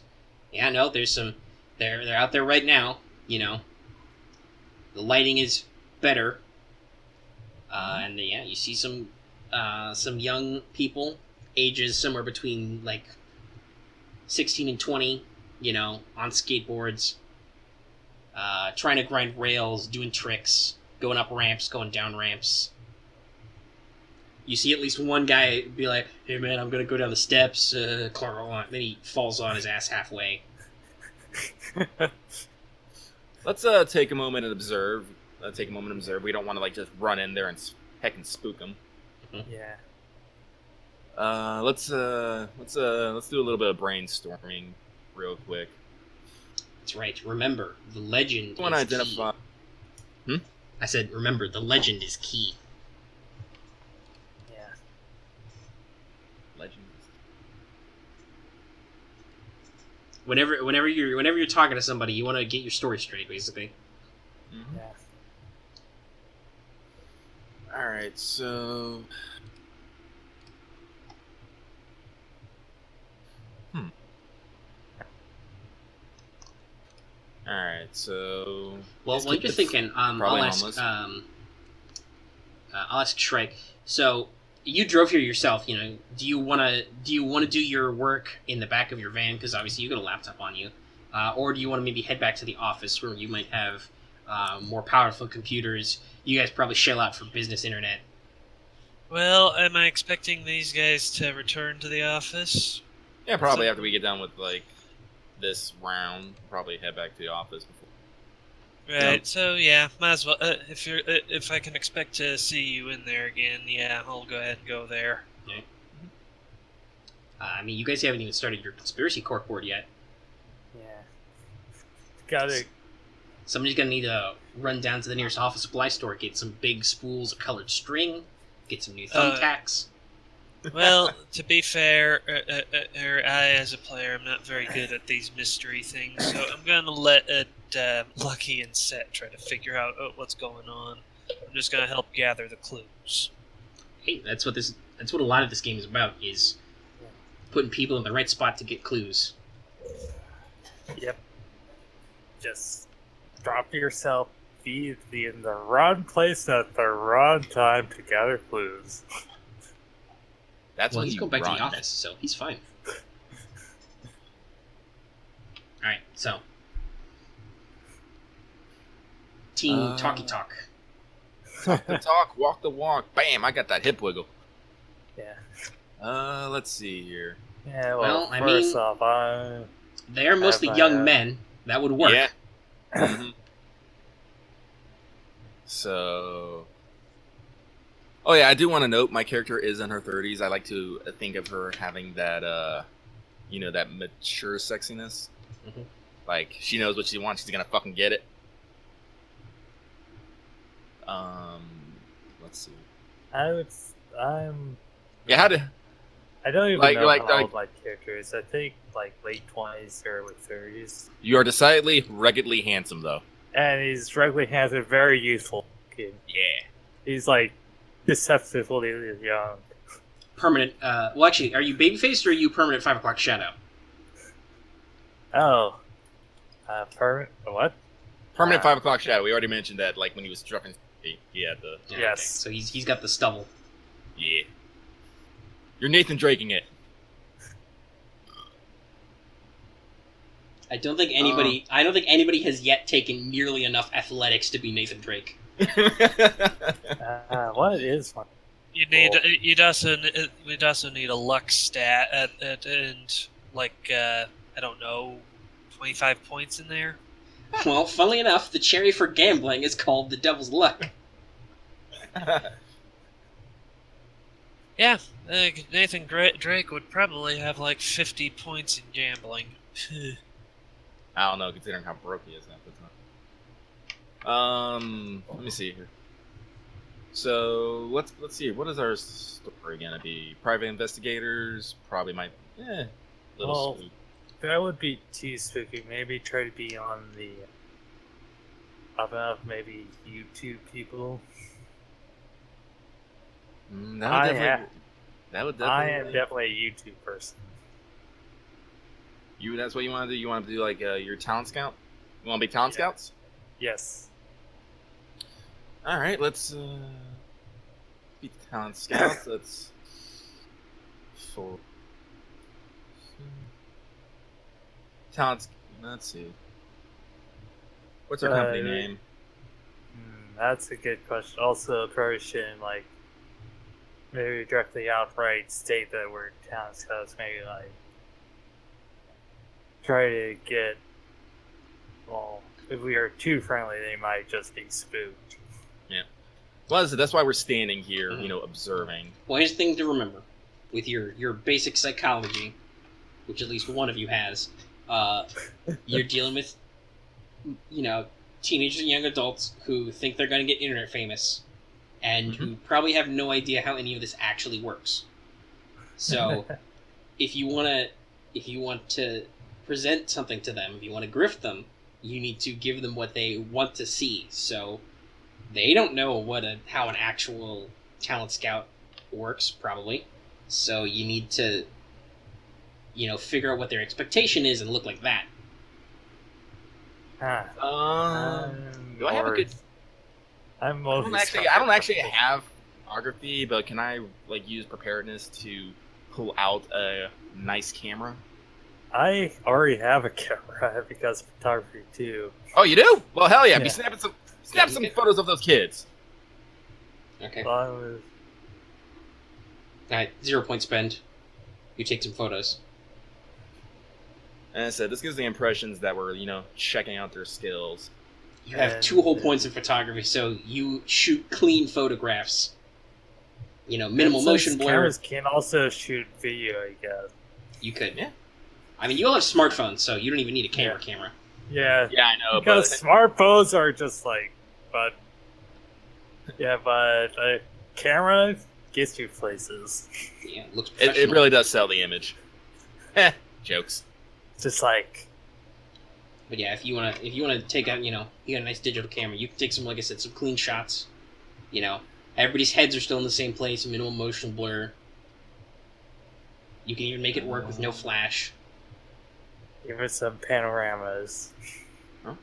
[SPEAKER 1] Yeah, no, there's some. They're out there right now. The lighting is better, and yeah, you see some young people, ages somewhere between like 16 and 20, on skateboards, trying to grind rails, doing tricks, going up ramps, going down ramps. You see at least one guy be like, "Hey man, I'm gonna go down the steps." Then he falls on his ass halfway.
[SPEAKER 2] Let's take a moment and observe. We don't want to just run in there and heckin' spook them.
[SPEAKER 3] Yeah.
[SPEAKER 2] Let's do a little bit of brainstorming, real quick.
[SPEAKER 1] That's right. Remember, the legend
[SPEAKER 2] I want to
[SPEAKER 1] is
[SPEAKER 2] identify.
[SPEAKER 1] key. I said, remember, the legend is key.
[SPEAKER 3] Yeah.
[SPEAKER 2] Legends.
[SPEAKER 1] Whenever you're talking to somebody, you want to get your story straight, basically.
[SPEAKER 2] Mm-hmm.
[SPEAKER 3] Yeah.
[SPEAKER 2] All right, so. All right, so.
[SPEAKER 1] Well, while you're thinking, I'll
[SPEAKER 2] probably
[SPEAKER 1] ask
[SPEAKER 2] homeless.
[SPEAKER 1] I'll ask Shrek. So you drove here yourself. Do you want to do your work in the back of your van because obviously you got a laptop on you, or do you want to maybe head back to the office where you might have more powerful computers? You guys probably shell out for business internet.
[SPEAKER 4] Well, am I expecting these guys to return to the office?
[SPEAKER 2] Yeah, probably after we get done with this round, probably head back to the office before.
[SPEAKER 4] Right.
[SPEAKER 2] Yep.
[SPEAKER 4] So yeah, might as well. If I can expect to see you in there again, yeah, I'll go ahead and go there.
[SPEAKER 1] Okay. You guys haven't even started your conspiracy corp board yet.
[SPEAKER 3] Yeah. Gotta.
[SPEAKER 1] Somebody's gonna need to run down to the nearest office supply store, get some big spools of colored string, get some new thumbtacks.
[SPEAKER 4] Well, to be fair, I as a player am not very good at these mystery things, so I'm gonna let Lucky and Set try to figure out what's going on. I'm just gonna help gather the clues.
[SPEAKER 1] Hey, that's what a lot of this game is about, is putting people in the right spot to get clues.
[SPEAKER 3] Yep. Just drop yourself, be in the wrong place at the wrong time to gather clues.
[SPEAKER 2] That's
[SPEAKER 1] Well,
[SPEAKER 2] when
[SPEAKER 1] he's
[SPEAKER 2] you
[SPEAKER 1] going back
[SPEAKER 2] run.
[SPEAKER 1] to the office, so he's fine. Alright, so. Team Talky Talk.
[SPEAKER 2] Talk the talk, walk the walk. Bam! I got that hip wiggle.
[SPEAKER 3] Yeah.
[SPEAKER 2] Let's see here.
[SPEAKER 3] Yeah,
[SPEAKER 1] Well, I
[SPEAKER 3] first
[SPEAKER 1] mean-
[SPEAKER 3] off,
[SPEAKER 1] They're mostly
[SPEAKER 3] Have I,
[SPEAKER 1] young men. That would work.
[SPEAKER 2] Yeah. Mhm. So. Oh yeah, I do want to note my character is in her 30s. I like to think of her having that, that mature sexiness.
[SPEAKER 1] Mhm.
[SPEAKER 2] Like she knows what she wants. She's gonna fucking get it. Let's see.
[SPEAKER 3] I'm.
[SPEAKER 2] Yeah, how to.
[SPEAKER 3] I don't even
[SPEAKER 2] Like-
[SPEAKER 3] know
[SPEAKER 2] like-
[SPEAKER 3] how
[SPEAKER 2] like-
[SPEAKER 3] old my character is. I think late 20s, early 30s,
[SPEAKER 2] You are decidedly ruggedly handsome, though.
[SPEAKER 3] and he's regularly has a very youthful kid.
[SPEAKER 2] Yeah.
[SPEAKER 3] He's deceptively young.
[SPEAKER 1] Permanent. Well, actually, are you babyfaced or are you permanent 5 o'clock shadow?
[SPEAKER 3] Oh, permanent. What?
[SPEAKER 2] Permanent 5 o'clock shadow. We already mentioned that, when he was struck in, he had the.
[SPEAKER 1] Yeah,
[SPEAKER 3] Yes.
[SPEAKER 1] okay. So he's got the stubble.
[SPEAKER 2] Yeah. You're Nathan Draking it.
[SPEAKER 1] I don't think anybody has yet taken nearly enough athletics to be Nathan Drake.
[SPEAKER 3] What is fun?
[SPEAKER 4] We'd also need a luck stat and like I don't know, 25 points in there.
[SPEAKER 1] Well, funnily enough, the cherry for gambling is called the Devil's Luck.
[SPEAKER 4] Yeah, Nathan Drake would probably have like 50 points in gambling.
[SPEAKER 2] I don't know, considering how broke he is now. But let me see here. So let's see. What is our story gonna be? Private investigators probably might. Little spook.
[SPEAKER 3] That would be too spooky. Maybe try to be on the up and up. Maybe YouTube people.
[SPEAKER 2] That would definitely.
[SPEAKER 3] I am definitely a YouTube person.
[SPEAKER 2] That's what you want to do. You want to do like your talent scout. You want to be talent scouts?
[SPEAKER 3] Yes.
[SPEAKER 2] All right, let's be talent scouts. Let's talent. Let's see. What's our company name?
[SPEAKER 3] That's a good question. Also, probably shouldn't like maybe directly outright state that we're talent scouts. Maybe like try to get. Well, if we are too friendly, they might just be spooked.
[SPEAKER 2] Yeah. Well, that's why we're standing here, observing.
[SPEAKER 1] Well, here's the thing to remember. With your basic psychology, which at least one of you has, you're dealing with, teenagers and young adults who think they're going to get internet famous, and who probably have no idea how any of this actually works. So, if you want to present something to them, if you want to grift them, you need to give them what they want to see. So they don't know how an actual talent scout works, probably. So you need to, figure out what their expectation is and look like that.
[SPEAKER 2] Do I have a good? I don't actually have photography, but can I use preparedness to pull out a nice camera?
[SPEAKER 3] I already have a camera because of photography too.
[SPEAKER 2] Oh, you do? Well, hell yeah! Be snapping some photos of those kids.
[SPEAKER 1] Okay.
[SPEAKER 3] Well,
[SPEAKER 1] Alright, 0 point spend. You take some photos.
[SPEAKER 2] And I said, this gives the impressions that we're, checking out their skills.
[SPEAKER 1] You have 2 whole points in photography, so you shoot clean photographs. Minimal motion blur.
[SPEAKER 3] Cameras can also shoot video, I guess.
[SPEAKER 1] You could. Yeah. I mean, you all have smartphones, so you don't even need a camera.
[SPEAKER 3] Yeah.
[SPEAKER 2] Yeah, I know.
[SPEAKER 3] Because smartphones are just but a camera gets you places.
[SPEAKER 1] Yeah, it looks professional.
[SPEAKER 2] It really does sell the image. Jokes.
[SPEAKER 3] It's just
[SPEAKER 1] But yeah, if you wanna take out, you got a nice digital camera, you can take some, like I said, some clean shots. Everybody's heads are still in the same place, minimal motion blur. You can even make it work with no flash.
[SPEAKER 3] Give it some panoramas.
[SPEAKER 2] Huh?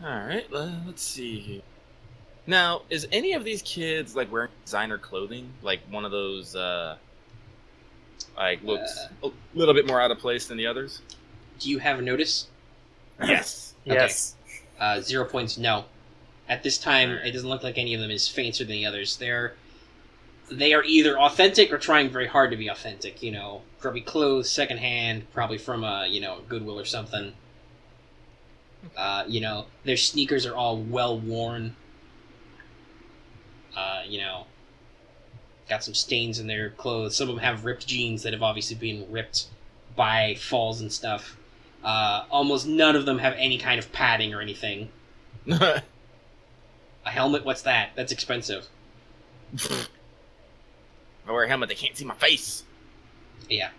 [SPEAKER 2] Alright, let's see here. Now, is any of these kids wearing designer clothing? Like one of those looks a little bit more out of place than the others?
[SPEAKER 1] Do you have a notice?
[SPEAKER 2] Yes.
[SPEAKER 1] Okay.
[SPEAKER 3] Yes.
[SPEAKER 1] 0 points, no. At this time, it doesn't look like any of them is fancier than the others. They are either authentic or trying very hard to be authentic. Probably clothes secondhand, probably from Goodwill or something. Their sneakers are all well worn. Got some stains in their clothes. Some of them have ripped jeans that have obviously been ripped by falls and stuff. Almost none of them have any kind of padding or anything. A helmet? What's that? That's expensive.
[SPEAKER 2] If I wear a helmet, they can't see my face.
[SPEAKER 1] Yeah.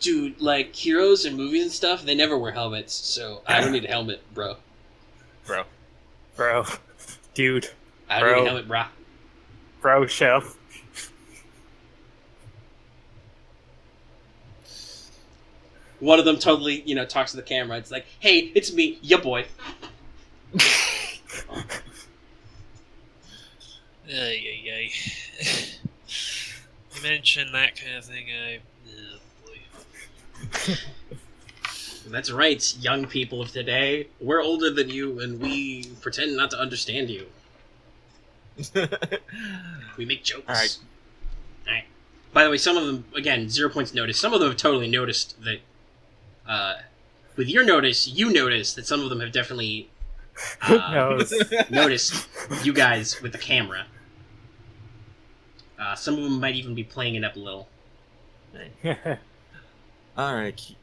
[SPEAKER 1] Dude, heroes in movies and stuff, they never wear helmets, so I don't need a helmet, bro.
[SPEAKER 3] Bro. Dude.
[SPEAKER 1] I don't need a helmet, brah.
[SPEAKER 3] Bro, chef.
[SPEAKER 1] One of them totally, talks to the camera. It's like, hey, it's me, ya boy.
[SPEAKER 4] Ay, ay, ay. You mention that kind of thing, oh boy.
[SPEAKER 1] That's right, young people of today. We're older than you, and we pretend not to understand you. We make jokes.
[SPEAKER 2] All right.
[SPEAKER 1] By the way, some of them, again, 0 points notice. Some of them have totally noticed that, with your notice, you notice that some of them have definitely noticed you guys with the camera. Some of them might even be playing it up a little.
[SPEAKER 2] All right,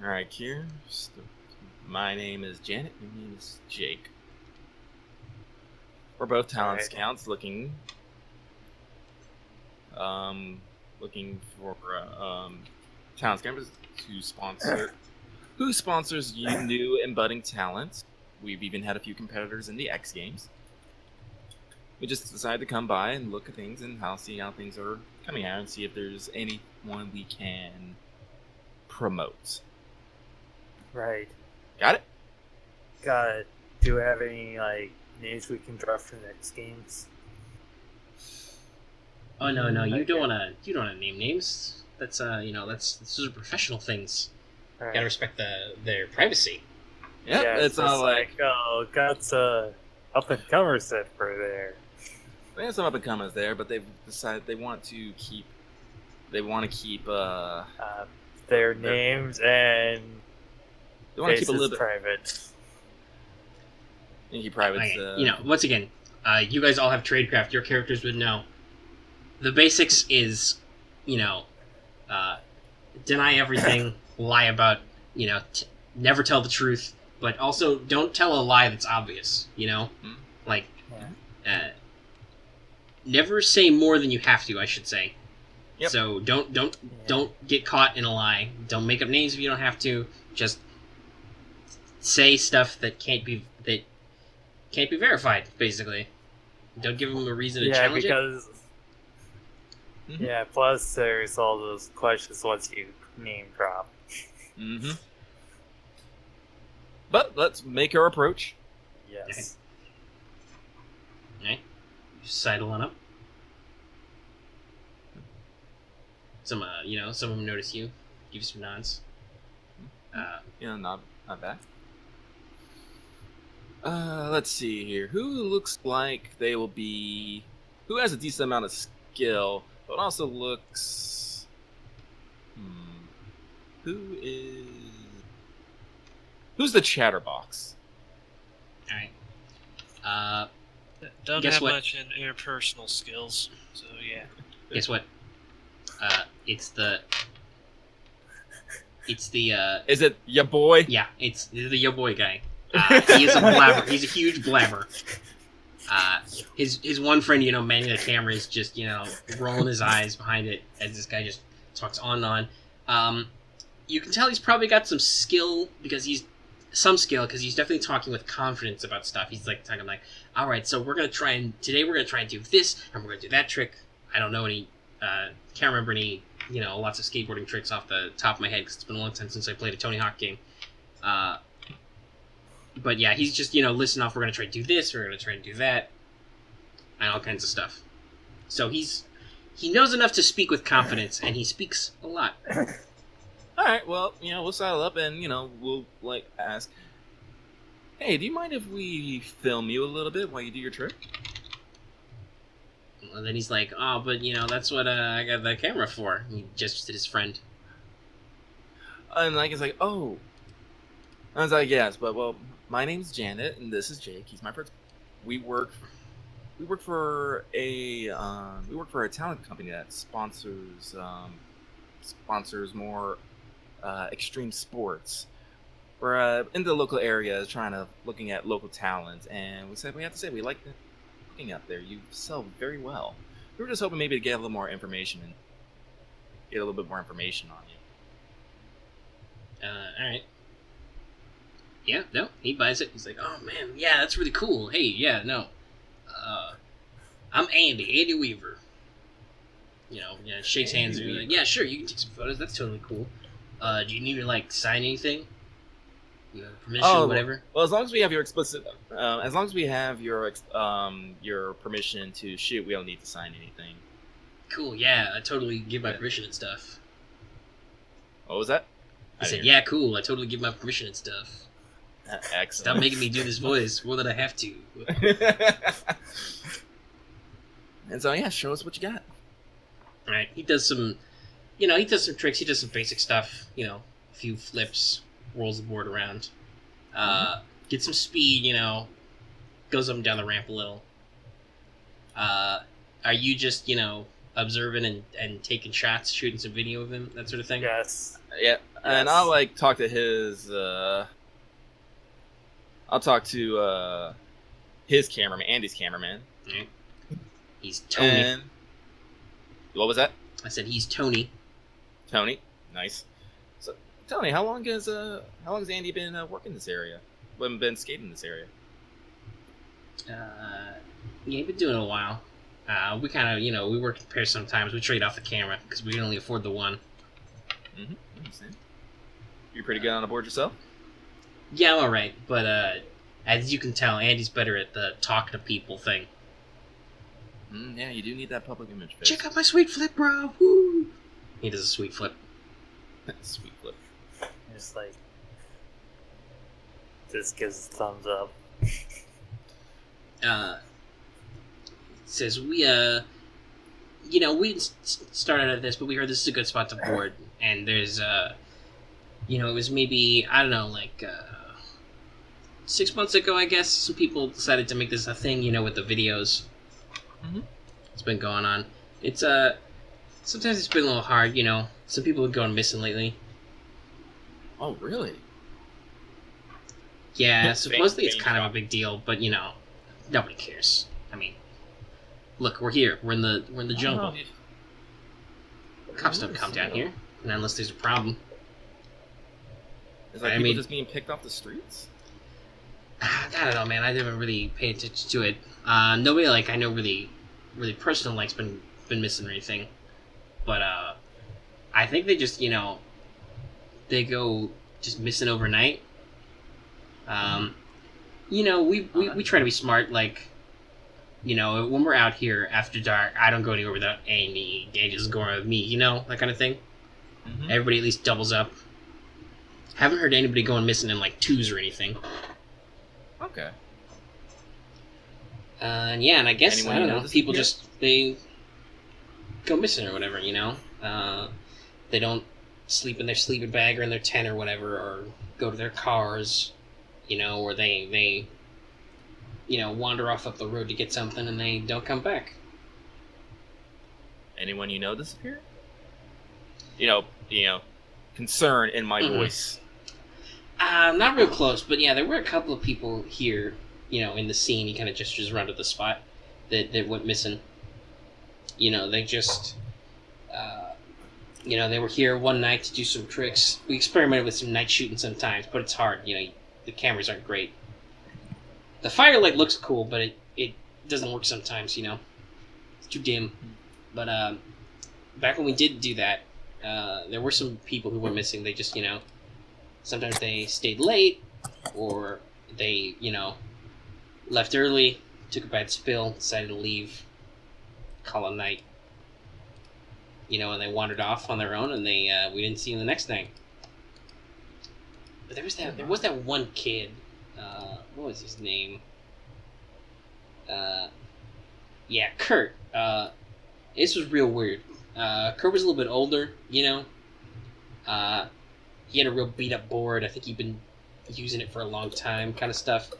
[SPEAKER 2] Kier. My name is Janet. Your name is Jake. We're both talent scouts looking for talent scouts to sponsor. Who sponsors you new and budding talent? We've even had a few competitors in the X Games. We just decided to come by and look at things and see how things are coming out and see if there's anyone we can promote.
[SPEAKER 3] Right.
[SPEAKER 2] Got it?
[SPEAKER 3] Got it. Do we have any names we can draw for the next games?
[SPEAKER 1] Oh no, you don't wanna name names. That's those are professional things.
[SPEAKER 3] Right.
[SPEAKER 1] Gotta respect their privacy.
[SPEAKER 2] Yeah, it's all like
[SPEAKER 3] got up and comers set for there.
[SPEAKER 2] they have some up and comers there, but they've decided they want to keep
[SPEAKER 3] their names and
[SPEAKER 2] they want to keep a
[SPEAKER 3] faces
[SPEAKER 2] little bit
[SPEAKER 3] private.
[SPEAKER 2] keep private.
[SPEAKER 1] Okay, once again, you guys all have tradecraft. Your characters would know. The basics is, deny everything, lie about, never tell the truth, but also don't tell a lie that's obvious, Like, never say more than you have to, I should say.
[SPEAKER 2] Yep.
[SPEAKER 1] So don't get caught in a lie. Don't make up names if you don't have to. Just say stuff that can't be verified, basically. Don't give them a reason to challenge it.
[SPEAKER 3] Yeah, plus there's all those questions once you name drop.
[SPEAKER 2] Mm-hmm. But let's make our approach.
[SPEAKER 3] Yes.
[SPEAKER 1] Okay. You sidle on up. Some of them notice you, give you some nods.
[SPEAKER 2] Not bad. Let's see here. Who looks like they will be... Who has a decent amount of skill, but also looks... Who's the chatterbox?
[SPEAKER 1] Alright.
[SPEAKER 4] Don't
[SPEAKER 1] Guess
[SPEAKER 4] have
[SPEAKER 1] what?
[SPEAKER 4] much in interpersonal skills, so yeah.
[SPEAKER 1] Guess what? It's the...
[SPEAKER 2] Is it ya boy?
[SPEAKER 1] Yeah, it's the yo boy guy. He is a blabber. He's a huge blabber. His one friend, manning the camera is just, rolling his eyes behind it as this guy just talks on and on. You can tell he's probably got some skill because he's definitely talking with confidence about stuff. He's talking all right, so today we're gonna try and do this and we're gonna do that trick. I don't know any, can't remember any, lots of skateboarding tricks off the top of my head because it's been a long time since I played a Tony Hawk game. But yeah, he's just, listing off, we're going to try to do this, we're going to try and do that, and all kinds of stuff. So he knows enough to speak with confidence, and he speaks a lot.
[SPEAKER 2] Alright, well, we'll saddle up and, we'll, ask, hey, do you mind if we film you a little bit while you do your trick?
[SPEAKER 1] And then he's like, oh, but, that's what I got the camera for. He gestures to his friend.
[SPEAKER 2] And, he's like, oh. I was like, yes, but, well, my name's Janet, and this is Jake. He's my first. We work for a talent company that sponsors more extreme sports. We're in the local area looking at local talent, and we have to say we like looking up there. You sell very well. We were just hoping maybe to get a little more information and get a little bit more information on you.
[SPEAKER 1] All right. Yeah, no, he buys it. He's like, oh man, yeah, that's really cool. Hey, yeah, no. I'm Andy Weaver. Shakes hands and like, yeah, sure, you can take some photos. That's totally cool. Do you need to sign anything? You have permission, whatever.
[SPEAKER 2] Well, as long as we have your explicit, as long as we have your permission to shoot, we don't need to sign anything.
[SPEAKER 1] Cool. Yeah, I totally give my permission and stuff.
[SPEAKER 2] What was that?
[SPEAKER 1] I said, yeah, cool. I totally give my permission and stuff.
[SPEAKER 2] Excellent.
[SPEAKER 1] Stop making me do this voice more than I have to.
[SPEAKER 2] And so, yeah, show us what you got.
[SPEAKER 1] All right. He does some tricks. He does some basic stuff. A few flips, rolls the board around. Gets some speed. Goes up and down the ramp a little. Are you just observing and taking shots, shooting some video of him, that sort of thing?
[SPEAKER 3] Yes.
[SPEAKER 2] Yeah, and I'll talk to his. I'll talk to his cameraman, Andy's cameraman.
[SPEAKER 1] Right. He's Tony.
[SPEAKER 2] And what was that?
[SPEAKER 1] I said he's Tony.
[SPEAKER 2] Tony, nice. So, Tony, how long has Andy been working this area? Been skating this area?
[SPEAKER 1] Yeah, he's been doing it a while. We kind of, we work in pairs sometimes. We trade off the camera because we can only afford the one.
[SPEAKER 2] Mm-hmm. I understand. You pretty good on the board yourself?
[SPEAKER 1] Yeah, I'm alright. But as you can tell, Andy's better at the talk to people thing.
[SPEAKER 2] Yeah, you do need that public image face.
[SPEAKER 1] Check out my sweet flip, bro! Woo! He does a sweet flip.
[SPEAKER 2] Sweet flip.
[SPEAKER 3] Just just gives a thumbs up.
[SPEAKER 1] Says we didn't start out at this, but we heard this is a good spot to board, and there's it was maybe, I don't know, 6 months ago, I guess, some people decided to make this a thing, with the videos.
[SPEAKER 2] Mm-hmm.
[SPEAKER 1] It's been going on. It's sometimes it's been a little hard, some people have gone missing lately.
[SPEAKER 2] Oh, really?
[SPEAKER 1] Yeah, supposedly it's kind of a big deal, but nobody cares. I mean, look, we're here. We're in the jungle. Cops don't come down here, and unless there's a problem.
[SPEAKER 2] Is people just being picked off the streets?
[SPEAKER 1] I don't know, man. I never really paid attention to it. Nobody I know really personal been missing or anything. But I think they just they go just missing overnight. We try to be smart. When we're out here after dark, I don't go anywhere without Amy. Andy's going with me. That kind of thing. Mm-hmm. Everybody at least doubles up. Haven't heard anybody going missing in twos or anything.
[SPEAKER 2] Okay.
[SPEAKER 1] And I guess anyone I don't know. People just they go missing or whatever. They don't sleep in their sleeping bag or in their tent or whatever, or go to their cars. Or they wander off up the road to get something and they don't come back.
[SPEAKER 2] Anyone disappear? Concern in my voice.
[SPEAKER 1] Not real close, but yeah, there were a couple of people here, in the scene. He kind of gestures around to the spot that went missing. They just, they were here one night to do some tricks. We experimented with some night shooting sometimes, but it's hard. The cameras aren't great. The firelight looks cool, but it doesn't work sometimes. It's too dim. But back when we did do that, there were some people who went missing. They just, sometimes they stayed late, or they, left early, took a bad spill, decided to leave, call it night. And they wandered off on their own, and we didn't see them the next night. But there was that one kid. What was his name? Kurt. This was real weird. Kurt was a little bit older, He had a real beat-up board. I think he'd been using it for a long time, kind of stuff.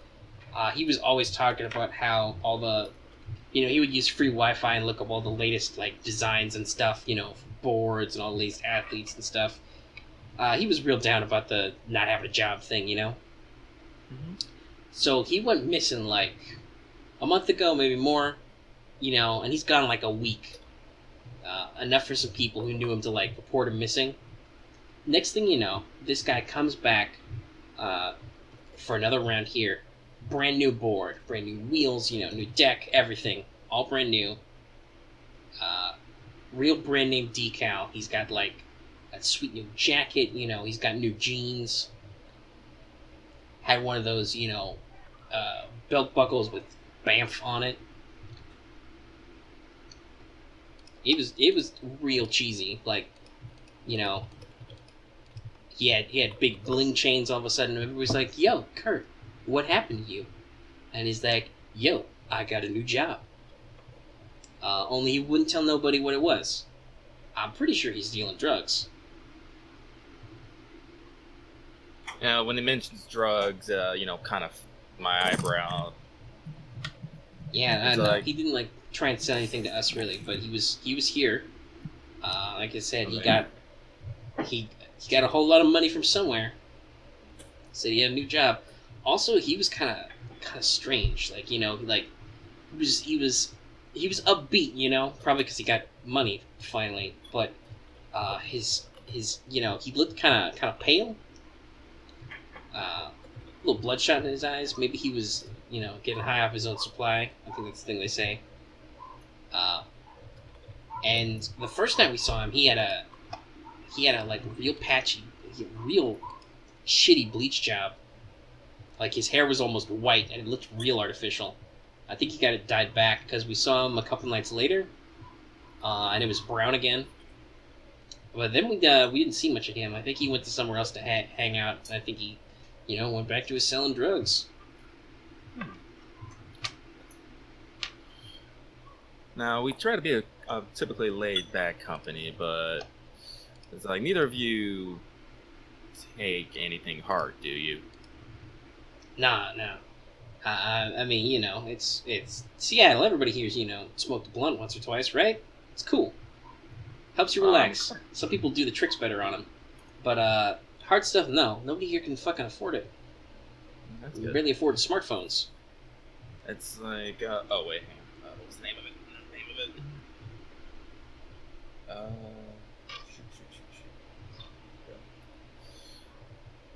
[SPEAKER 1] He was always talking about how all the, he would use free Wi-Fi and look up all the latest, designs and stuff, boards and all the latest athletes and stuff. He was real down about the not having a job thing, Mm-hmm. So he went missing, a month ago, maybe more, and he's gone, a week. Enough for some people who knew him to, report him missing. Next thing you know, this guy comes back for another round here. Brand new board, brand new wheels, new deck, everything. All brand new. Real brand name decal. He's got, a sweet new jacket, he's got new jeans. had one of those, belt buckles with Banff on it. It was real cheesy. Like, he had big bling chains all of a sudden. And everybody's like, "Yo, Kurt, what happened to you?" And he's like, "Yo, I got a new job." Only he wouldn't tell nobody what it was. I'm pretty sure he's dealing drugs.
[SPEAKER 2] When he mentions drugs, kind of my eyebrow.
[SPEAKER 1] Yeah, I
[SPEAKER 2] It's
[SPEAKER 1] know.
[SPEAKER 2] like-
[SPEAKER 1] He didn't try and sell anything to us really, but he was here. Like I said,
[SPEAKER 2] Okay.
[SPEAKER 1] he got a whole lot of money from somewhere. Said he had a new job. Also, he was kind of strange. He was upbeat, probably because he got money finally. But his he looked kind of pale. A little bloodshot in his eyes. Maybe he was getting high off his own supply. I think that's the thing they say. And the first night we saw him, he had a real patchy, real shitty bleach job. Like his hair was almost white and it looked real artificial. I think he got it dyed back because we saw him a couple nights later, and it was brown again. But then we didn't see much of him. I think he went to somewhere else to hang out. I think he, went back to his selling drugs.
[SPEAKER 2] Now, we try to be a typically laid-back company, but it's like neither of you take anything hard, do you?
[SPEAKER 1] Nah, no. I mean, it's Seattle. Everybody here's, smoked a blunt once or twice, right? It's cool. Helps you relax. Some people do the tricks better on them. But, hard stuff, no. Nobody here can fucking afford it.
[SPEAKER 2] That's
[SPEAKER 1] We
[SPEAKER 2] good.
[SPEAKER 1] barely afford smartphones.
[SPEAKER 2] It's like, oh wait, hang on. What was the name of it? Shoot.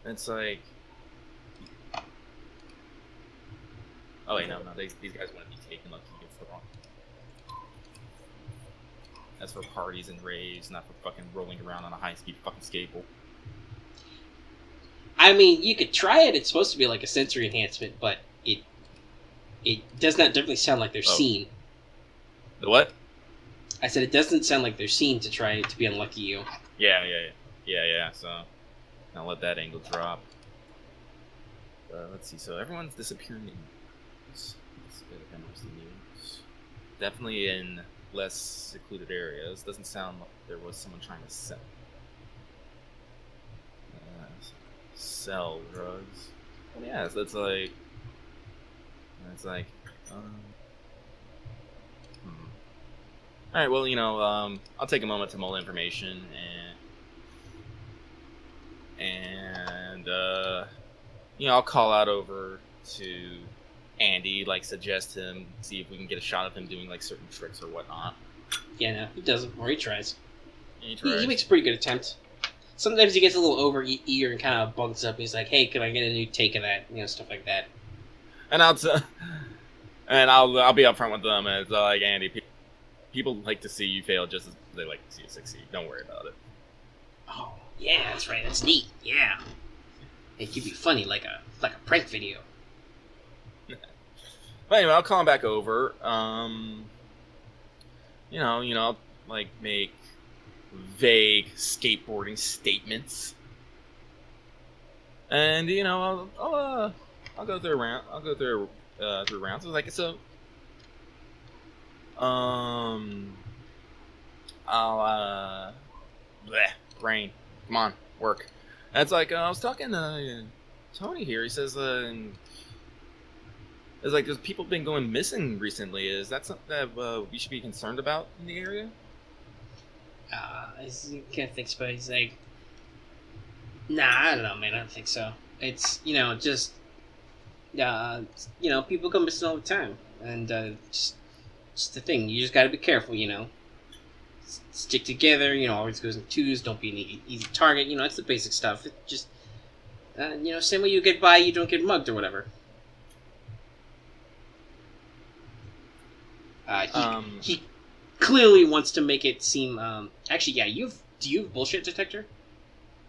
[SPEAKER 2] It's like, oh wait, no, these guys want to be taken like you get the wrong. That's for parties and raves, not for fucking rolling around on a high-speed fucking skateboard.
[SPEAKER 1] I mean, you could try it. It's supposed to be like a sensory enhancement, but it does not definitely sound like they're seen.
[SPEAKER 2] The what?
[SPEAKER 1] I said it doesn't sound like they're seen to try to be unlucky you.
[SPEAKER 2] Yeah. So I'll let that angle drop. Let's see. So everyone's disappearing in this bit of interesting news. Definitely in less secluded areas. Doesn't sound like there was someone trying to sell drugs. But yeah, so it's like, all right, well, I'll take a moment to mull information and I'll call out over to Andy, suggest him, see if we can get a shot of him doing certain tricks or whatnot.
[SPEAKER 1] Yeah, no, he doesn't, or he tries.
[SPEAKER 2] And he
[SPEAKER 1] He
[SPEAKER 2] tries.
[SPEAKER 1] makes a pretty good attempt. Sometimes he gets a little over eager and kind of bunks up. And he's like, "Hey, can I get a new take of that?" Stuff like that.
[SPEAKER 2] And I'll be upfront with them. And it's like, Andy, people like to see you fail just as they like to see you succeed. Don't worry about it.
[SPEAKER 1] Oh, yeah, that's right. That's neat. Yeah, it could be funny, like a prank video.
[SPEAKER 2] But anyway, I'll call him back over. I'll make vague skateboarding statements, and I'll go through round. I'll go through rounds. Brain, come on, work. And it's like I was talking to Tony here. He says it's like there's people been going missing recently. Is that something that we should be concerned about in the area?
[SPEAKER 1] I can't think about it. He's like, nah, I don't know, man. I don't think so. It's just people go missing all the time, and just the thing. You just got to be careful. Stick together. Always goes in twos. Don't be an easy target. It's the basic stuff. It just same way you get by, you don't get mugged or whatever. He clearly wants to make it seem. Actually, yeah. Do you have bullshit detector?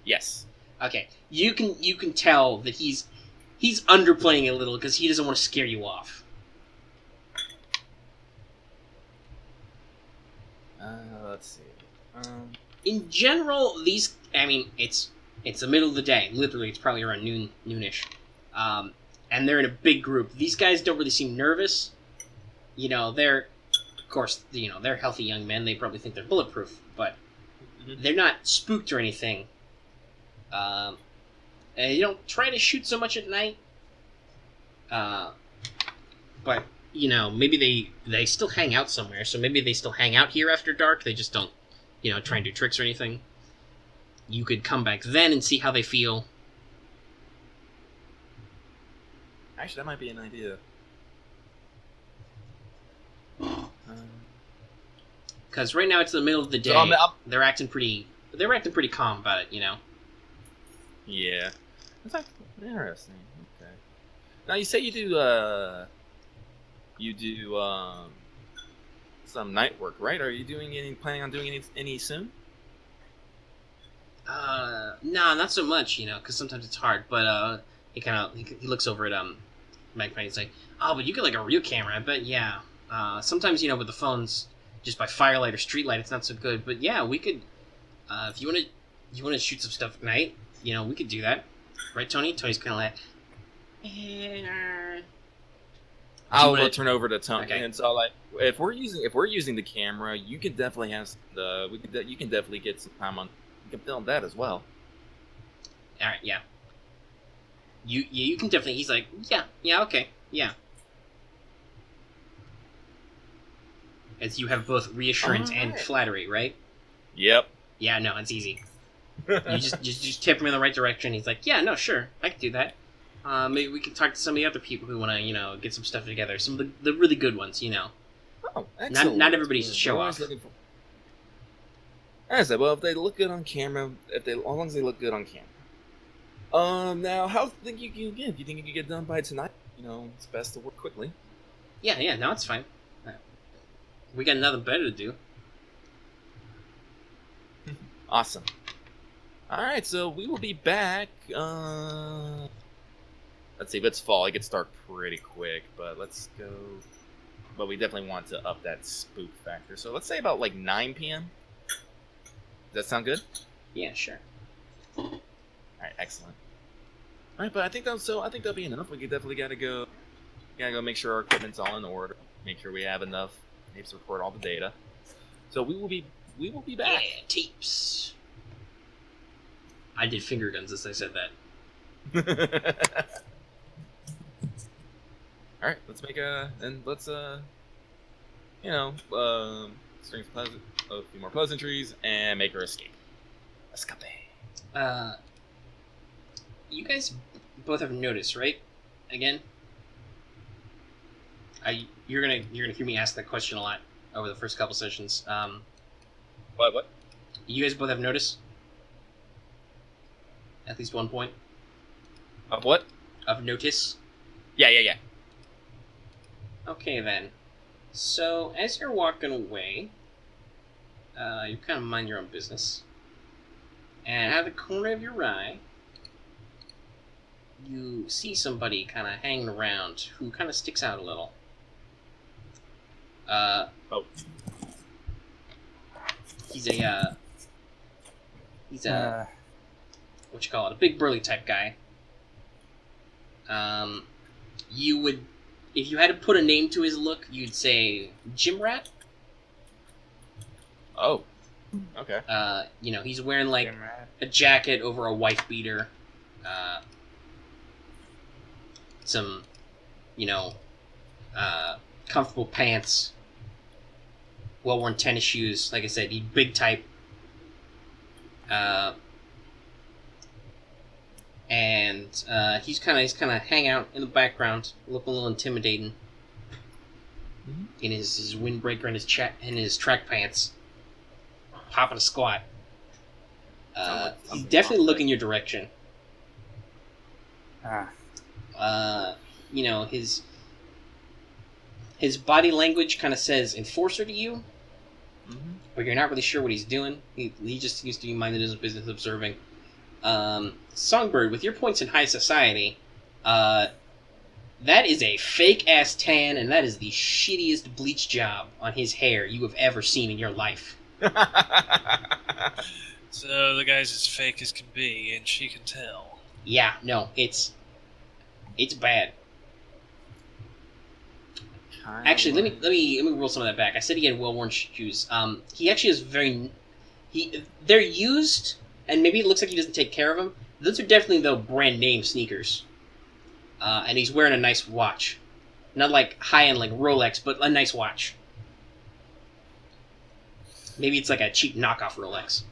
[SPEAKER 2] Yes.
[SPEAKER 1] Okay, you can tell that he's he's underplaying it a little because he doesn't want to scare you off.
[SPEAKER 2] Let's see.
[SPEAKER 1] In general, these, I mean, it's the middle of the day. Literally, it's probably around noonish. And they're in a big group. These guys don't really seem nervous. You know, they're, of course, you know, they're healthy young men. They probably think they're bulletproof, but they're not spooked or anything. And you don't try to shoot so much at night. But, you know, maybe they still hang out somewhere, so maybe they still hang out here after dark. They just don't, you know, try and do tricks or anything. You could come back then and see how they feel.
[SPEAKER 2] Actually, that might be an idea.
[SPEAKER 1] Because right now it's the middle of the day.
[SPEAKER 2] So
[SPEAKER 1] they're acting pretty calm about it, you know.
[SPEAKER 2] Yeah, that's like interesting. Okay. Now you say you do some night work, right? Are you planning on doing any soon?
[SPEAKER 1] Nah, not so much, you know, because sometimes it's hard. But he looks over at Magpie. He's like, oh, but you get like a real camera, I bet. Yeah. Sometimes, you know, with the phones, just by firelight or streetlight, it's not so good. But yeah, we could. If you want to shoot some stuff at night, you know, we could do that, right, Tony? Tony's kind of like.
[SPEAKER 2] I'll turn over to Tony.
[SPEAKER 1] Okay.
[SPEAKER 2] And so, like, if we're using the camera, you can definitely have you can definitely get some time on. You can film that as well.
[SPEAKER 1] All right, yeah. You can definitely. He's like, yeah, okay, yeah. As you have both reassurance and flattery, right?
[SPEAKER 2] Yep.
[SPEAKER 1] Yeah, no, it's easy. You just tip him in the right direction. He's like, yeah, no, sure, I can do that. Maybe we can talk to some of the other people who want to, you know, get some stuff together. Some of the really good ones, you know.
[SPEAKER 2] Oh, excellent.
[SPEAKER 1] Not everybody's a show off.
[SPEAKER 2] I said, well, if they look good on camera, as long as they look good on camera. Now, how do you think you can get? Do you think you can get done by tonight? You know, it's best to work quickly.
[SPEAKER 1] Yeah, no, it's fine. We got nothing better to do.
[SPEAKER 2] Awesome. All right, so we will be back. Let's see, if it's fall, it gets dark pretty quick, but let's go. But we definitely want to up that spook factor. So let's say about like 9 p.m. Does that sound good?
[SPEAKER 1] Yeah, sure.
[SPEAKER 2] All right, excellent. All right, but I think that'll be enough. We definitely gotta go make sure our equipment's all in order. Make sure we have enough tapes to record all the data. So we will be back.
[SPEAKER 1] Yeah, tapes. I did finger guns as I said that.
[SPEAKER 2] All right, let's string a few more pleasantries and make her escape. Escape.
[SPEAKER 1] You guys both have noticed, right? Again, you're gonna hear me ask that question a lot over the first couple sessions.
[SPEAKER 2] What?
[SPEAKER 1] You guys both have notice? At least one point?
[SPEAKER 2] Of what?
[SPEAKER 1] Of notice?
[SPEAKER 2] Yeah.
[SPEAKER 1] Okay, then. So, as you're walking away, you kind of mind your own business. And out of the corner of your eye, you see somebody kind of hanging around who kind of sticks out a little. He's a what you call it, a big burly type guy. You would, if you had to put a name to his look, you'd say Gym Rat.
[SPEAKER 2] Oh, okay.
[SPEAKER 1] You know, he's wearing like a jacket over a wife beater, some, you know, comfortable pants, well-worn tennis shoes. Like I said, he's big type. And he's kind of hang out in the background, look a little intimidating.
[SPEAKER 2] Mm-hmm.
[SPEAKER 1] In his windbreaker and his track pants, popping a squat. He's definitely looking your direction. You know, his body language kind of says enforcer to you, but you're not really sure what he's doing. He just used to be minded his business observing. Songbird, with your points in high society, That is a fake-ass tan, and that is the shittiest bleach job on his hair you have ever seen in your life.
[SPEAKER 4] So the guy's as fake as can be, and she can tell.
[SPEAKER 1] Yeah, no, it's bad. Actually, let me roll some of that back. I said he had well-worn shoes. He actually has they're used, and maybe it looks like he doesn't take care of them. Those are definitely, though, brand name sneakers. And he's wearing a nice watch. Not like high-end like Rolex, but a nice watch. Maybe it's like a cheap knockoff Rolex.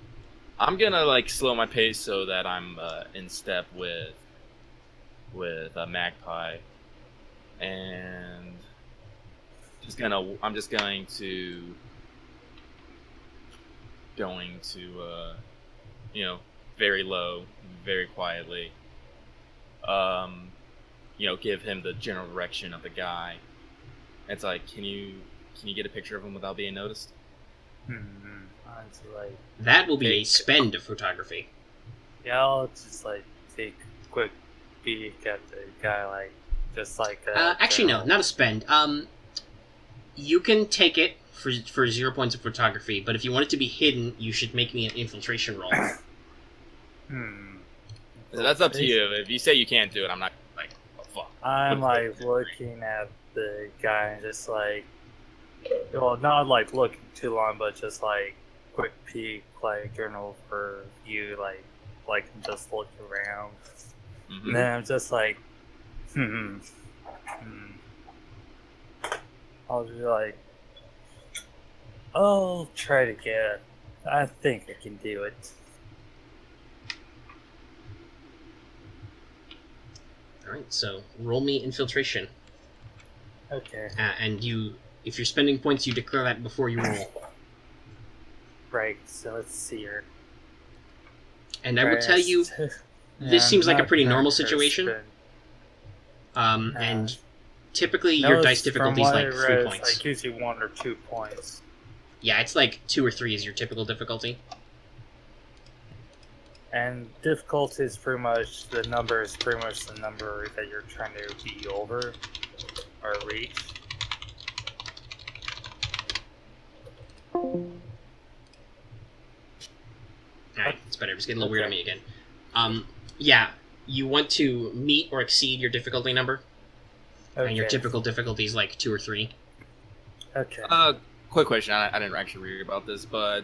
[SPEAKER 2] I'm gonna like slow my pace so that I'm in step with Magpie, and I'm just going to very low, very quietly, give him the general direction of the guy. It's like, can you get a picture of him without being noticed?
[SPEAKER 3] Like,
[SPEAKER 1] that will be a spend of photography.
[SPEAKER 3] Yeah, I'll just like take a quick peek at the guy, like just like.
[SPEAKER 1] Actually, no, not a spend. You can take it for 0 points of photography, but if you want it to be hidden, you should make me an infiltration roll.
[SPEAKER 2] So that's up to you. If you say you can't do it, I'm not like, oh, fuck.
[SPEAKER 3] I'm like looking at the guy and just like, well, not like looking too long, but just like quick peek, like an overview, like just look around.
[SPEAKER 2] Mm-hmm.
[SPEAKER 3] And then I'm just like, I'll be like, I'll try to get it. I think I can do it.
[SPEAKER 1] Alright, so roll me infiltration.
[SPEAKER 3] Okay.
[SPEAKER 1] And if you're spending points, you declare that before you roll.
[SPEAKER 3] Right, so let's see here.
[SPEAKER 1] And I will tell you, this seems like a pretty normal situation. And typically your dice difficulty is like 3 points.
[SPEAKER 3] Like usually 1 or 2 points.
[SPEAKER 1] Yeah, it's like 2 or 3 is your typical difficulty.
[SPEAKER 3] And difficulty is pretty much the number that you're trying to be over or reach.
[SPEAKER 1] Alright, it's better. It's getting a little weird on me again. Yeah, you want to meet or exceed your difficulty number.
[SPEAKER 3] Okay.
[SPEAKER 1] And your typical difficulty is like 2 or 3.
[SPEAKER 3] Okay.
[SPEAKER 2] Quick question. I didn't actually read about this, but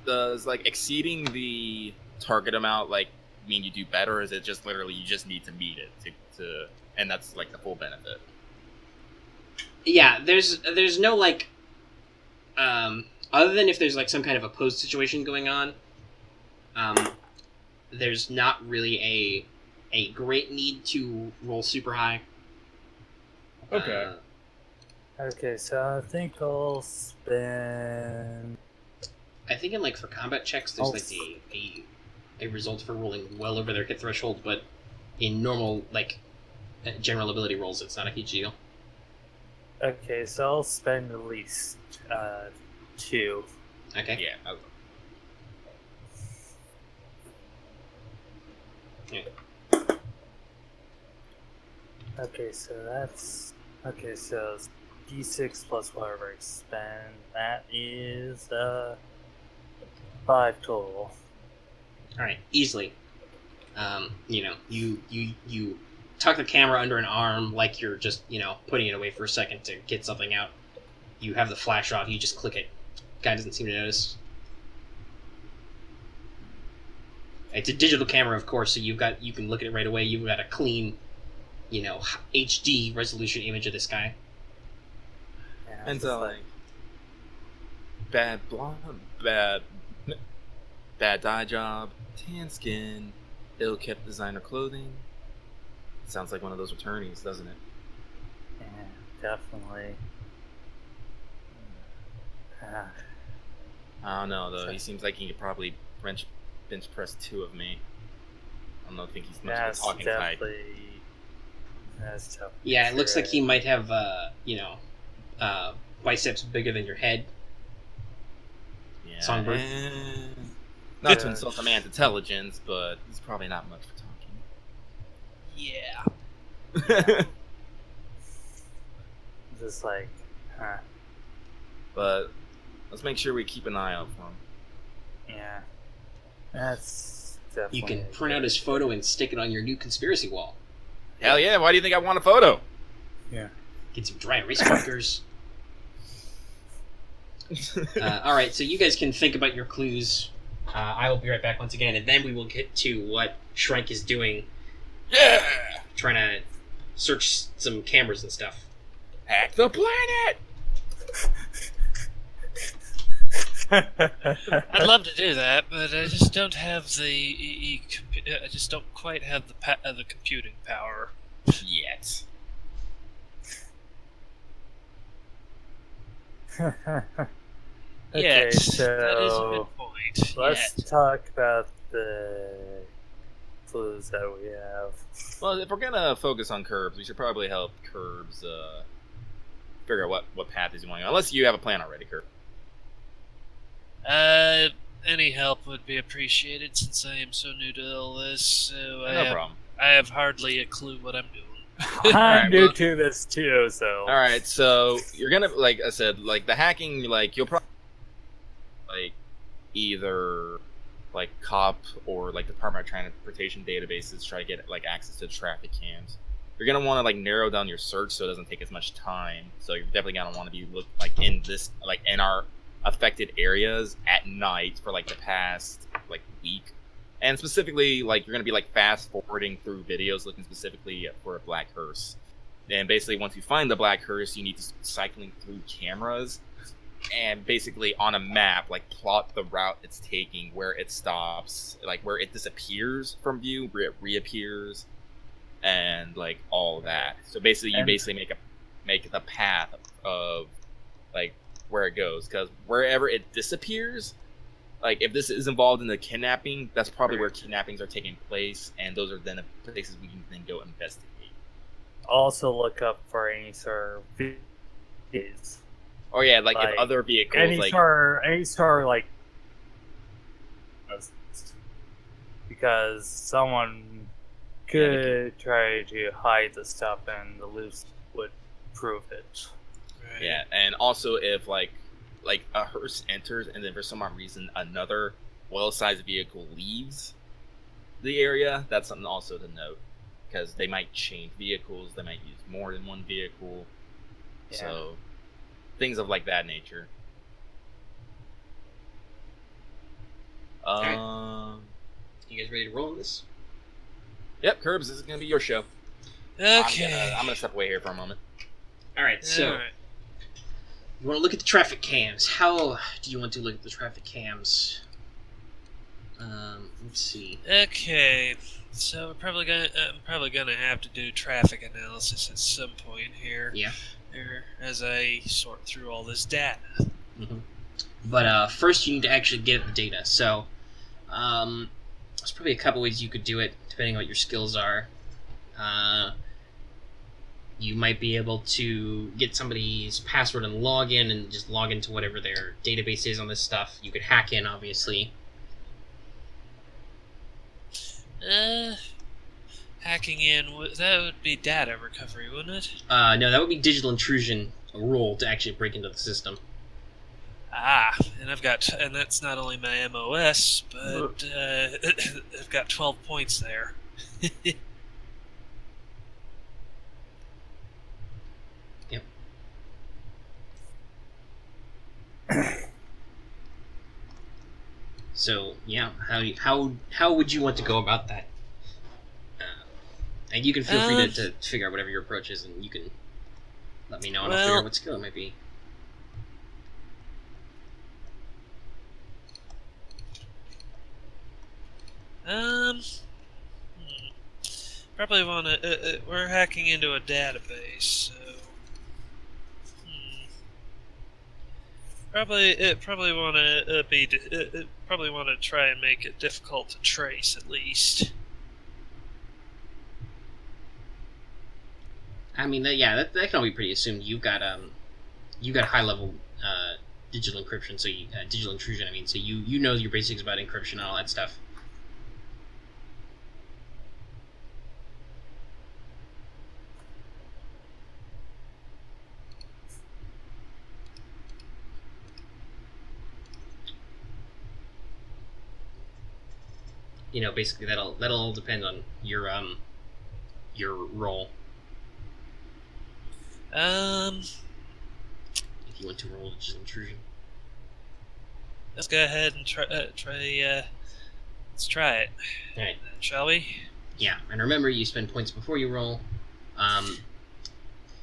[SPEAKER 2] does like exceeding the target amount like mean you do better, or is it just literally you just need to meet it to and that's like the full benefit?
[SPEAKER 1] Yeah, there's no like other than if there's like some kind of opposed situation going on, there's not really a great need to roll super high.
[SPEAKER 2] Okay.
[SPEAKER 3] Okay, so I think I'll spend.
[SPEAKER 1] I think in like for combat checks, there's like a result for rolling well over their hit threshold, but in normal like general ability rolls, it's not a huge deal.
[SPEAKER 3] Okay, so I'll spend at least 2.
[SPEAKER 1] Okay.
[SPEAKER 2] Yeah.
[SPEAKER 3] Okay, so that's so D6 plus whatever I spend. That is 5 total.
[SPEAKER 1] All right, easily. You tuck the camera under an arm like you're just putting it away for a second to get something out. You have the flash off. You just click it. Guy doesn't seem to notice. It's a digital camera, of course, so you can look at it right away. You've got a clean, HD resolution image of this guy.
[SPEAKER 3] Yeah,
[SPEAKER 2] And so like bad dye job, tan skin, ill-kept designer clothing. Sounds like one of those returnees, doesn't it?
[SPEAKER 3] Yeah, definitely.
[SPEAKER 2] I don't know though. He seems like he could probably bench press 2 of me. I don't think he's much of a talking type.
[SPEAKER 3] That's tough.
[SPEAKER 1] Yeah, it looks like he might have biceps bigger than your head.
[SPEAKER 2] Yeah.
[SPEAKER 1] Songbird.
[SPEAKER 2] Not to insult a man's intelligence, but he's probably not much for talking.
[SPEAKER 4] Yeah.
[SPEAKER 3] Just like, huh.
[SPEAKER 2] But let's make sure we keep an eye out for him.
[SPEAKER 3] Yeah. That's definitely.
[SPEAKER 1] You can print out his photo and stick it on your new conspiracy wall.
[SPEAKER 2] Hell yeah! Why do you think I want a photo?
[SPEAKER 3] Yeah.
[SPEAKER 1] Get some dry erase markers. Alright, so you guys can think about your clues. I will be right back once again, and then we will get to what Shrike is doing.
[SPEAKER 2] Yeah!
[SPEAKER 1] Trying to search some cameras and stuff.
[SPEAKER 2] Hack the planet!
[SPEAKER 4] I'd love to do that, but I just don't have I just don't quite have the computing power
[SPEAKER 2] Yet.
[SPEAKER 3] Okay,
[SPEAKER 4] yet.
[SPEAKER 3] so
[SPEAKER 4] That is a good point.
[SPEAKER 3] let's
[SPEAKER 4] Yet.
[SPEAKER 3] talk about the clues that we have.
[SPEAKER 2] Well, if we're gonna focus on Curbs, we should probably help Curbs figure out what path he's going on. Unless you have a plan already, Curb.
[SPEAKER 4] Any help would be appreciated since I am so new to all this. So
[SPEAKER 2] No problem.
[SPEAKER 4] I have hardly a clue what I'm doing.
[SPEAKER 3] I'm
[SPEAKER 2] Alright,
[SPEAKER 3] new
[SPEAKER 2] well-
[SPEAKER 3] to this too, so.
[SPEAKER 2] Alright, so you're gonna, like I said, like the hacking, like you'll probably like either like cop or like Department of Transportation databases try to get like access to traffic cams. You're gonna want to like narrow down your search so it doesn't take as much time. So you're definitely gonna want to be in our affected areas at night for like the past like week, and specifically like you're gonna be like fast forwarding through videos looking specifically for a black hearse. And basically once you find the black hearse, you need to start cycling through cameras and basically on a map like plot the route it's taking, where it stops, like where it disappears from view, where it reappears, and like all that. So basically you make the path of like where it goes, because wherever it disappears, like if this is involved in the kidnapping, that's probably where kidnappings are taking place, and those are then the places we can then go investigate.
[SPEAKER 3] Also look up for any sort of videos.
[SPEAKER 2] Oh yeah, like
[SPEAKER 3] Like,
[SPEAKER 2] if other vehicles
[SPEAKER 3] Any
[SPEAKER 2] like
[SPEAKER 3] sort of like, because someone could try to hide the stuff and the loose would prove it.
[SPEAKER 4] Right.
[SPEAKER 2] yeah, and also if like a hearse enters and then for some odd reason another well-sized vehicle leaves the area, that's something also to note, because they might change vehicles, they might use more than one vehicle, so things of like that nature.
[SPEAKER 1] You guys ready to roll on this?
[SPEAKER 2] Yep, Curbs, this is gonna be your show.
[SPEAKER 4] Okay.
[SPEAKER 2] I'm gonna step away here for a moment.
[SPEAKER 1] Alright, so
[SPEAKER 4] Alright.
[SPEAKER 1] you want to look at the traffic cams. How do you want to look at the traffic cams? Let's see.
[SPEAKER 4] Okay. So I'm probably gonna have to do traffic analysis at some point here.
[SPEAKER 1] Yeah.
[SPEAKER 4] As I sort through all this data.
[SPEAKER 1] But first you need to actually get at the data. So there's probably a couple ways you could do it, depending on what your skills are. You might be able to get somebody's password and log in and just log into whatever their database is on this stuff. You could hack in, obviously.
[SPEAKER 4] Hacking in, that would be data recovery, wouldn't it?
[SPEAKER 1] No, that would be digital intrusion, a rule to actually break into the system.
[SPEAKER 4] And that's not only my MOS, but I've got 12 points there.
[SPEAKER 1] Yep. So yeah, how would you want to go about that? And you can feel free to figure out whatever your approach is, and you can let me know, and I'll figure out what skill it might be.
[SPEAKER 4] Probably want to. We're hacking into a database, so. Probably want to probably want to try and make it difficult to trace at least.
[SPEAKER 1] I mean, that can all be pretty assumed. You've got high level digital encryption, so digital intrusion. I mean, so you know your basics about encryption and all that stuff. basically that'll all depend on your role. If you want to roll just intrusion.
[SPEAKER 4] Let's go ahead and try. Let's try it.
[SPEAKER 1] All right.
[SPEAKER 4] Shall we?
[SPEAKER 1] Yeah, and remember, you spend points before you roll.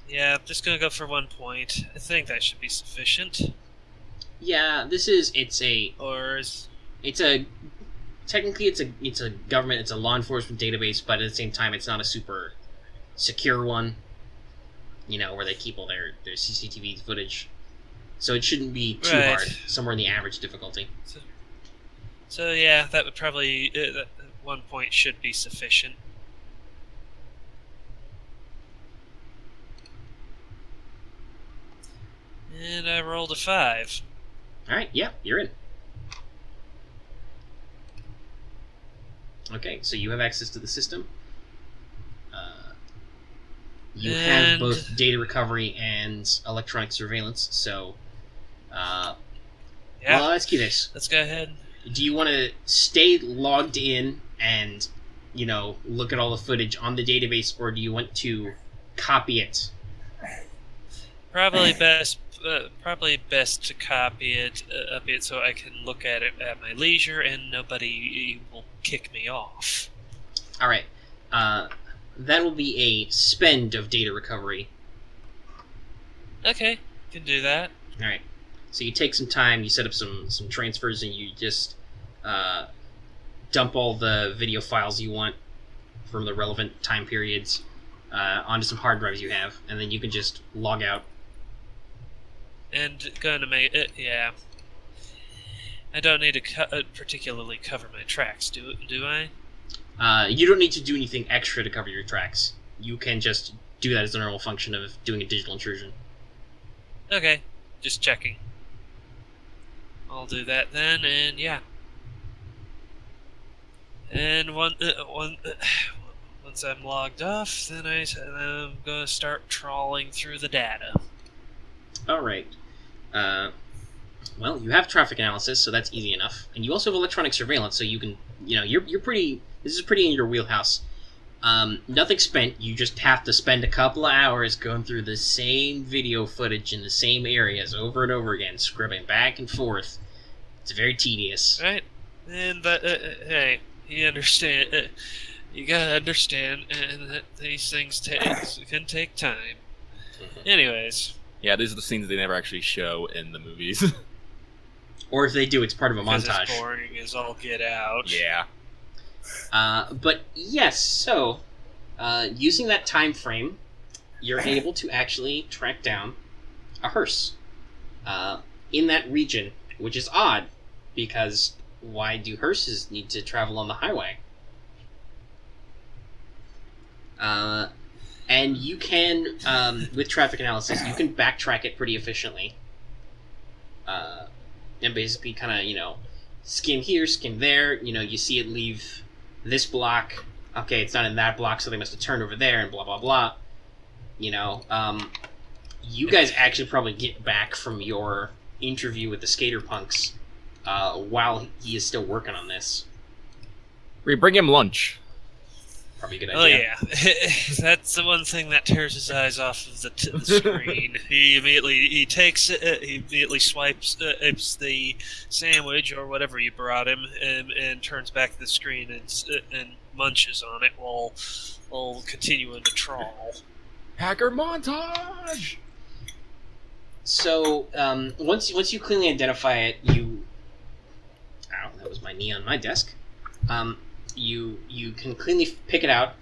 [SPEAKER 4] Yeah, I'm just gonna go for 1 point. I think that should be sufficient.
[SPEAKER 1] Yeah, technically it's a government, it's a law enforcement database, but at the same time it's not a super secure one. Where they keep all their CCTV footage. So it shouldn't be too hard, somewhere in the average difficulty.
[SPEAKER 4] So yeah, that would probably... that 1 point should be sufficient. And I rolled a 5.
[SPEAKER 1] Alright, yeah, you're in. Okay, so you have access to the system. You have both data recovery and electronic surveillance, so...
[SPEAKER 4] yeah.
[SPEAKER 1] Well, I'll ask you this.
[SPEAKER 4] Let's go ahead.
[SPEAKER 1] Do you want to stay logged in and, look at all the footage on the database, or do you want to copy it?
[SPEAKER 4] Probably best to copy it a bit so I can look at it at my leisure and nobody will kick me off.
[SPEAKER 1] All right. That will be a spend of data recovery.
[SPEAKER 4] Okay, can do that.
[SPEAKER 1] All right. So you take some time, you set up some transfers, and you just dump all the video files you want from the relevant time periods onto some hard drives you have, and then you can just log out.
[SPEAKER 4] And going to make it, yeah. I don't need to particularly cover my tracks, do I?
[SPEAKER 1] You don't need to do anything extra to cover your tracks. You can just do that as a normal function of doing a digital intrusion.
[SPEAKER 4] Okay, just checking. I'll do that then, and yeah. And once I'm logged off, then I'm going to start trawling through the data.
[SPEAKER 1] All right. Well, you have traffic analysis, so that's easy enough, and you also have electronic surveillance, so you can, you're pretty. This is pretty in your wheelhouse. Nothing spent. You just have to spend a couple of hours going through the same video footage in the same areas over and over again, scribbling back and forth. It's very tedious.
[SPEAKER 4] Right. And hey, you understand? You gotta understand, and that these things can take time. Anyways.
[SPEAKER 2] Yeah, these are the scenes they never actually show in the movies.
[SPEAKER 1] Or if they do, it's part of a montage.
[SPEAKER 4] It's boring as all get out.
[SPEAKER 2] Yeah.
[SPEAKER 1] But yes, so using that time frame, you're able to actually track down a hearse in that region, which is odd because why do hearses need to travel on the highway? And you can, with traffic analysis, you can backtrack it pretty efficiently. And basically kind of, skim here, skim there. You see it leave this block. Okay, it's not in that block, so they must have turned over there and blah, blah, blah. You guys actually probably get back from your interview with the skater punks while he is still working on this.
[SPEAKER 2] We bring him lunch.
[SPEAKER 1] Probably a good idea.
[SPEAKER 4] Oh yeah, that's the one thing that tears his eyes off of the screen. He immediately swipes the sandwich or whatever you brought him and turns back to the screen and munches on it while continuing to trawl.
[SPEAKER 2] Hacker montage.
[SPEAKER 1] So once you clearly identify it, you. Ow, that was my knee on my desk. You can cleanly pick it out.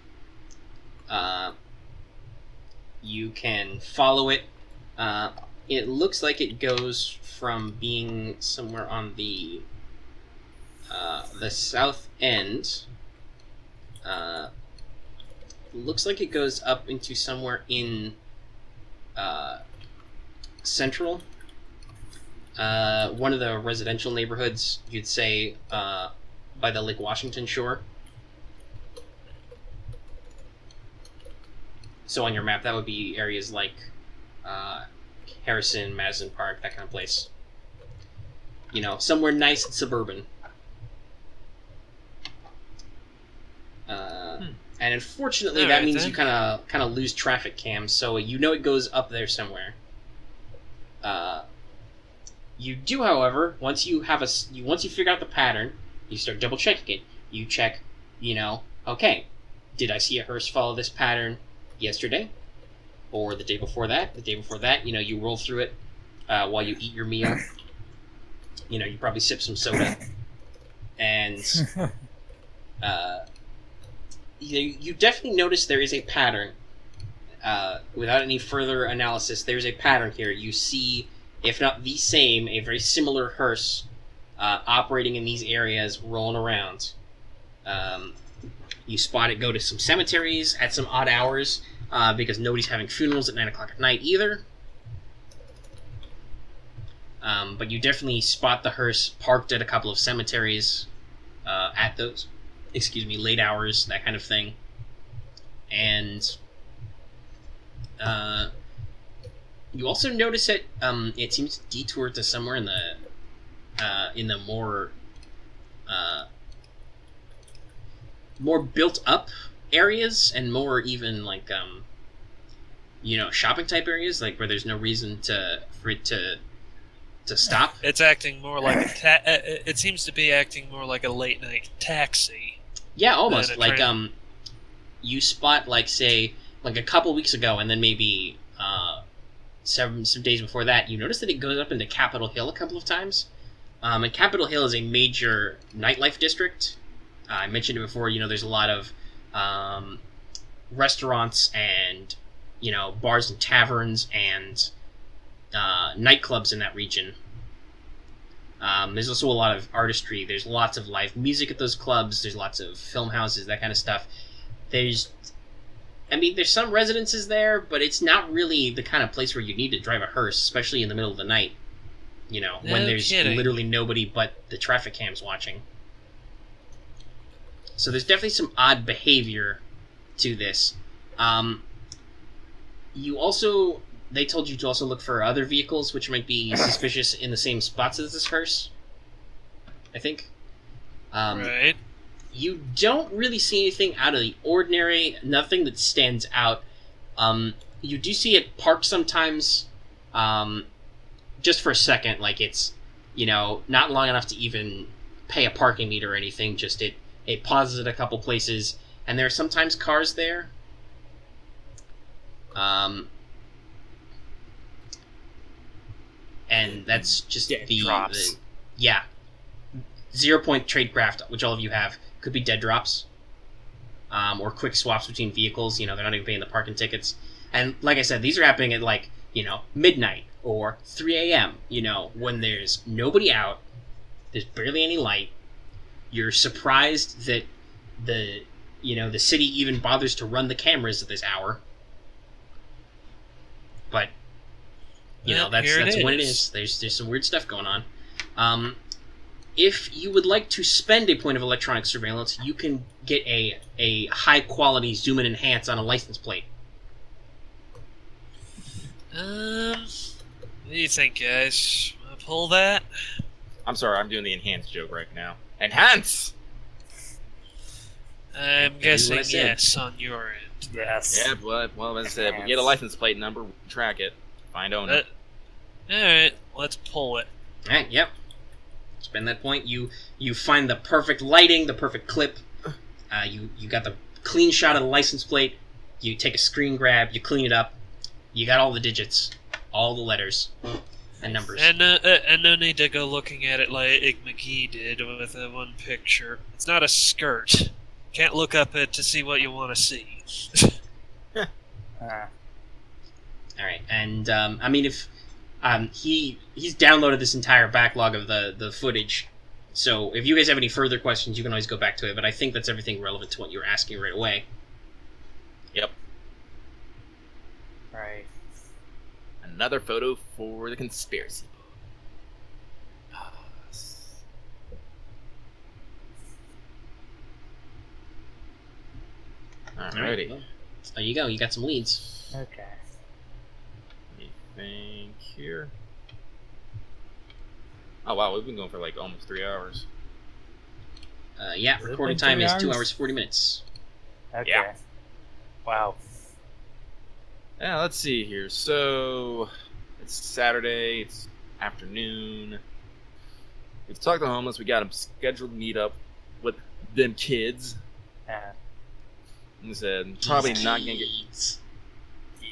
[SPEAKER 1] You can follow it. It looks like it goes from being somewhere on the south end. Looks like it goes up into somewhere in central. One of the residential neighborhoods, you'd say, by the Lake Washington shore. So on your map, that would be areas like Harrison, Madison Park, that kind of place. Somewhere nice and suburban. And unfortunately,
[SPEAKER 4] All
[SPEAKER 1] that
[SPEAKER 4] right,
[SPEAKER 1] means
[SPEAKER 4] then.
[SPEAKER 1] you kind of lose traffic cams, so you know it goes up there somewhere. You do, however, once you figure out the pattern, you start double checking it. You check, okay, did I see a hearse follow this pattern yesterday, or the day before that? The day before that, you roll through it while you eat your meal. You probably sip some soda, and you definitely notice there is a pattern. Without any further analysis, there's a pattern here. You see, if not the same, a very similar hearse operating in these areas, rolling around. You spot it go to some cemeteries at some odd hours, because nobody's having funerals at 9 o'clock at night either. But you definitely spot the hearse parked at a couple of cemeteries at those, late hours, that kind of thing. And you also notice that it seems to detour to somewhere in the more built up areas, and more even like shopping type areas, like where there's no reason for it to stop.
[SPEAKER 4] It's acting more like it seems to be acting more like a late night taxi.
[SPEAKER 1] Yeah, almost
[SPEAKER 4] than a
[SPEAKER 1] like
[SPEAKER 4] train.
[SPEAKER 1] you spot a couple weeks ago, and then maybe some days before that, you notice that it goes up into Capitol Hill a couple of times. And Capitol Hill is a major nightlife district. I mentioned it before. There's a lot of restaurants and bars and taverns and nightclubs in that region. There's also a lot of artistry. There's lots of live music at those clubs. There's lots of film houses, that kind of stuff. There's some residences there, but it's not really the kind of place where you need to drive a hearse, especially in the middle of the night. When there's
[SPEAKER 4] kidding.
[SPEAKER 1] literally nobody but the traffic cams watching. So there's definitely some odd behavior to this. They told you to also look for other vehicles which might be suspicious in the same spots as this hearse, I think.
[SPEAKER 4] Right.
[SPEAKER 1] You don't really see anything out of the ordinary, nothing that stands out. You do see it parked sometimes, just for a second, like it's, not long enough to even pay a parking meter or anything, just it pauses at a couple places, and there are sometimes cars there. And that's just
[SPEAKER 3] Dead
[SPEAKER 1] the
[SPEAKER 3] drops.
[SPEAKER 1] 0-point tradecraft, which all of you have, could be dead drops, or quick swaps between vehicles. They're not even paying the parking tickets. And like I said, these are happening at midnight or 3 a.m. When there's nobody out, there's barely any light. You're surprised that the city even bothers to run the cameras at this hour. But that's when it is. There's some weird stuff going on. If you would like to spend a point of electronic surveillance, you can get a high quality zoom and enhance on a license plate.
[SPEAKER 4] What do you think, guys? Wanna pull that?
[SPEAKER 2] I'm sorry, I'm doing the enhance joke right now. Enhance!
[SPEAKER 4] I'm
[SPEAKER 1] what
[SPEAKER 4] guessing
[SPEAKER 1] I said.
[SPEAKER 4] yes on your end.
[SPEAKER 3] Yes.
[SPEAKER 2] Yeah, but, well, as I said, if we get a license plate number, we can track it. Find owner.
[SPEAKER 4] Alright, let's pull it.
[SPEAKER 1] Alright, yep. Spend that point. You find the perfect lighting, the perfect clip. You got the clean shot of the license plate. You take a screen grab, you clean it up. You got all the digits, all the letters and numbers.
[SPEAKER 4] And no need to go looking at it like McGee did with that one picture. It's not a skirt. Can't look up it to see what you want to see.
[SPEAKER 1] All right, and if he's downloaded this entire backlog of the footage, so if you guys have any further questions, you can always go back to it. But I think that's everything relevant to what you were asking right away.
[SPEAKER 2] Yep.
[SPEAKER 3] Right.
[SPEAKER 2] Another photo for the conspiracy. Alrighty.
[SPEAKER 1] Well, there you go. You got some leads.
[SPEAKER 3] Okay.
[SPEAKER 2] Anything here? Oh wow, we've been going for like almost 3 hours.
[SPEAKER 1] Yeah,
[SPEAKER 3] Has it
[SPEAKER 1] recording
[SPEAKER 3] been
[SPEAKER 1] time
[SPEAKER 3] 3
[SPEAKER 1] is 2
[SPEAKER 3] hours?
[SPEAKER 1] hours 40 minutes.
[SPEAKER 3] Okay.
[SPEAKER 2] Yeah.
[SPEAKER 3] Wow.
[SPEAKER 2] Yeah, let's see here. So, it's Saturday, it's afternoon. We've talked to homeless, we got a scheduled meetup with them kids.
[SPEAKER 3] Yeah.
[SPEAKER 2] And said, probably not gonna get.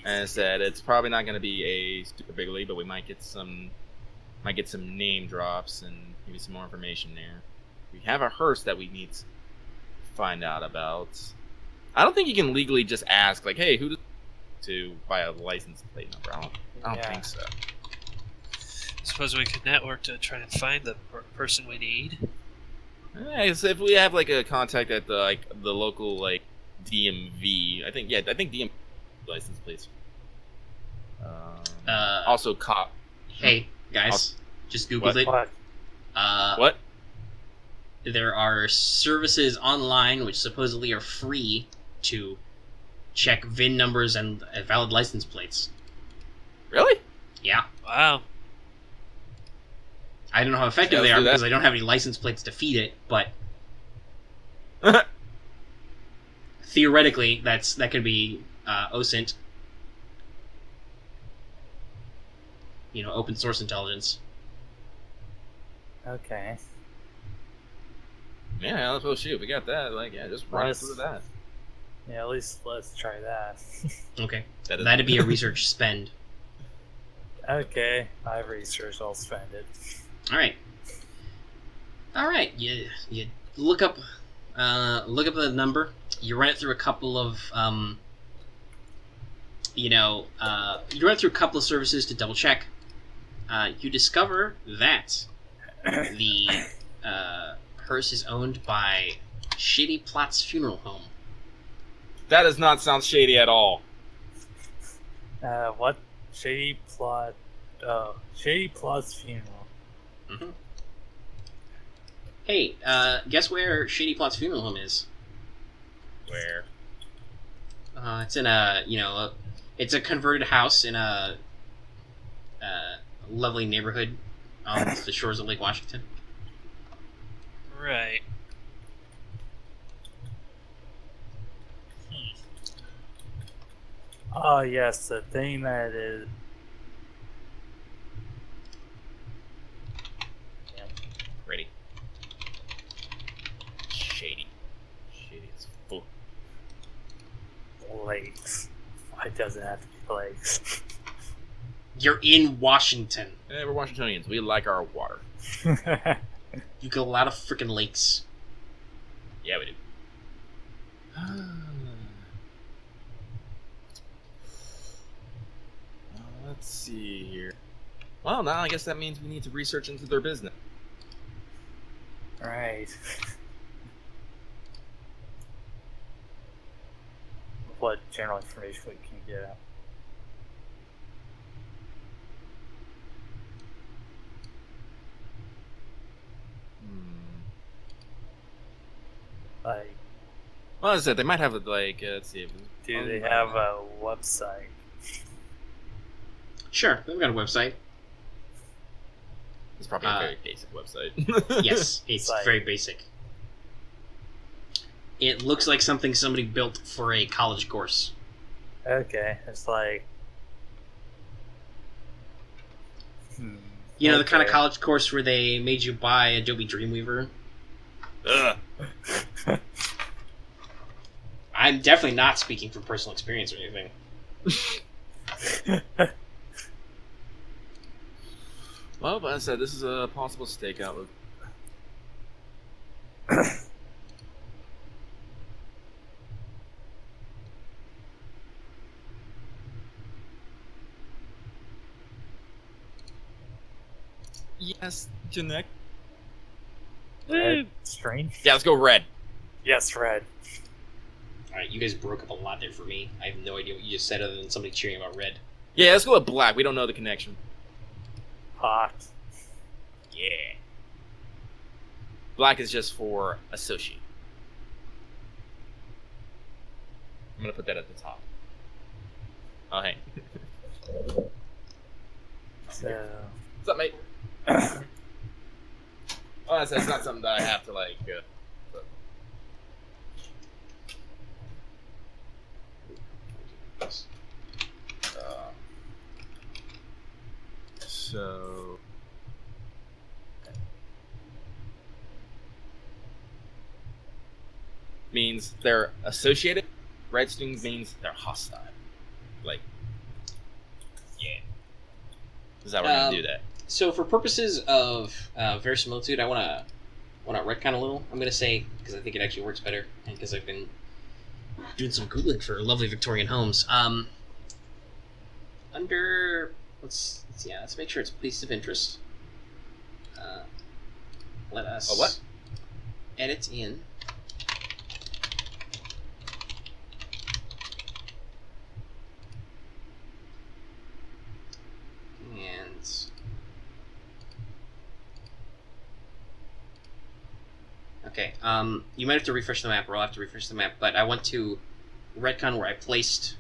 [SPEAKER 2] And I said, it's probably not gonna be a super big league, but we might get some name drops and maybe some more information there. We have a hearse that we need to find out about. I don't think you can legally just ask, like, hey, who does to buy a license plate number. I don't think so.
[SPEAKER 4] Suppose we could network to try and find the person we need.
[SPEAKER 2] Yeah, so if we have like a contact at the local like DMV, I think DMV license plates. Also cop.
[SPEAKER 1] Hey guys, just Googled it.
[SPEAKER 3] What?
[SPEAKER 2] What?
[SPEAKER 1] There are services online which supposedly are free to check VIN numbers and valid license plates.
[SPEAKER 2] Really?
[SPEAKER 1] Yeah.
[SPEAKER 4] Wow.
[SPEAKER 1] I don't know how effective they are because I don't have any license plates to feed it, but theoretically, that could be OSINT. Open source intelligence.
[SPEAKER 3] Okay.
[SPEAKER 2] Yeah, let's shoot. We got that. Just run through that.
[SPEAKER 3] Yeah, at least let's try that.
[SPEAKER 1] Okay. That'd be a research spend.
[SPEAKER 3] Okay, I've researched. I'll spend it.
[SPEAKER 1] All right. You look up the number. You run it through a couple of you run it through a couple of services to double check. You discover that the hearse is owned by Shady Plot's Funeral Home.
[SPEAKER 2] That does not sound shady at all.
[SPEAKER 3] What? Shady Plot? Oh, Shady Plot's Funeral.
[SPEAKER 1] Mm-hmm. Hey, guess where Shady Plot's Funeral Home is?
[SPEAKER 2] Where?
[SPEAKER 1] It's in it's a converted house in a lovely neighborhood on the shores of Lake Washington.
[SPEAKER 4] Right.
[SPEAKER 3] Oh yes, the thing that is. Yeah.
[SPEAKER 2] Ready. Shady is full.
[SPEAKER 3] Lakes. Why does it have to be lakes?
[SPEAKER 1] You're in Washington.
[SPEAKER 2] Yeah, we're Washingtonians. We like our water.
[SPEAKER 1] You get a lot of freaking lakes.
[SPEAKER 2] Yeah, we do. Let's see here. Well, now I guess that means we need to research into their business.
[SPEAKER 3] Right. What general information we can get out? Like,
[SPEAKER 2] Well, as I said, they might have let's see.
[SPEAKER 3] do they have a website?
[SPEAKER 1] Sure, they've got a website.
[SPEAKER 2] It's probably a very basic website.
[SPEAKER 1] Yes, it's very basic. It looks like something somebody built for a college course.
[SPEAKER 3] Okay, it's like.
[SPEAKER 1] The kind of college course where they made you buy Adobe Dreamweaver.
[SPEAKER 2] Ugh.
[SPEAKER 1] I'm definitely not speaking from personal experience or anything.
[SPEAKER 2] Well, but as I said, this is a possible stakeout. Yes, Janek.
[SPEAKER 3] Red, strange.
[SPEAKER 2] Yeah, let's go red.
[SPEAKER 3] Yes, red.
[SPEAKER 1] Alright, you guys broke up a lot there for me. I have no idea what you just said other than somebody cheering about red.
[SPEAKER 2] Yeah, let's go with black. We don't know the connection.
[SPEAKER 3] Hot.
[SPEAKER 2] Yeah. Black is just for associate. I'm gonna put that at the top. Oh, hey.
[SPEAKER 3] So.
[SPEAKER 2] What's up, mate? Oh, that's not something that I have to So means they're associated. Red stings means they're hostile. Like, yeah. Is that we're gonna do that?
[SPEAKER 1] So for purposes of verisimilitude, I wanna retcon a little. I'm gonna say, because I think it actually works better, and because I've been doing some Googling for lovely Victorian homes. Under let's make sure it's places of interest. Let us
[SPEAKER 2] what?
[SPEAKER 1] edit in. Okay, you might have to refresh the map, or I'll have to refresh the map, but I want to retcon where I placed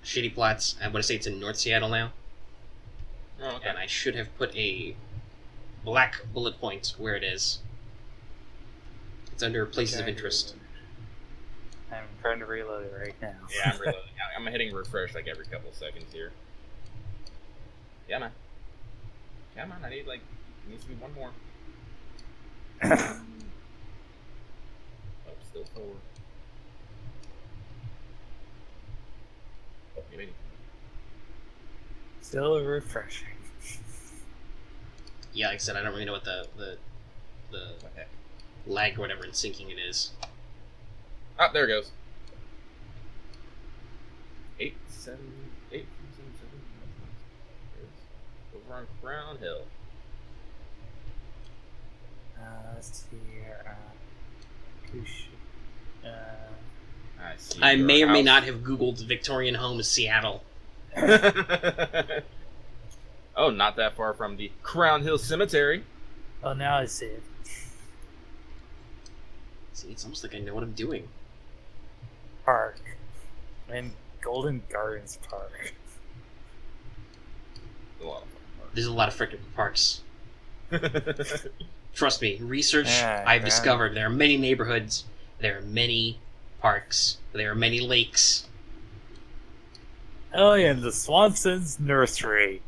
[SPEAKER 1] Shady Plots. I want to say it's in North Seattle now.
[SPEAKER 2] Oh, okay.
[SPEAKER 1] And I should have put a black bullet point where it is. It's under places of interest.
[SPEAKER 3] I'm trying to reload it right now.
[SPEAKER 2] Yeah, I'm reloading. I'm hitting refresh like every couple seconds here. Yeah, man. Come on, I need it needs to be one more. Oh, still forward. Oh, maybe.
[SPEAKER 3] Still refreshing.
[SPEAKER 1] Yeah, like I said, I don't really know what the lag or whatever in syncing it is.
[SPEAKER 2] Oh, there it goes. 8, 7, 8, 7, 7. Over on Crown Hill.
[SPEAKER 3] Let's see here.
[SPEAKER 2] I see.
[SPEAKER 1] I may or may
[SPEAKER 2] house.
[SPEAKER 1] not have Googled Victorian homes Seattle.
[SPEAKER 2] Oh, not that far from the Crown Hill Cemetery.
[SPEAKER 3] Oh, now I see it.
[SPEAKER 1] See, it's almost like I know what I'm doing.
[SPEAKER 3] Park. In Golden Gardens Park.
[SPEAKER 2] A lot of
[SPEAKER 1] There's a lot of freaking parks.
[SPEAKER 2] fun.
[SPEAKER 1] Trust me, research, I've discovered there are many neighborhoods, there are many parks, there are many lakes.
[SPEAKER 3] Oh, yeah, and the Swanson's Nursery.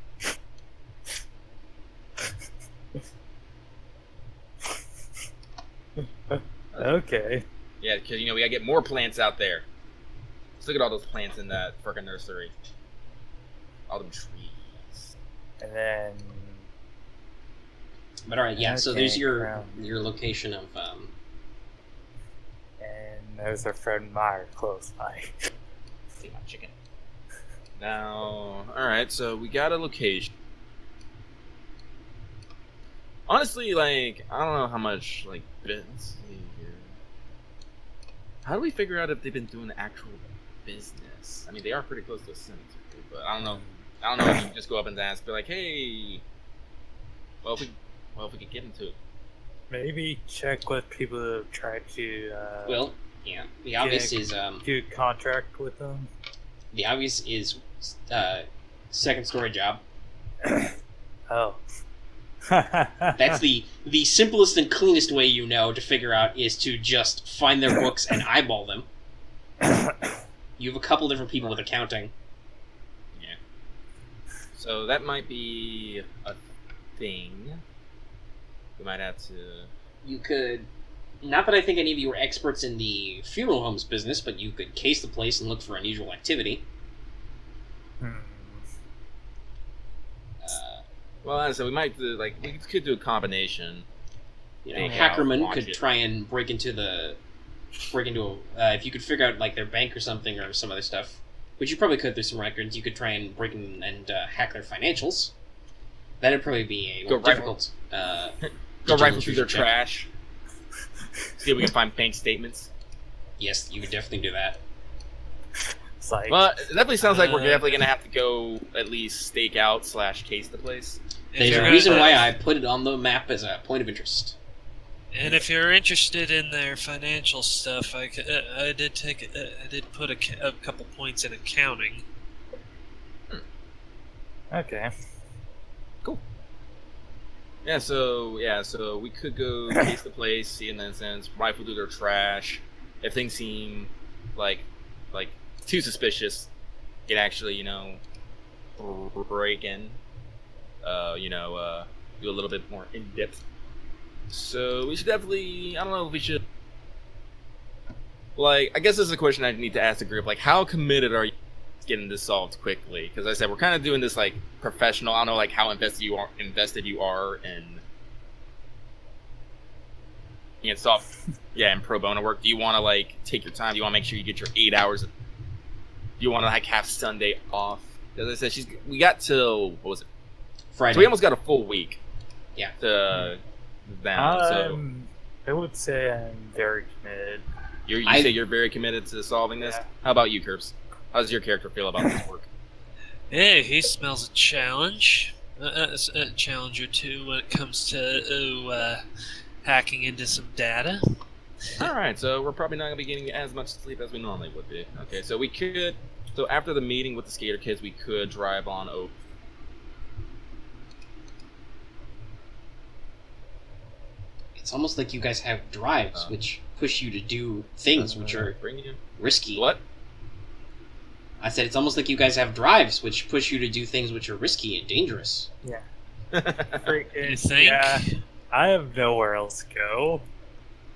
[SPEAKER 3] Okay.
[SPEAKER 2] Yeah, because we gotta get more plants out there. Let's look at all those plants in that frickin' nursery. All them trees.
[SPEAKER 3] And then...
[SPEAKER 1] But alright, yeah, so there's
[SPEAKER 3] Okay,
[SPEAKER 1] your
[SPEAKER 3] ground.
[SPEAKER 1] location of,
[SPEAKER 3] And there's our friend Meyer close by.
[SPEAKER 1] see my chicken.
[SPEAKER 2] Now, alright, so we got a location. Honestly, I don't know how much, business here. How do we figure out if they've been doing actual business? I mean, they are pretty close to a cemetery, but I don't know. I don't know if you can just go up and ask, be like, hey, if we could get into it.
[SPEAKER 3] Maybe check with people who have tried to
[SPEAKER 1] Well, yeah, the obvious is,
[SPEAKER 3] do contract with them.
[SPEAKER 1] the obvious is, second story job.
[SPEAKER 3] Oh.
[SPEAKER 1] That's the simplest and cleanest way to figure out is to just find their books and eyeball them. You have a couple different people with accounting.
[SPEAKER 2] Yeah. So that might be a thing. We might have to...
[SPEAKER 1] You could, not that I think any of you are experts in the funeral homes business, but you could case the place and look for unusual activity.
[SPEAKER 2] Well, so we might do, we could do a combination.
[SPEAKER 1] Hackerman could try and break into if you could figure out their bank or something or some other stuff, which you probably could through some records. You could try and break in and hack their financials. That'd probably be a more difficult.
[SPEAKER 2] Go rifle through their trash. See if we can find bank statements.
[SPEAKER 1] Yes, you could definitely do that.
[SPEAKER 3] It's like,
[SPEAKER 2] Well, it definitely sounds like we're definitely gonna have to go at least stake out / case the place.
[SPEAKER 1] There's a reason why I put it on the map as a point of interest.
[SPEAKER 4] And if you're interested in their financial stuff, I did put a couple points in accounting.
[SPEAKER 3] okay.
[SPEAKER 2] Yeah, so we could go case the place, see in that sense, rifle through their trash. If things seem like too suspicious, you can actually, break in. do a little bit more in depth. So we should definitely. I don't know if we should. Like, I guess this is a question I need to ask the group. Like, how committed are you to getting this solved quickly? Because I said we're kind of doing this like professional. I don't know like how invested you are in it solved. Yeah, in pro bono work. Do you want to like take your time? Do you want to make sure you get your 8 hours? Do you want to like have Sunday off? As I said, we got till what was it?
[SPEAKER 1] Friday.
[SPEAKER 2] So we almost got a full week.
[SPEAKER 1] Yeah.
[SPEAKER 2] To them. So
[SPEAKER 3] I would say I'm very committed.
[SPEAKER 2] you say you're very committed to solving this.
[SPEAKER 3] Yeah.
[SPEAKER 2] How about you, Curbs? How does your character feel about this work?
[SPEAKER 4] Hey, he smells a challenge. A challenge or two when it comes to hacking into some data.
[SPEAKER 2] All right, so we're probably not going to be getting as much sleep as we normally would be. Okay, so we could. So after the meeting with the skater kids, we could drive on over.
[SPEAKER 1] It's almost like you guys have drives, which push you to do things which are risky.
[SPEAKER 2] What?
[SPEAKER 1] I said it's almost like you guys have drives, which push you to do things which are risky and dangerous.
[SPEAKER 3] Yeah.
[SPEAKER 4] You think?
[SPEAKER 3] Yeah. I have nowhere else to go.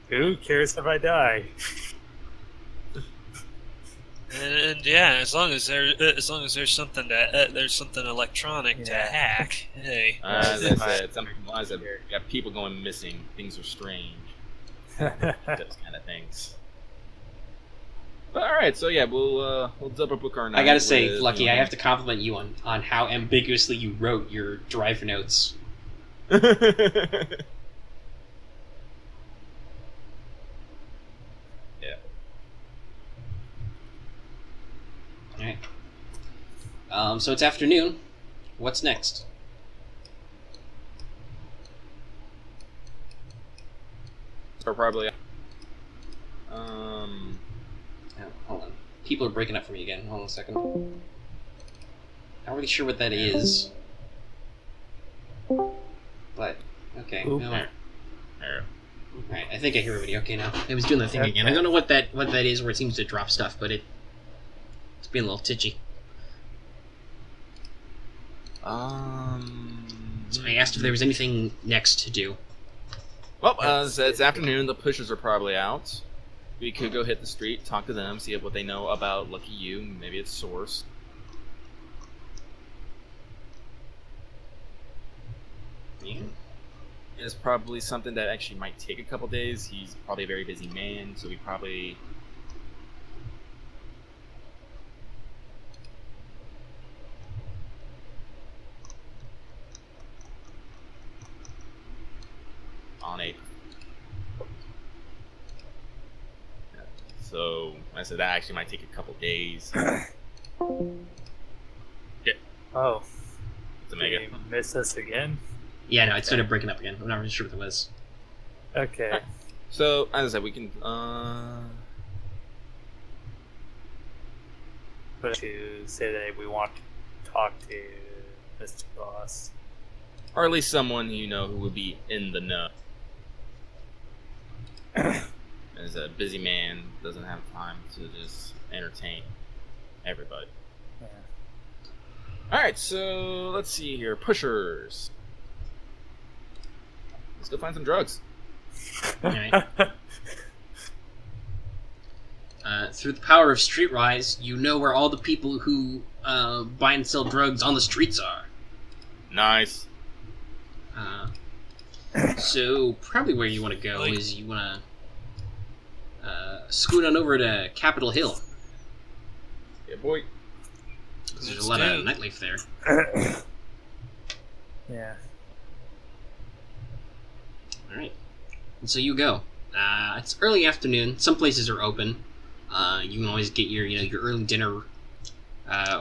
[SPEAKER 3] Who cares if I die?
[SPEAKER 4] And yeah, as long as there's something there's something electronic to hack. Hey.
[SPEAKER 2] As I said, we got people going missing. Things are strange. Those kind of things. But, all right, so yeah, we'll double book our night.
[SPEAKER 1] I gotta say, Lucky, I have to compliment you on how ambiguously you wrote your drive notes.
[SPEAKER 2] Yeah.
[SPEAKER 1] Alright. So it's afternoon. What's next?
[SPEAKER 2] So probably.
[SPEAKER 1] Hold on. People are breaking up for me again. Hold on a second. Not really sure what that is. But, okay. Alright, I think I hear everybody okay now. It was doing that thing again. I don't know what that is where it seems to drop stuff, but it's being a little titchy. So I asked if there was anything next to do.
[SPEAKER 2] Well, it's afternoon. The pushers are probably out. We could go hit the street, talk to them, see what they know about Lucky You. Maybe it's Source.
[SPEAKER 1] Yeah.
[SPEAKER 2] It's probably something that actually might take a couple days. He's probably a very busy man, so we probably... on a... So, I said that actually might take a couple days. Yeah.
[SPEAKER 3] Oh.
[SPEAKER 2] It's Omega.
[SPEAKER 3] Did you miss us again?
[SPEAKER 1] Yeah, no, it started breaking up again. I'm not really sure what that was.
[SPEAKER 3] Okay.
[SPEAKER 2] So, as I said, we can,
[SPEAKER 3] But to say that we want to talk to Mr. Boss.
[SPEAKER 2] or at least someone you know who would be in the know. As a busy man, doesn't have time to just entertain everybody.
[SPEAKER 3] Yeah.
[SPEAKER 2] Alright, so let's see here. Pushers. Let's go find some drugs.
[SPEAKER 1] Alright. Through the power of Streetwise, you know where all the people who buy and sell drugs on the streets are.
[SPEAKER 2] Nice.
[SPEAKER 1] So probably where you want to go is you want to scoot on over to Capitol Hill.
[SPEAKER 2] Yeah, boy.
[SPEAKER 1] There's a lot of nightlife there.
[SPEAKER 3] Yeah.
[SPEAKER 1] Alright. And so you go. It's early afternoon. Some places are open. You can always get your early dinner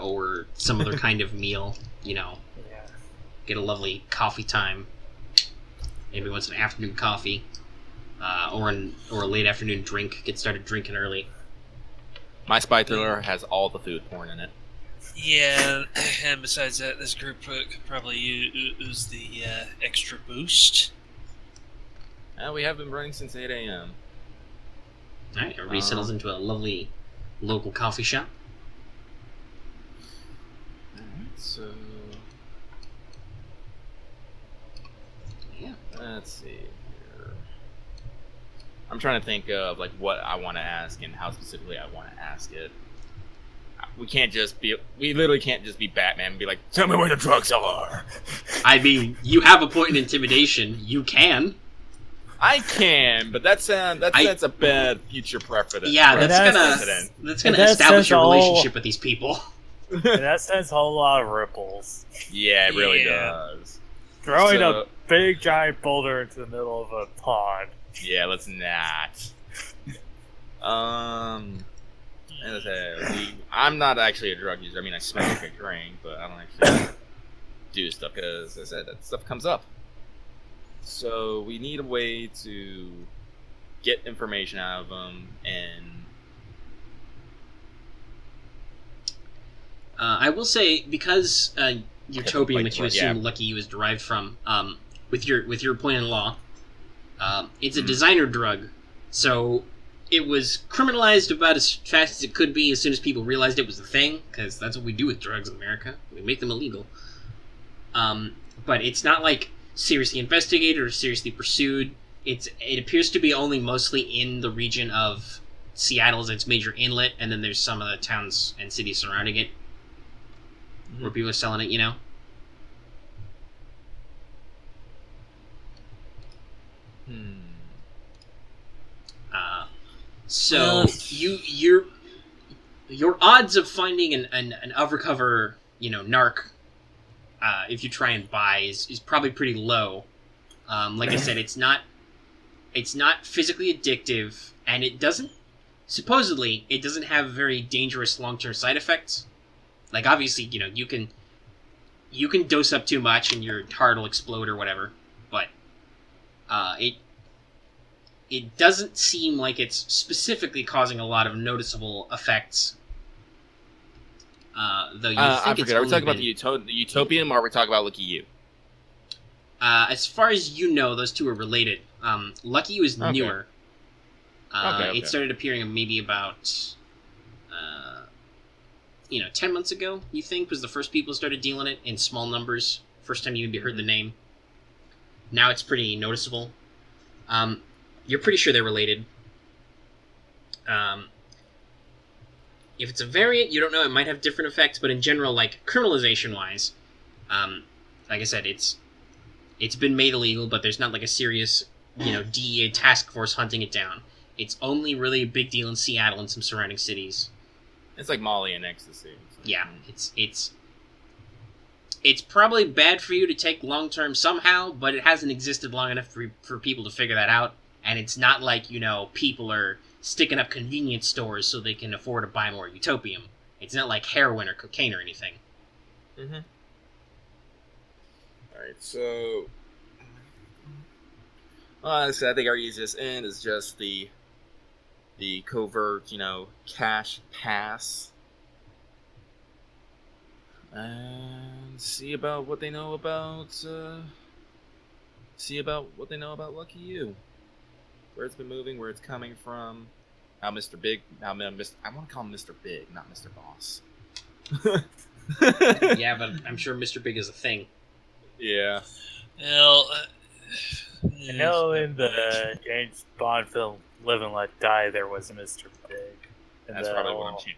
[SPEAKER 1] or some other kind of meal,
[SPEAKER 3] Yeah.
[SPEAKER 1] Get a lovely coffee time. Maybe once an afternoon coffee. Or a late afternoon drink. Get started drinking early.
[SPEAKER 2] My spy thriller has all the food porn in it.
[SPEAKER 4] Yeah, and besides that, this group could probably use the extra boost.
[SPEAKER 2] We have been running since 8 a.m.
[SPEAKER 1] Alright, everybody settles into a lovely local coffee shop.
[SPEAKER 2] Alright, so... Let's see here. I'm trying to think of like what I want to ask and how specifically I want to ask it. We literally can't just be Batman and be like, tell me where the drugs are.
[SPEAKER 1] I mean, you have a point in intimidation. You can.
[SPEAKER 2] I can, but that's a bad future precedent.
[SPEAKER 1] Yeah, that's gonna establish a relationship with these people.
[SPEAKER 3] And that sends a whole lot of ripples.
[SPEAKER 2] Yeah, it really does.
[SPEAKER 3] Throwing a big giant boulder into the middle of a pond.
[SPEAKER 2] Yeah, let's not. I'm not actually a drug user. I mean, I smoke a drink, but I don't actually do stuff because, as I said, that stuff comes up. So we need a way to get information out of them, and
[SPEAKER 1] I will say, because utopium, which you assume Lucky You is derived from, with your point in law, it's a designer drug, so it was criminalized about as fast as it could be as soon as people realized it was a thing, because that's what we do with drugs in America. We make them illegal. But it's not like seriously investigated or seriously pursued. It appears to be only mostly in the region of Seattle as its major inlet, and then there's some of the towns and cities surrounding it where people are selling it, you know? So your odds of finding an undercover, narc, if you try and buy, is probably pretty low. Like I said, it's not physically addictive, and it doesn't have very dangerous long-term side effects. Like, obviously, you can dose up too much and your heart will explode or whatever, but it doesn't seem like it's specifically causing a lot of noticeable effects. Though
[SPEAKER 2] I forget. Are we talking about the Utopian, or are we talking about Lucky You?
[SPEAKER 1] As far as you know, those two are related. Lucky You is newer. It started appearing maybe about 10 months ago, you think, was the first people started dealing it in small numbers. First time you maybe heard the name. Now it's pretty noticeable. You're pretty sure they're related. If it's a variant, you don't know, it might have different effects, but in general, like, criminalization-wise, like I said, it's been made illegal, but there's not, like, a serious, DEA task force hunting it down. It's only really a big deal in Seattle and some surrounding cities.
[SPEAKER 2] It's like Molly and ecstasy.
[SPEAKER 1] Yeah, it's probably bad for you to take long-term somehow, but it hasn't existed long enough for people to figure that out, and it's not like, people are sticking up convenience stores so they can afford to buy more utopium. It's not like heroin or cocaine or anything.
[SPEAKER 2] Alright, so honestly, I think our easiest end is just the covert, cash pass. And see about what they know about Lucky You. Where it's been moving, where it's coming from, how Mr. Big, I want to call him Mr. Big, not Mr. Boss.
[SPEAKER 1] Yeah, but I'm sure Mr. Big is a thing.
[SPEAKER 2] Yeah.
[SPEAKER 4] Well,
[SPEAKER 3] I know in the James Bond film Live and Let Die, there was a Mr. Big.
[SPEAKER 2] That's probably what I'm cheating.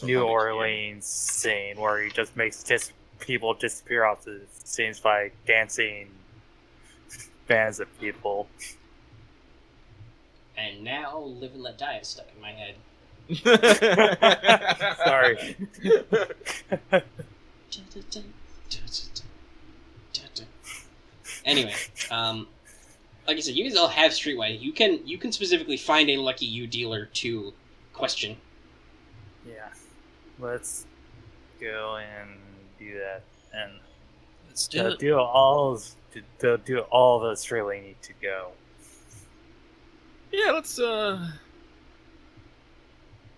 [SPEAKER 3] New Orleans scene where he just makes people disappear off the scenes by dancing bands of people.
[SPEAKER 1] And now Live and Let Die is stuck in my head.
[SPEAKER 3] Sorry.
[SPEAKER 1] Anyway, like I said, you guys all have Streetwise. You can specifically find a Lucky You dealer to question.
[SPEAKER 3] Yeah. Let's go and do that. And
[SPEAKER 4] let's do it.
[SPEAKER 3] Do all the Australia need to go.
[SPEAKER 2] Yeah, let's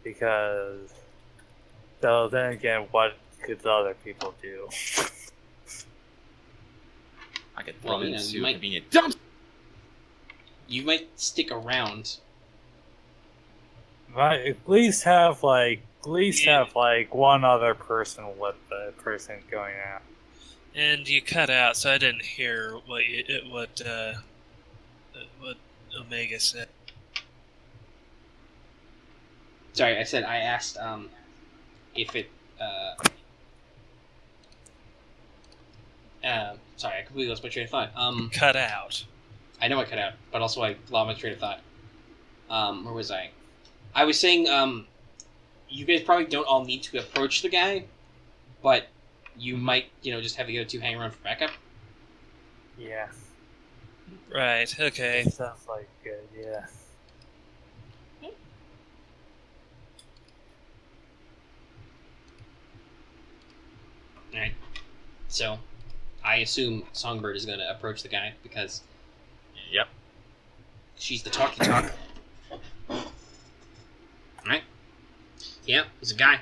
[SPEAKER 3] Because so then again, what could the other people do?
[SPEAKER 2] I could throw into a convenient
[SPEAKER 1] dump. You might stick around.
[SPEAKER 3] Might at least have one other person with the person going out.
[SPEAKER 4] And you cut out, so I didn't hear what Omega said.
[SPEAKER 1] Sorry, I asked if it sorry, I completely lost my train of thought.
[SPEAKER 4] Cut out.
[SPEAKER 1] I know I cut out, but also I lost my train of thought. Where was I? I was saying, you guys probably don't all need to approach the guy, but you might, just have the other two hang around for backup.
[SPEAKER 3] Yeah.
[SPEAKER 4] Right, okay.
[SPEAKER 3] Sounds like good, yeah.
[SPEAKER 1] Alright. So, I assume Songbird is going to approach the guy, because
[SPEAKER 2] Yep.
[SPEAKER 1] she's the talky talk. Alright. Yeah, he's a guy.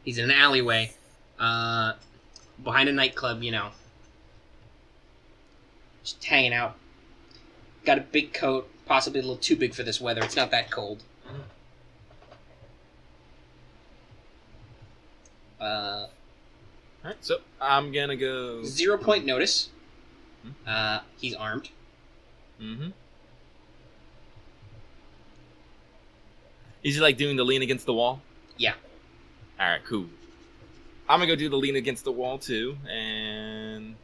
[SPEAKER 1] He's in an alleyway. Behind a nightclub, Just hanging out. Got a big coat, possibly a little too big for this weather. It's not that cold.
[SPEAKER 2] Alright, so I'm gonna go.
[SPEAKER 1] 0-point notice. He's armed.
[SPEAKER 2] Mm-hmm. Is he like doing the lean against the wall?
[SPEAKER 1] Yeah.
[SPEAKER 2] Alright, cool. I'm gonna go do the lean against the wall too, and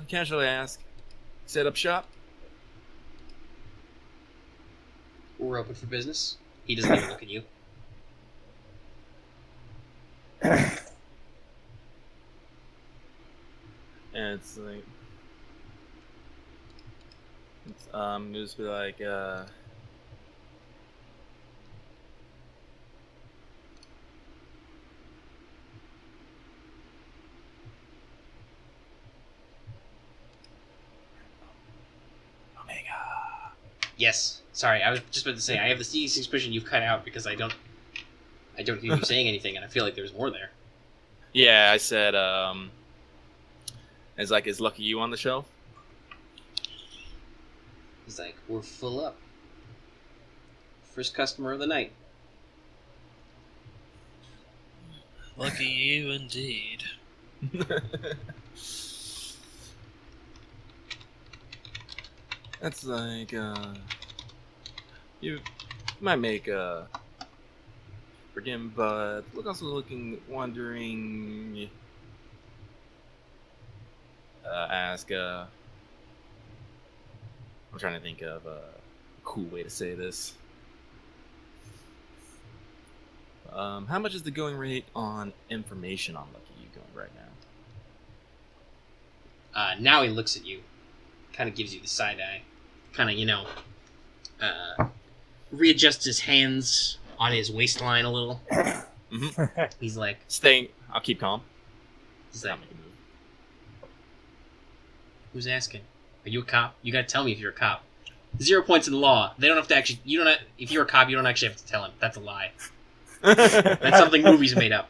[SPEAKER 2] casually ask, set up shop.
[SPEAKER 1] We're open for business. He doesn't even look at you.
[SPEAKER 2] And it's like, just be like,
[SPEAKER 1] Yes. Sorry, I was just about to say, I have the sneaking suspicion you've cut out because I don't hear you saying anything, and I feel like there's more there.
[SPEAKER 2] yeah, I said, is Lucky You on the shelf?
[SPEAKER 1] He's like, we're full up. First customer of the night.
[SPEAKER 4] Lucky you indeed.
[SPEAKER 2] That's like, you might make, forgive him, but wondering, ask, I'm trying to think of a cool way to say this. How much is the going rate on information on Lucky You going right now?
[SPEAKER 1] Now he looks at you. Kind of gives you the side eye. Kind of, readjusts his hands on his waistline a little.
[SPEAKER 2] Mm-hmm.
[SPEAKER 1] He's like...
[SPEAKER 2] I'll keep calm.
[SPEAKER 1] He's like... Who's asking? Are you a cop? You gotta tell me if you're a cop. 0 points in the law. They don't have to actually... if you're a cop, you don't actually have to tell him. That's a lie. That's something movies made up.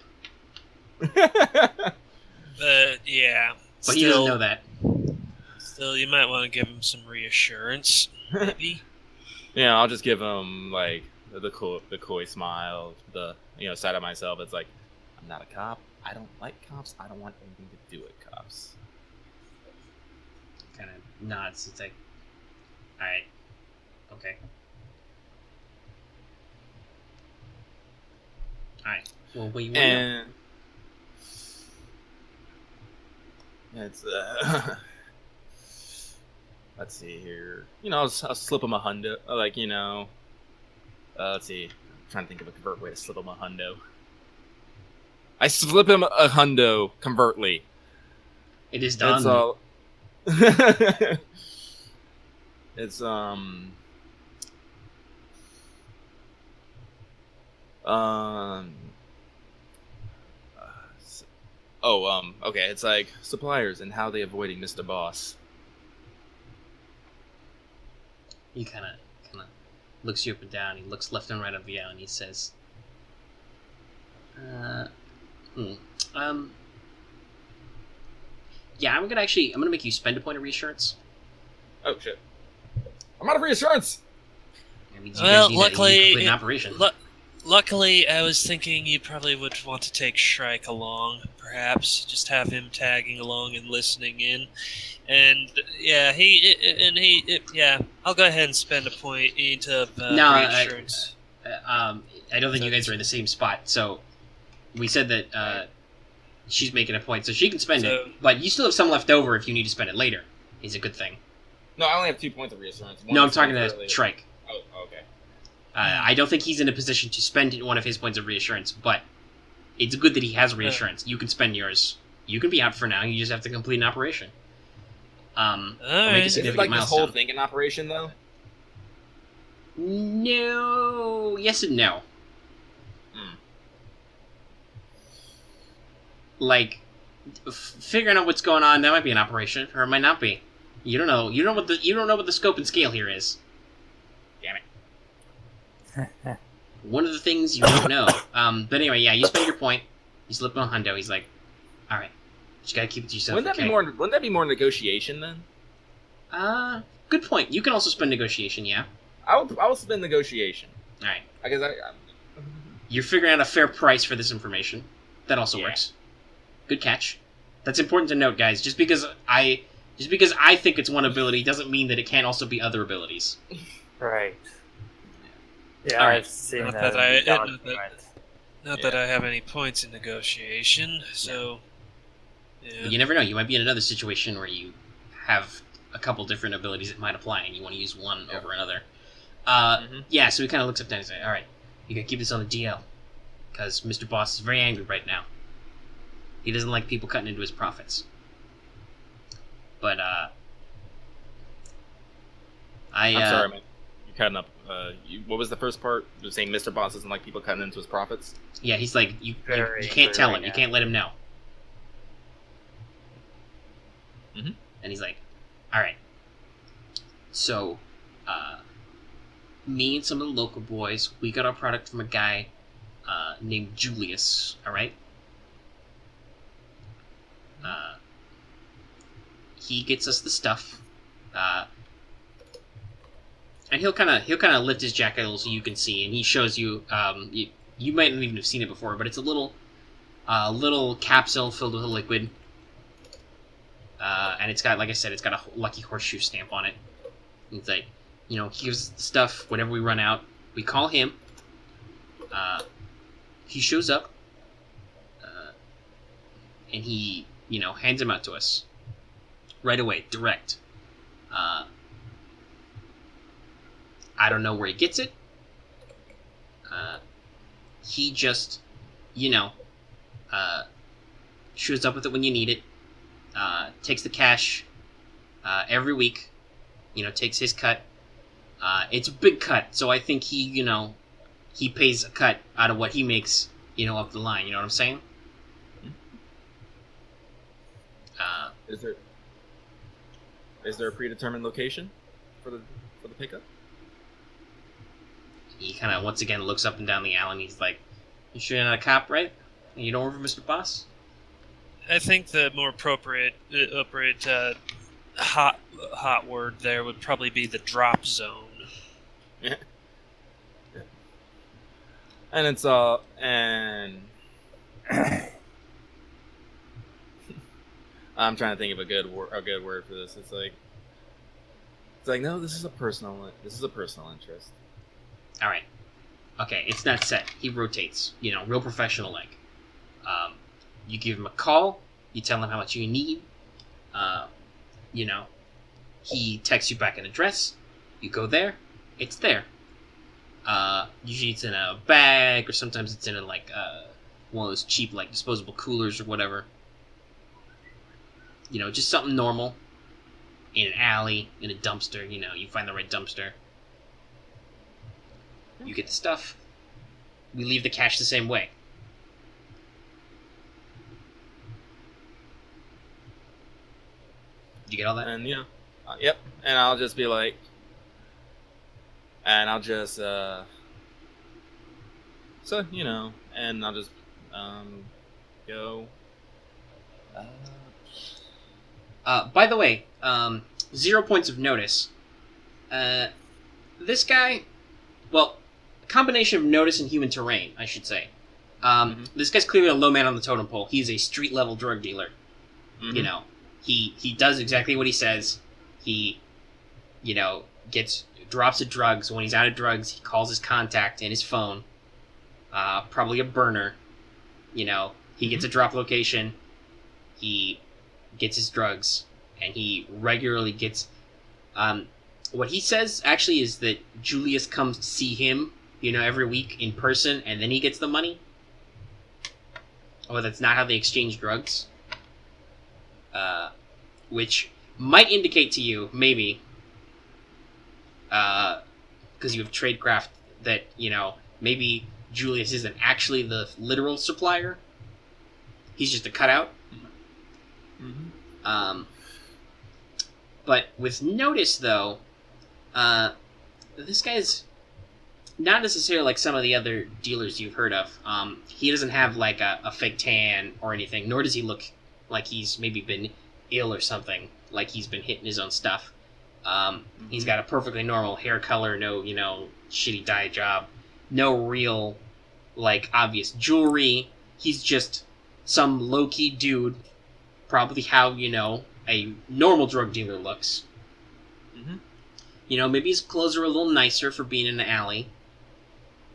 [SPEAKER 4] Yeah.
[SPEAKER 1] But he doesn't know that.
[SPEAKER 4] Still, you might want to give him some reassurance, maybe.
[SPEAKER 2] Yeah, I'll just give him like the coy smile, the side of myself. It's like, I'm not a cop. I don't like cops. I don't want anything to do with cops.
[SPEAKER 1] Kind of nods. It's like, all right, okay, all right. Well, what do you want?
[SPEAKER 2] And it's let's see here. I'll slip him a hundo. Let's see. I'm trying to think of a convert way to slip him a hundo. I slip him a hundo convertly.
[SPEAKER 1] It is done.
[SPEAKER 2] It's all. It's okay. It's like suppliers and how they avoiding Mr. Boss.
[SPEAKER 1] He kind of looks you up and down. He looks left and right of you, and he says, yeah, I'm gonna make you spend a point of reassurance.
[SPEAKER 2] Oh shit! I'm out of reassurance.
[SPEAKER 1] That means you
[SPEAKER 4] Well,
[SPEAKER 1] guys need to complete an operation.
[SPEAKER 4] Luckily, I was thinking you probably would want to take Shrike along, perhaps. Just have him tagging along and listening in. And, yeah, I'll go ahead and spend a point of
[SPEAKER 1] No,
[SPEAKER 4] reinsurance.
[SPEAKER 1] I don't think you guys are in the same spot. So we said that she's making a point, so she can spend it. But you still have some left over if you need to spend it later. Is a good thing.
[SPEAKER 2] No, I only have 2 points of reassurance.
[SPEAKER 1] No, I'm talking to Shrike.
[SPEAKER 2] Oh, okay.
[SPEAKER 1] I don't think he's in a position to spend one of his points of reassurance, but it's good that he has reassurance. You can spend yours. You can be out for now. You just have to complete an operation. Make a
[SPEAKER 2] Is it
[SPEAKER 1] significant
[SPEAKER 2] like
[SPEAKER 1] milestone.
[SPEAKER 2] this whole thing an operation, though?
[SPEAKER 1] No. Yes and no. Like, figuring out what's going on, that might be an operation, or it might not be. You don't know. You don't know what the scope and scale here is. Damn it. One of the things you don't know. But anyway, yeah, you spend your point. You slip on Hundo. He's like, all right, just gotta keep it to yourself.
[SPEAKER 2] Wouldn't that be more negotiation then?
[SPEAKER 1] Good point. You can also spend negotiation. Yeah.
[SPEAKER 2] I will spend negotiation.
[SPEAKER 1] All right.
[SPEAKER 2] I guess
[SPEAKER 1] You're figuring out a fair price for this information. That also works. Good catch. That's important to note, guys. Just because I think it's one ability doesn't mean that it can't also be other abilities.
[SPEAKER 3] Right. Yeah,
[SPEAKER 1] All right.
[SPEAKER 3] I've seen
[SPEAKER 4] Not
[SPEAKER 3] that.
[SPEAKER 4] that
[SPEAKER 3] in the
[SPEAKER 4] I-
[SPEAKER 3] document.
[SPEAKER 4] Not that I have any points in negotiation, so...
[SPEAKER 1] But
[SPEAKER 4] Yeah.
[SPEAKER 1] you never know. You might be in another situation where you have a couple different abilities that might apply, and you want to use one over another. Yeah, so he kind of looks up down and says, all right, you gotta keep this on the DL, because Mr. Boss is very angry right now. He doesn't like people cutting into his profits. But,
[SPEAKER 2] I'm sorry, man. You're cutting up. What was the first part? You were saying Mr. Boss doesn't like people cutting into his profits?
[SPEAKER 1] Yeah, he's like, you
[SPEAKER 3] Very
[SPEAKER 1] can't tell him.
[SPEAKER 3] angry
[SPEAKER 1] You
[SPEAKER 3] now.
[SPEAKER 1] can't let him know.
[SPEAKER 2] Mhm.
[SPEAKER 1] And he's like, all right. So, me and some of the local boys, we got our product from a guy named Julius, all right? He gets us the stuff, and he'll kind of lift his jacket a little so you can see, and he shows you. You might not even have seen it before, but it's a little capsule filled with a liquid, and it's got, like I said, it's got a lucky horseshoe stamp on it. And it's like, he gives us the stuff whenever we run out. We call him. He shows up, and he, hands him out to us. Right away, direct. I don't know where he gets it. He just, shows up with it when you need it. Takes the cash every week. Takes his cut. It's a big cut, so I think he pays a cut out of what he makes, up the line. You know what I'm saying?
[SPEAKER 2] Is there a predetermined location for the pickup?
[SPEAKER 1] He kind of once again looks up and down the alley, and he's like, "You sure you're not a cop, right? You don't work for Mr. Boss?"
[SPEAKER 4] I think the more appropriate hot word there would probably be the drop zone.
[SPEAKER 2] Yeah. And it's and I'm trying to think of a good word for this. It's like no, this is a personal interest.
[SPEAKER 1] All right. Okay, it's not set. He rotates. Real professional like. You give him a call. You tell him how much you need. He texts you back an address. You go there. It's there. Usually it's in a bag, or sometimes it's in one of those cheap disposable coolers or whatever. Just something normal. In an alley, in a dumpster. You find the right dumpster. You get the stuff. We leave the cash the same way. Did you get all that?
[SPEAKER 2] And yep. And I'll just be like, and I'll just and I'll just go.
[SPEAKER 1] By the way, 0 points of notice. This guy, well, combination of notice and human terrain, I should say. This guy's clearly a low man on the totem pole. He's a street level drug dealer. You know, he does exactly what he says. He, you know, drops of drugs. When he's out of drugs, he calls his contact in his phone. Probably a burner. You know, he gets a drop location. He gets his drugs, and he regularly gets. What he says actually is that Julius comes to see him, you know, every week in person, and then he gets the money. Or that's not how they exchange drugs. Which might indicate to you, maybe, because you have tradecraft, that, you know, maybe Julius isn't actually the literal supplier. He's just a cutout. But with notice, though, this guy's not necessarily like some of the other dealers you've heard of. He doesn't have like a fake tan or anything, nor does he look like he's maybe been ill or something, like he's been hitting his own stuff. He's got a perfectly normal hair color, no, you know, shitty dye job, no real, like, obvious jewelry. He's just some low-key dude, probably how, you know, a normal drug dealer looks. You know, maybe his clothes are a little nicer for being in the alley.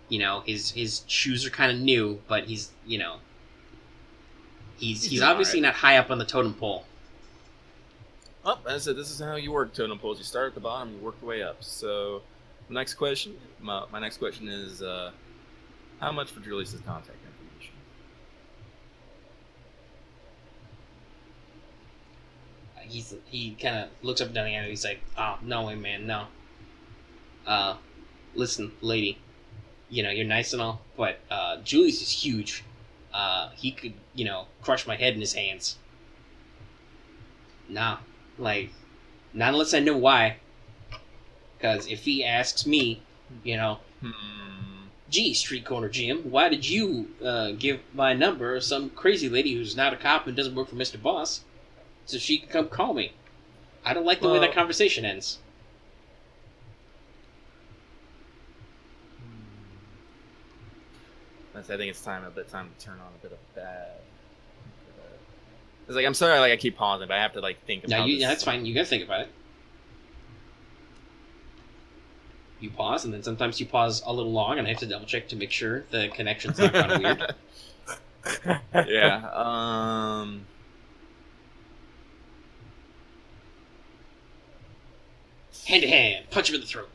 [SPEAKER 1] You know, his shoes are kind of new, but he's, you know, he's obviously not high up on the totem pole.
[SPEAKER 2] Oh, as I said, this is how you work totem poles. You start at the bottom, you work your way up. So, next question. My next question is, how much for Julius's contact information?
[SPEAKER 1] He kind of looks up and down the alley. He's like, "Oh, no way, man, no. Listen, lady, you know, you're nice and all, but Julius is huge. He could, you know, crush my head in his hands. Nah, like, not unless I know why. Because if he asks me, you know, gee, street corner Jim, why did you give my number to some crazy lady who's not a cop and doesn't work for Mr. Boss, so she can come call me? I don't like the way that conversation ends."
[SPEAKER 2] I think it's time to turn on a bit of bad. It's like, I'm sorry, like I keep pausing, but I have to like think about this.
[SPEAKER 1] Yeah, that's fine. You gotta think about it. You pause, and then sometimes you pause a little long, and I have to double check to make sure the connection's not kind of weird.
[SPEAKER 2] Yeah.
[SPEAKER 1] Hand to hand, punch him in the throat.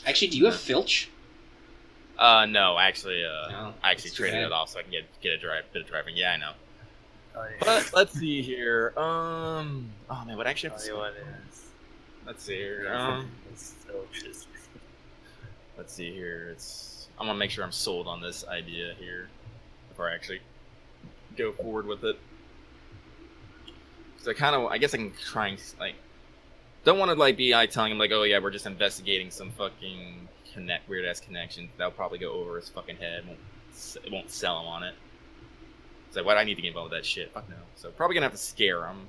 [SPEAKER 1] Actually, do you have filch?
[SPEAKER 2] No, actually,
[SPEAKER 1] No,
[SPEAKER 2] I actually
[SPEAKER 1] that's too
[SPEAKER 2] traded
[SPEAKER 1] bad.
[SPEAKER 2] it off so I can get a bit of driving. Yeah, I know.
[SPEAKER 3] Oh, yeah.
[SPEAKER 2] But let's see here. Oh man, what actually have to
[SPEAKER 3] Tell you what it is.
[SPEAKER 2] Let's see here.
[SPEAKER 3] It's still just-
[SPEAKER 2] Let's see here. I'm gonna make sure I'm sold on this idea here before I actually go forward with it. So I guess I can try and like, don't want to like be telling him like, oh yeah, we're just investigating some fucking weird ass connection. That'll probably go over his fucking head. It won't sell him on it. It's like, why do I need to get involved with that shit? Fuck no. So probably gonna have to scare him.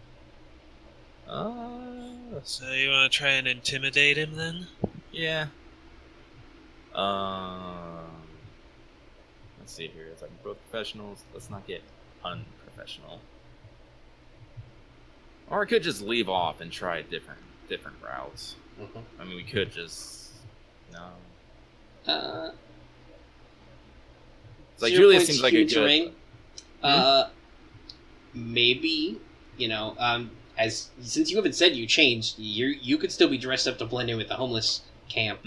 [SPEAKER 4] So you want to try and intimidate him then?
[SPEAKER 2] Yeah. Let's see here. It's like both professionals. Let's not get unprofessional. Or I could just leave off and try different routes. I mean, we could just no. It's like Julius seems like a good.
[SPEAKER 1] Maybe, you know, since you haven't said you changed, you could still be dressed up to blend in with the homeless camp.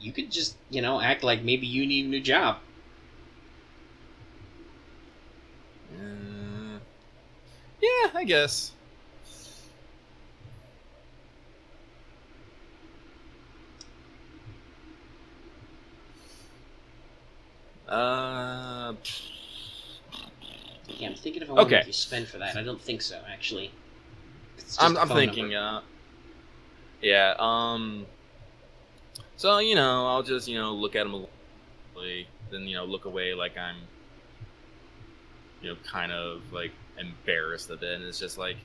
[SPEAKER 1] You could just, you know, act like maybe you need a new job.
[SPEAKER 2] Yeah, I guess.
[SPEAKER 1] Yeah, I'm thinking if I want to
[SPEAKER 2] Okay.
[SPEAKER 1] make you spend for that. I don't think so, actually. It's just
[SPEAKER 2] I'm
[SPEAKER 1] a phone
[SPEAKER 2] thinking.
[SPEAKER 1] number.
[SPEAKER 2] Yeah. So I'll just look at him a little, then look away like I'm kind of like embarrassed a bit, and it's just like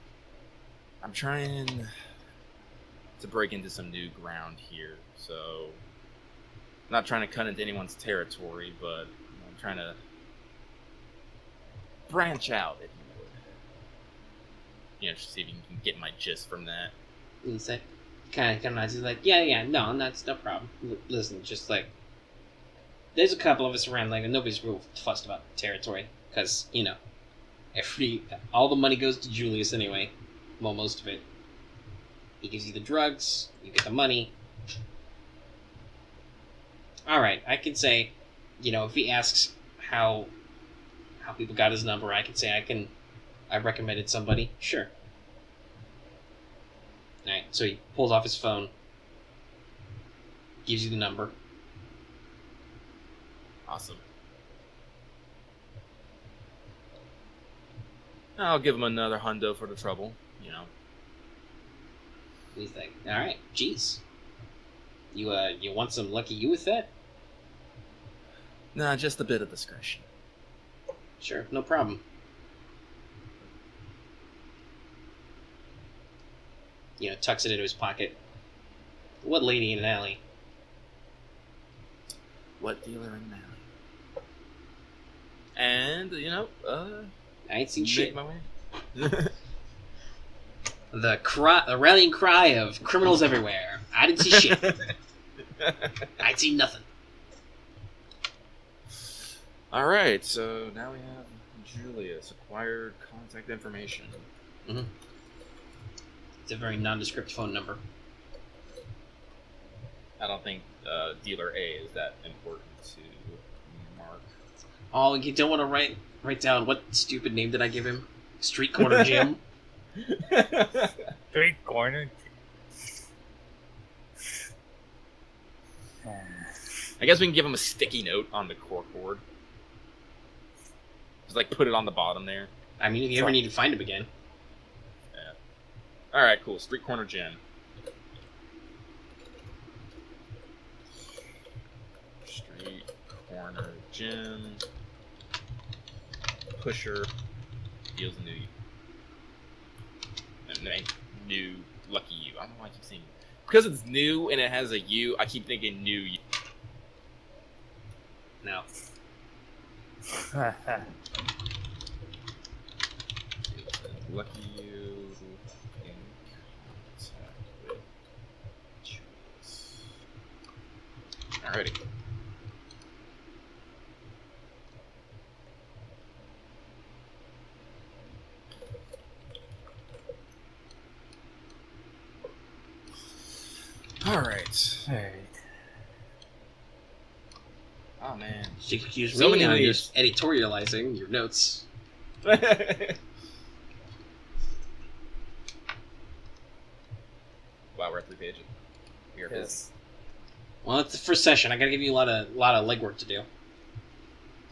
[SPEAKER 2] I'm trying to break into some new ground here. So, not trying to cut into anyone's territory, but I'm trying to branch out, if you would. You know, just see if you can get my gist from that.
[SPEAKER 1] He's like, kind of nods. He's like, yeah, no, that's no problem. Listen, just like, there's a couple of us around, like, and nobody's real fussed about territory, because, you know, all the money goes to Julius anyway. Well, most of it. He gives you the drugs, you get the money. Alright, I can say, you know, if he asks how people got his number, I can say I recommended somebody. Sure. Alright, so he pulls off his phone, gives you the number.
[SPEAKER 2] Awesome. I'll give him another hundo for the trouble, you know.
[SPEAKER 1] He's like, alright, geez. You want some lucky you with that?
[SPEAKER 2] Nah, just a bit of discretion.
[SPEAKER 1] Sure, no problem. You know, tucks it into his pocket. What lady in an alley?
[SPEAKER 2] What dealer in an alley? And, you know,
[SPEAKER 1] I ain't seen
[SPEAKER 2] make
[SPEAKER 1] shit.
[SPEAKER 2] my way.
[SPEAKER 1] The rallying cry of criminals everywhere. I didn't see shit. I ain't seen nothing.
[SPEAKER 2] Alright, so now we have Julius, acquired contact information.
[SPEAKER 1] Mm-hmm. It's a very nondescript phone number.
[SPEAKER 2] I don't think dealer A is that important to Mark.
[SPEAKER 1] Oh, you don't want to write down what stupid name did I give him? Street Corner Jim?
[SPEAKER 3] Street corner.
[SPEAKER 2] I guess we can give him a sticky note on the corkboard. Just like put it on the bottom there.
[SPEAKER 1] I mean, if you ever need to find him again.
[SPEAKER 2] Yeah. Alright, cool. Street Corner Jim. Street Corner Jim. Pusher. Deals a new lucky you. I don't know why I keep saying because it's new and it has a U. I keep thinking new you.
[SPEAKER 1] No.
[SPEAKER 2] Lucky you in contact with Julius. Alrighty. Alright.
[SPEAKER 3] Alright.
[SPEAKER 2] Oh man.
[SPEAKER 1] Excuse
[SPEAKER 2] So
[SPEAKER 1] me,
[SPEAKER 2] many
[SPEAKER 1] I'm
[SPEAKER 2] leads.
[SPEAKER 1] just editorializing your notes.
[SPEAKER 2] Wow, we're at 3 pages. You're busy.
[SPEAKER 3] Yes.
[SPEAKER 1] Well, it's the first session. I gotta give you a lot of legwork to do.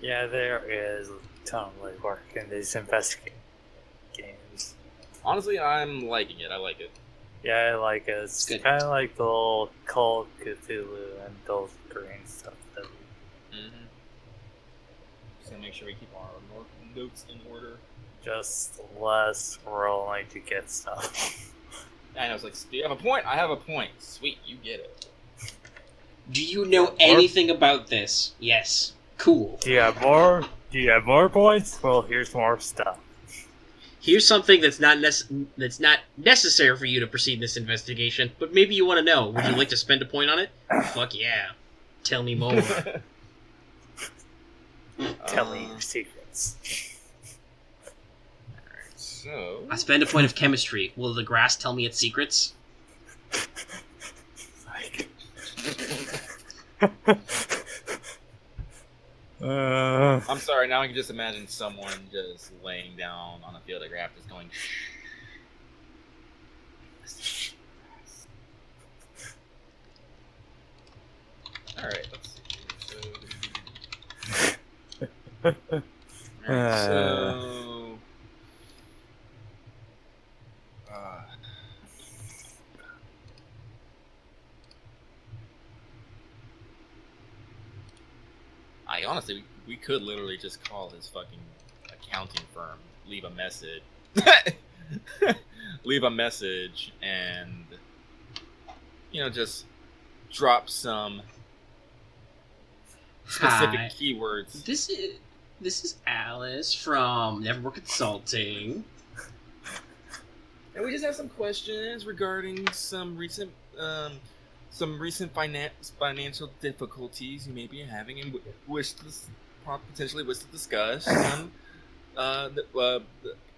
[SPEAKER 3] Yeah, there is a ton of legwork in these investigate games.
[SPEAKER 2] Honestly, I'm liking it. I like it.
[SPEAKER 3] Yeah, I like it. It's
[SPEAKER 1] good.
[SPEAKER 3] kind of like the old Call of Cthulhu and those green stuff that we
[SPEAKER 2] Mm-hmm. Just gonna make sure we keep our notes in order.
[SPEAKER 3] just less rolling to get stuff.
[SPEAKER 2] I know, it's like, do you have a point? I have a point. Sweet, you get it.
[SPEAKER 1] Do you know anything about this? Yes. Cool.
[SPEAKER 3] Do you have more? Do you have more points? Well, here's more stuff.
[SPEAKER 1] Here's something that's not necessary for you to proceed in this investigation, but maybe you want to know. Would you like to spend a point on it? Fuck yeah. Tell me more.
[SPEAKER 3] Tell me your secrets.
[SPEAKER 2] Alright, so...
[SPEAKER 1] I spend a point of chemistry. Will the grass tell me its secrets?
[SPEAKER 3] Like,
[SPEAKER 2] I'm sorry, now I can just imagine someone just laying down on a field of grass just going... Alright, let's see. Alright, so... honestly, we could literally just call his fucking accounting firm, leave a message, and just drop some specific
[SPEAKER 1] Hi.
[SPEAKER 2] keywords.
[SPEAKER 1] This is Alice from Nevermore Consulting.
[SPEAKER 2] And we just have some questions regarding some recent financial difficulties you may be having, and potentially wish to discuss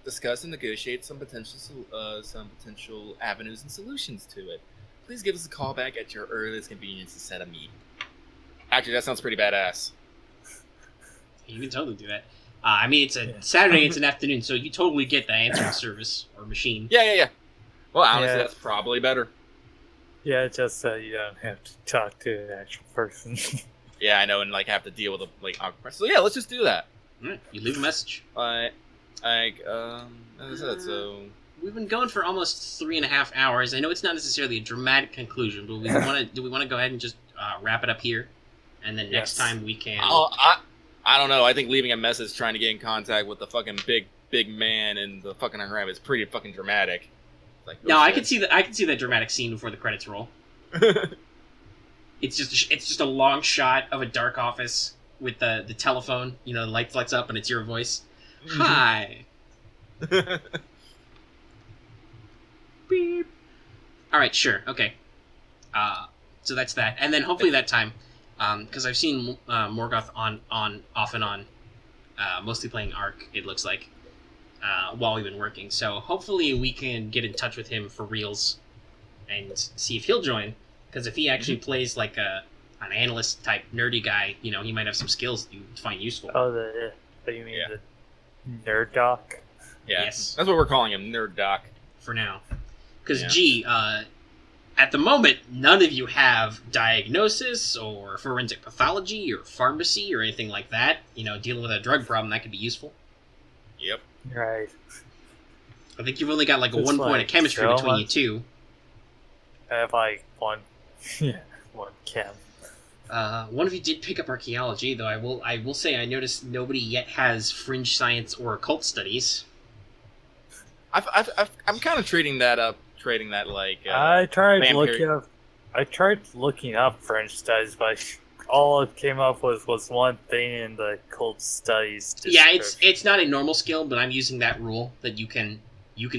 [SPEAKER 2] discuss and negotiate some potential avenues and solutions to it. Please give us a call back at your earliest convenience to set a meeting. Actually, that sounds pretty badass.
[SPEAKER 1] You can totally do that. I mean, it's a Saturday, it's an afternoon, so you totally get the answering service or machine.
[SPEAKER 2] Yeah. Well, honestly,
[SPEAKER 3] Yeah.
[SPEAKER 2] that's probably better.
[SPEAKER 3] Yeah, just so you don't have to talk to an actual person.
[SPEAKER 2] Yeah, I know, and have to deal with a awkward person. So yeah, let's just do that.
[SPEAKER 1] All right, you leave a message.
[SPEAKER 2] As I said, so
[SPEAKER 1] We've been going for almost 3.5 hours. I know it's not necessarily a dramatic conclusion, but do we want to go ahead and just wrap it up here, and then next time we can.
[SPEAKER 2] I don't know. I think leaving a message trying to get in contact with the fucking big man in the fucking Iran is pretty fucking dramatic.
[SPEAKER 1] No, I can see that dramatic scene before the credits roll. It's just a long shot of a dark office with the telephone. The light lights up and it's your voice. Hi. Beep. All right, sure, okay. So that's that, and then hopefully that time, because I've seen Morgoth off and on, mostly playing Ark. It looks like. While we've been working, so hopefully we can get in touch with him for reals and see if he'll join, because if he actually plays like an analyst type nerdy guy, he might have some skills you find useful.
[SPEAKER 3] Oh, you mean the nerd doc?
[SPEAKER 2] Yeah,
[SPEAKER 1] Yes.
[SPEAKER 2] That's what we're calling him, Nerd Doc.
[SPEAKER 1] For now, because at the moment none of you have diagnosis or forensic pathology or pharmacy or anything like that. Dealing with a drug problem that could be useful.
[SPEAKER 2] Yep.
[SPEAKER 3] Right.
[SPEAKER 1] I think you've only got like a
[SPEAKER 3] It's
[SPEAKER 1] 1 point of chemistry
[SPEAKER 3] so
[SPEAKER 1] between you
[SPEAKER 3] much.
[SPEAKER 1] two.
[SPEAKER 3] I have one. One chem.
[SPEAKER 1] One of you did pick up archaeology, though I will say I noticed nobody yet has fringe science or occult studies.
[SPEAKER 2] I'm kind of trading that like.
[SPEAKER 3] I tried
[SPEAKER 2] vampire-
[SPEAKER 3] looking up French studies, but all it came up with was one thing in the cult studies.
[SPEAKER 1] Yeah, it's not a normal skill, but I'm using that rule that you can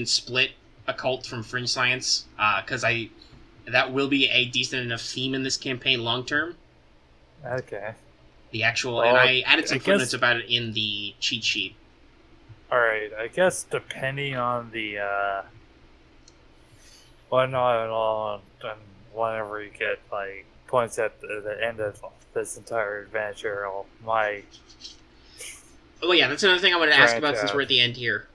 [SPEAKER 1] split occult from fringe science, because that will be a decent enough theme in this campaign long term.
[SPEAKER 3] Okay.
[SPEAKER 1] The actual,
[SPEAKER 3] Well,
[SPEAKER 1] and I added some
[SPEAKER 3] I guess-
[SPEAKER 1] footnotes about it in the cheat sheet.
[SPEAKER 3] Alright, I guess depending on the, whenever you get, points at the end of this entire adventure, my...
[SPEAKER 1] Oh yeah, that's another thing I wanted to ask about since
[SPEAKER 3] Franchise.
[SPEAKER 1] we're at the end here.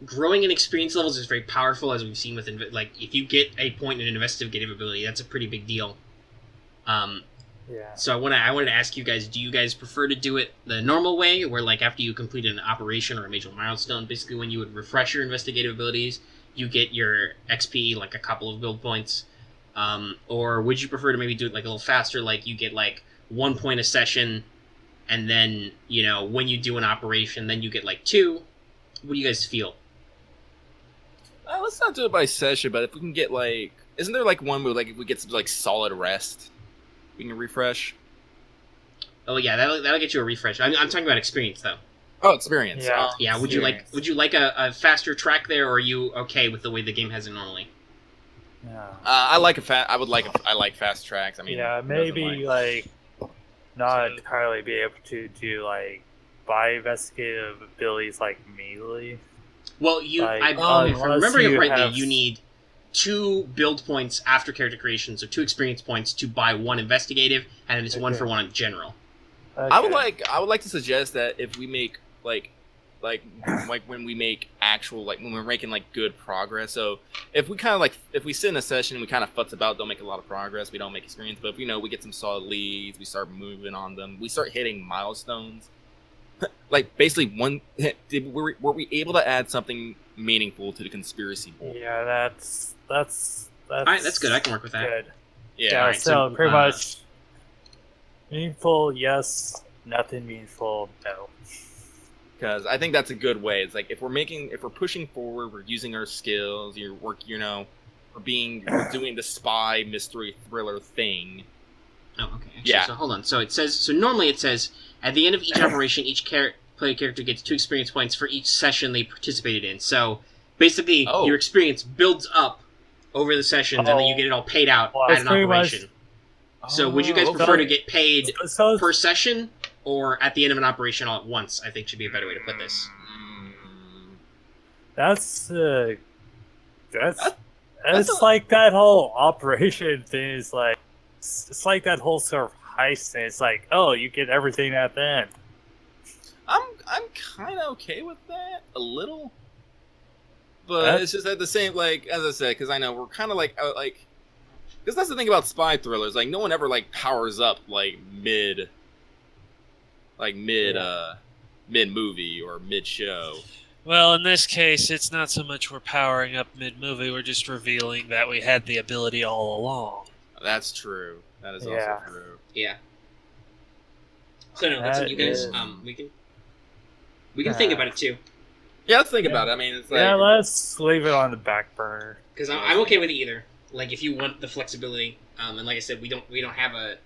[SPEAKER 1] Growing in experience levels is very powerful, as we've seen with if you get a point in an investigative ability, that's a pretty big deal.
[SPEAKER 3] Yeah.
[SPEAKER 1] So I wanted to ask you guys: do you guys prefer to do it the normal way, where after you complete an operation or a major milestone, basically when you would refresh your investigative abilities, you get your XP, a couple of build points, or would you prefer to maybe do it a little faster, you get 1 point a session, and then when you do an operation, then you get 2? What do you guys feel?
[SPEAKER 2] Let's not do it by session, but if we can get isn't there one where if we get some solid rest, we can refresh.
[SPEAKER 1] Oh yeah, that'll get you a refresh. I'm talking about experience though.
[SPEAKER 2] Oh, experience.
[SPEAKER 3] Yeah.
[SPEAKER 1] Yeah, would you like a faster track there, or are you okay with the way the game has it normally?
[SPEAKER 3] Yeah.
[SPEAKER 2] I like fast tracks. I mean,
[SPEAKER 3] Yeah,
[SPEAKER 2] who doesn't
[SPEAKER 3] maybe, not entirely be able to do, buy investigative abilities melee.
[SPEAKER 1] Well, if I'm
[SPEAKER 3] unless
[SPEAKER 1] remembering it
[SPEAKER 3] you
[SPEAKER 1] rightly,
[SPEAKER 3] have-
[SPEAKER 1] you need 2 build points after character creation, so 2 experience points to buy 1 investigative, and then it's 1 for 1 general.
[SPEAKER 3] Okay.
[SPEAKER 2] I would like to suggest that if we make when we make actual when we're making good progress. So if we if we sit in a session and we kind of futz about, don't make a lot of progress, we don't make experience. But if we get some solid leads, we start moving on them, we start hitting milestones. Basically, were we able to add something meaningful to the conspiracy board?
[SPEAKER 3] Yeah, that's
[SPEAKER 1] All right, that's good. I can work with that.
[SPEAKER 3] good.
[SPEAKER 2] Yeah.
[SPEAKER 1] alright,
[SPEAKER 3] so
[SPEAKER 1] so,
[SPEAKER 3] pretty much meaningful, yes. Nothing meaningful, no.
[SPEAKER 2] Because I think that's a good way. It's like if we're pushing forward, we're using our skills. We're doing the spy mystery thriller thing.
[SPEAKER 1] Oh, okay. Actually, so hold on. So it says. So normally it says at the end of each operation, each player character gets 2 experience points for each session they participated in. So basically, your experience builds up over the sessions, and then you get it all paid out at an operation. So would you guys prefer to get paid per session, or at the end of an operation all at once? I think should be a better way to put this.
[SPEAKER 3] That's like that whole operation thing is like it's like that whole sort of heist thing. It's like, oh, you get everything at the end.
[SPEAKER 2] I'm kind of okay with that a little, but it's just at the same, like, as I said, because I know we're kind of like because that's the thing about spy thrillers. Like, no one ever like powers up like mid movie or mid show.
[SPEAKER 4] Well, in this case, it's not so much we're powering up mid movie; we're just revealing that we had the ability all along.
[SPEAKER 2] That's true. That is also true.
[SPEAKER 1] Yeah. So no, that's what you guys. We can think about it too.
[SPEAKER 2] Yeah, let's think about it. I mean, it's like
[SPEAKER 3] let's leave it on the back burner.
[SPEAKER 1] Because I'm okay with either. Like, if you want the flexibility, and like I said, we don't have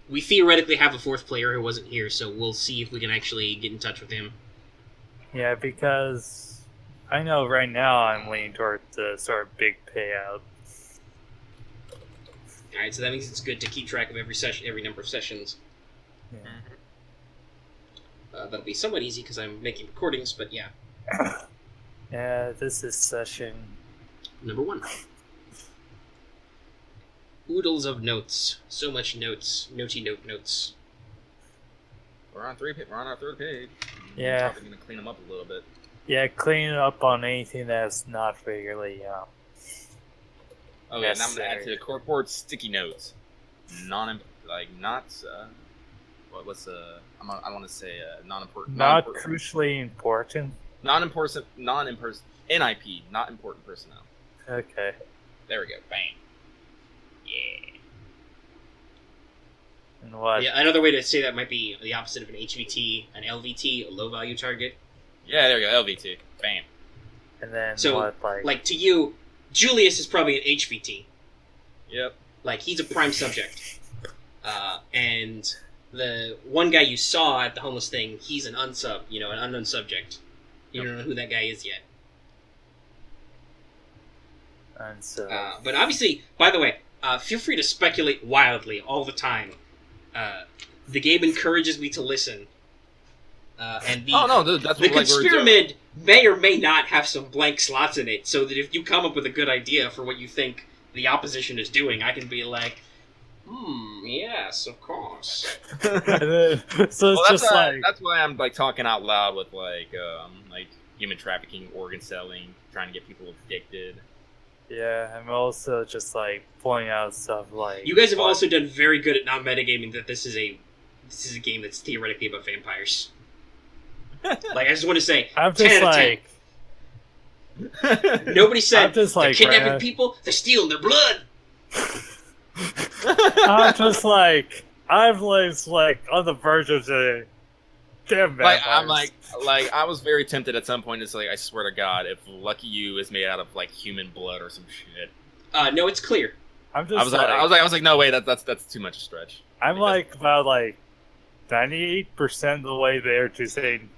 [SPEAKER 1] we theoretically have a 4th player who wasn't here, so we'll see if we can actually get in touch with him.
[SPEAKER 3] Yeah, because I know right now I'm leaning toward the sort of big payout.
[SPEAKER 1] All right, so that means it's good to keep track of every number of sessions.
[SPEAKER 3] Yeah.
[SPEAKER 1] That'll be somewhat easy because I'm making recordings, but yeah.
[SPEAKER 3] Yeah, this is session
[SPEAKER 1] number 1. Oodles of notes. So much notes. Notes.
[SPEAKER 2] We're on our 3rd page.
[SPEAKER 3] Yeah.
[SPEAKER 2] I'm gonna clean them up a little bit.
[SPEAKER 3] Yeah, clean up on anything that's not regularly.
[SPEAKER 2] Oh yeah, now I'm gonna add to the corkboard sticky notes. I don't want to say non-important.
[SPEAKER 3] Not crucially important.
[SPEAKER 2] Non-important. NIP, not important personnel.
[SPEAKER 3] Okay.
[SPEAKER 2] There we go. Bang. Yeah.
[SPEAKER 3] And what?
[SPEAKER 1] Yeah, another way to say that might be the opposite of an HVT, an LVT, a low value target.
[SPEAKER 2] Yeah, there we go. LVT. Bam.
[SPEAKER 3] And then
[SPEAKER 1] so,
[SPEAKER 3] what?
[SPEAKER 1] Like to you, Julius is probably an HVT.
[SPEAKER 2] Yep.
[SPEAKER 1] Like, he's a prime subject. And the one guy you saw at the homeless thing, he's an unsub, an unknown subject. You don't know who that guy is yet. But obviously, by the way, feel free to speculate wildly all the time. The game encourages me to listen. And
[SPEAKER 2] that's
[SPEAKER 1] the experiment may or may not have some blank slots in it, so that if you come up with a good idea for what you think the opposition is doing, I can be like, yes, of course.
[SPEAKER 3] That's
[SPEAKER 2] why I'm like talking out loud with like human trafficking, organ selling, trying to get people addicted.
[SPEAKER 3] Yeah, I'm also just like pointing out stuff like
[SPEAKER 1] you guys have also done very good at non-metagaming that this is a game that's theoretically about vampires. Like, I just want to say,
[SPEAKER 3] I'm just
[SPEAKER 1] 10 out of 10. Nobody said they're kidnapping people, they're stealing their blood.
[SPEAKER 3] I'm on the verge of saying, damn vampires.
[SPEAKER 2] I was very tempted at some point. It's like, I swear to God, if Lucky You is made out of like human blood or some shit.
[SPEAKER 1] No, it's clear.
[SPEAKER 2] I was like, no way, that's too much a stretch.
[SPEAKER 3] I'm like about like 98% of the way there to saying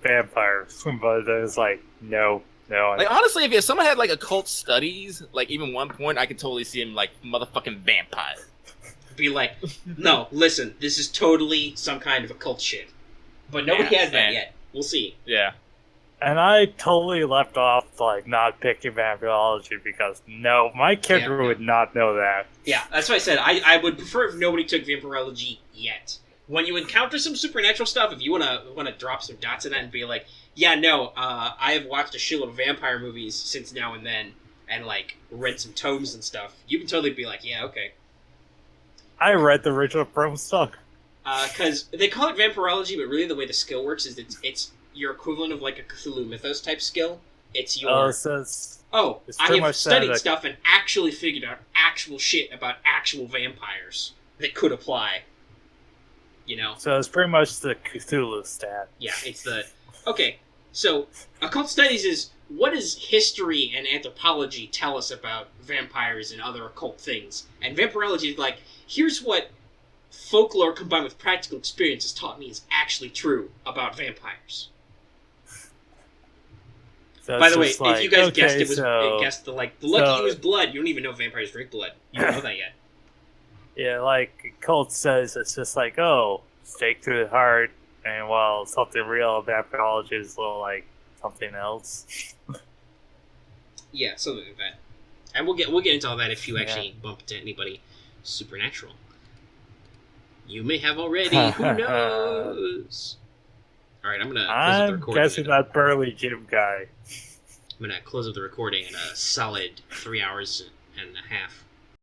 [SPEAKER 3] vampires, but then it's like no.
[SPEAKER 2] Like, honestly, if someone had like occult studies, like even one point, I could totally see him like motherfucking vampire.
[SPEAKER 1] Be like, no, listen, this is totally some kind of occult shit. But nobody has that yet. We'll see.
[SPEAKER 2] Yeah.
[SPEAKER 3] And I totally left off like not picking vampirology because my character would not know that.
[SPEAKER 1] Yeah, that's what I said. I would prefer if nobody took vampirology yet. When you encounter some supernatural stuff, if you wanna drop some dots in that and be like, I have watched a shitload of vampire movies since now and then, and like read some tomes and stuff, you can totally be like, yeah, okay.
[SPEAKER 3] I read the original From Stuck.
[SPEAKER 1] Because they call it vampirology, but really the way the skill works is it's your equivalent of like a Cthulhu Mythos type skill. It's your... I have studied stuff and actually figured out actual shit about actual vampires that could apply.
[SPEAKER 3] So it's pretty much the Cthulhu stat.
[SPEAKER 1] Yeah, it's the... Okay, so occult studies is what does history and anthropology tell us about vampires and other occult things? And vampirology is like, here's what folklore combined with practical experience has taught me is actually true about vampires.
[SPEAKER 3] So
[SPEAKER 1] By
[SPEAKER 3] it's
[SPEAKER 1] the way,
[SPEAKER 3] just
[SPEAKER 1] if
[SPEAKER 3] like,
[SPEAKER 1] you guys
[SPEAKER 3] okay,
[SPEAKER 1] guessed it was
[SPEAKER 3] so,
[SPEAKER 1] guessed the lucky use blood, you don't even know vampires drink blood. You don't know that yet.
[SPEAKER 3] yeah, like cult says, it's just like, oh, stake through the heart, and while something real, vampirology is a little like something else.
[SPEAKER 1] Yeah, something like that. And we'll get into all that if you actually bump into anybody supernatural. You may have already. Who knows? All right, I'm gonna close up the
[SPEAKER 3] I'm
[SPEAKER 1] recording.
[SPEAKER 3] guessing that burly gym guy.
[SPEAKER 1] I'm gonna close up the recording in a solid 3 hours and a half.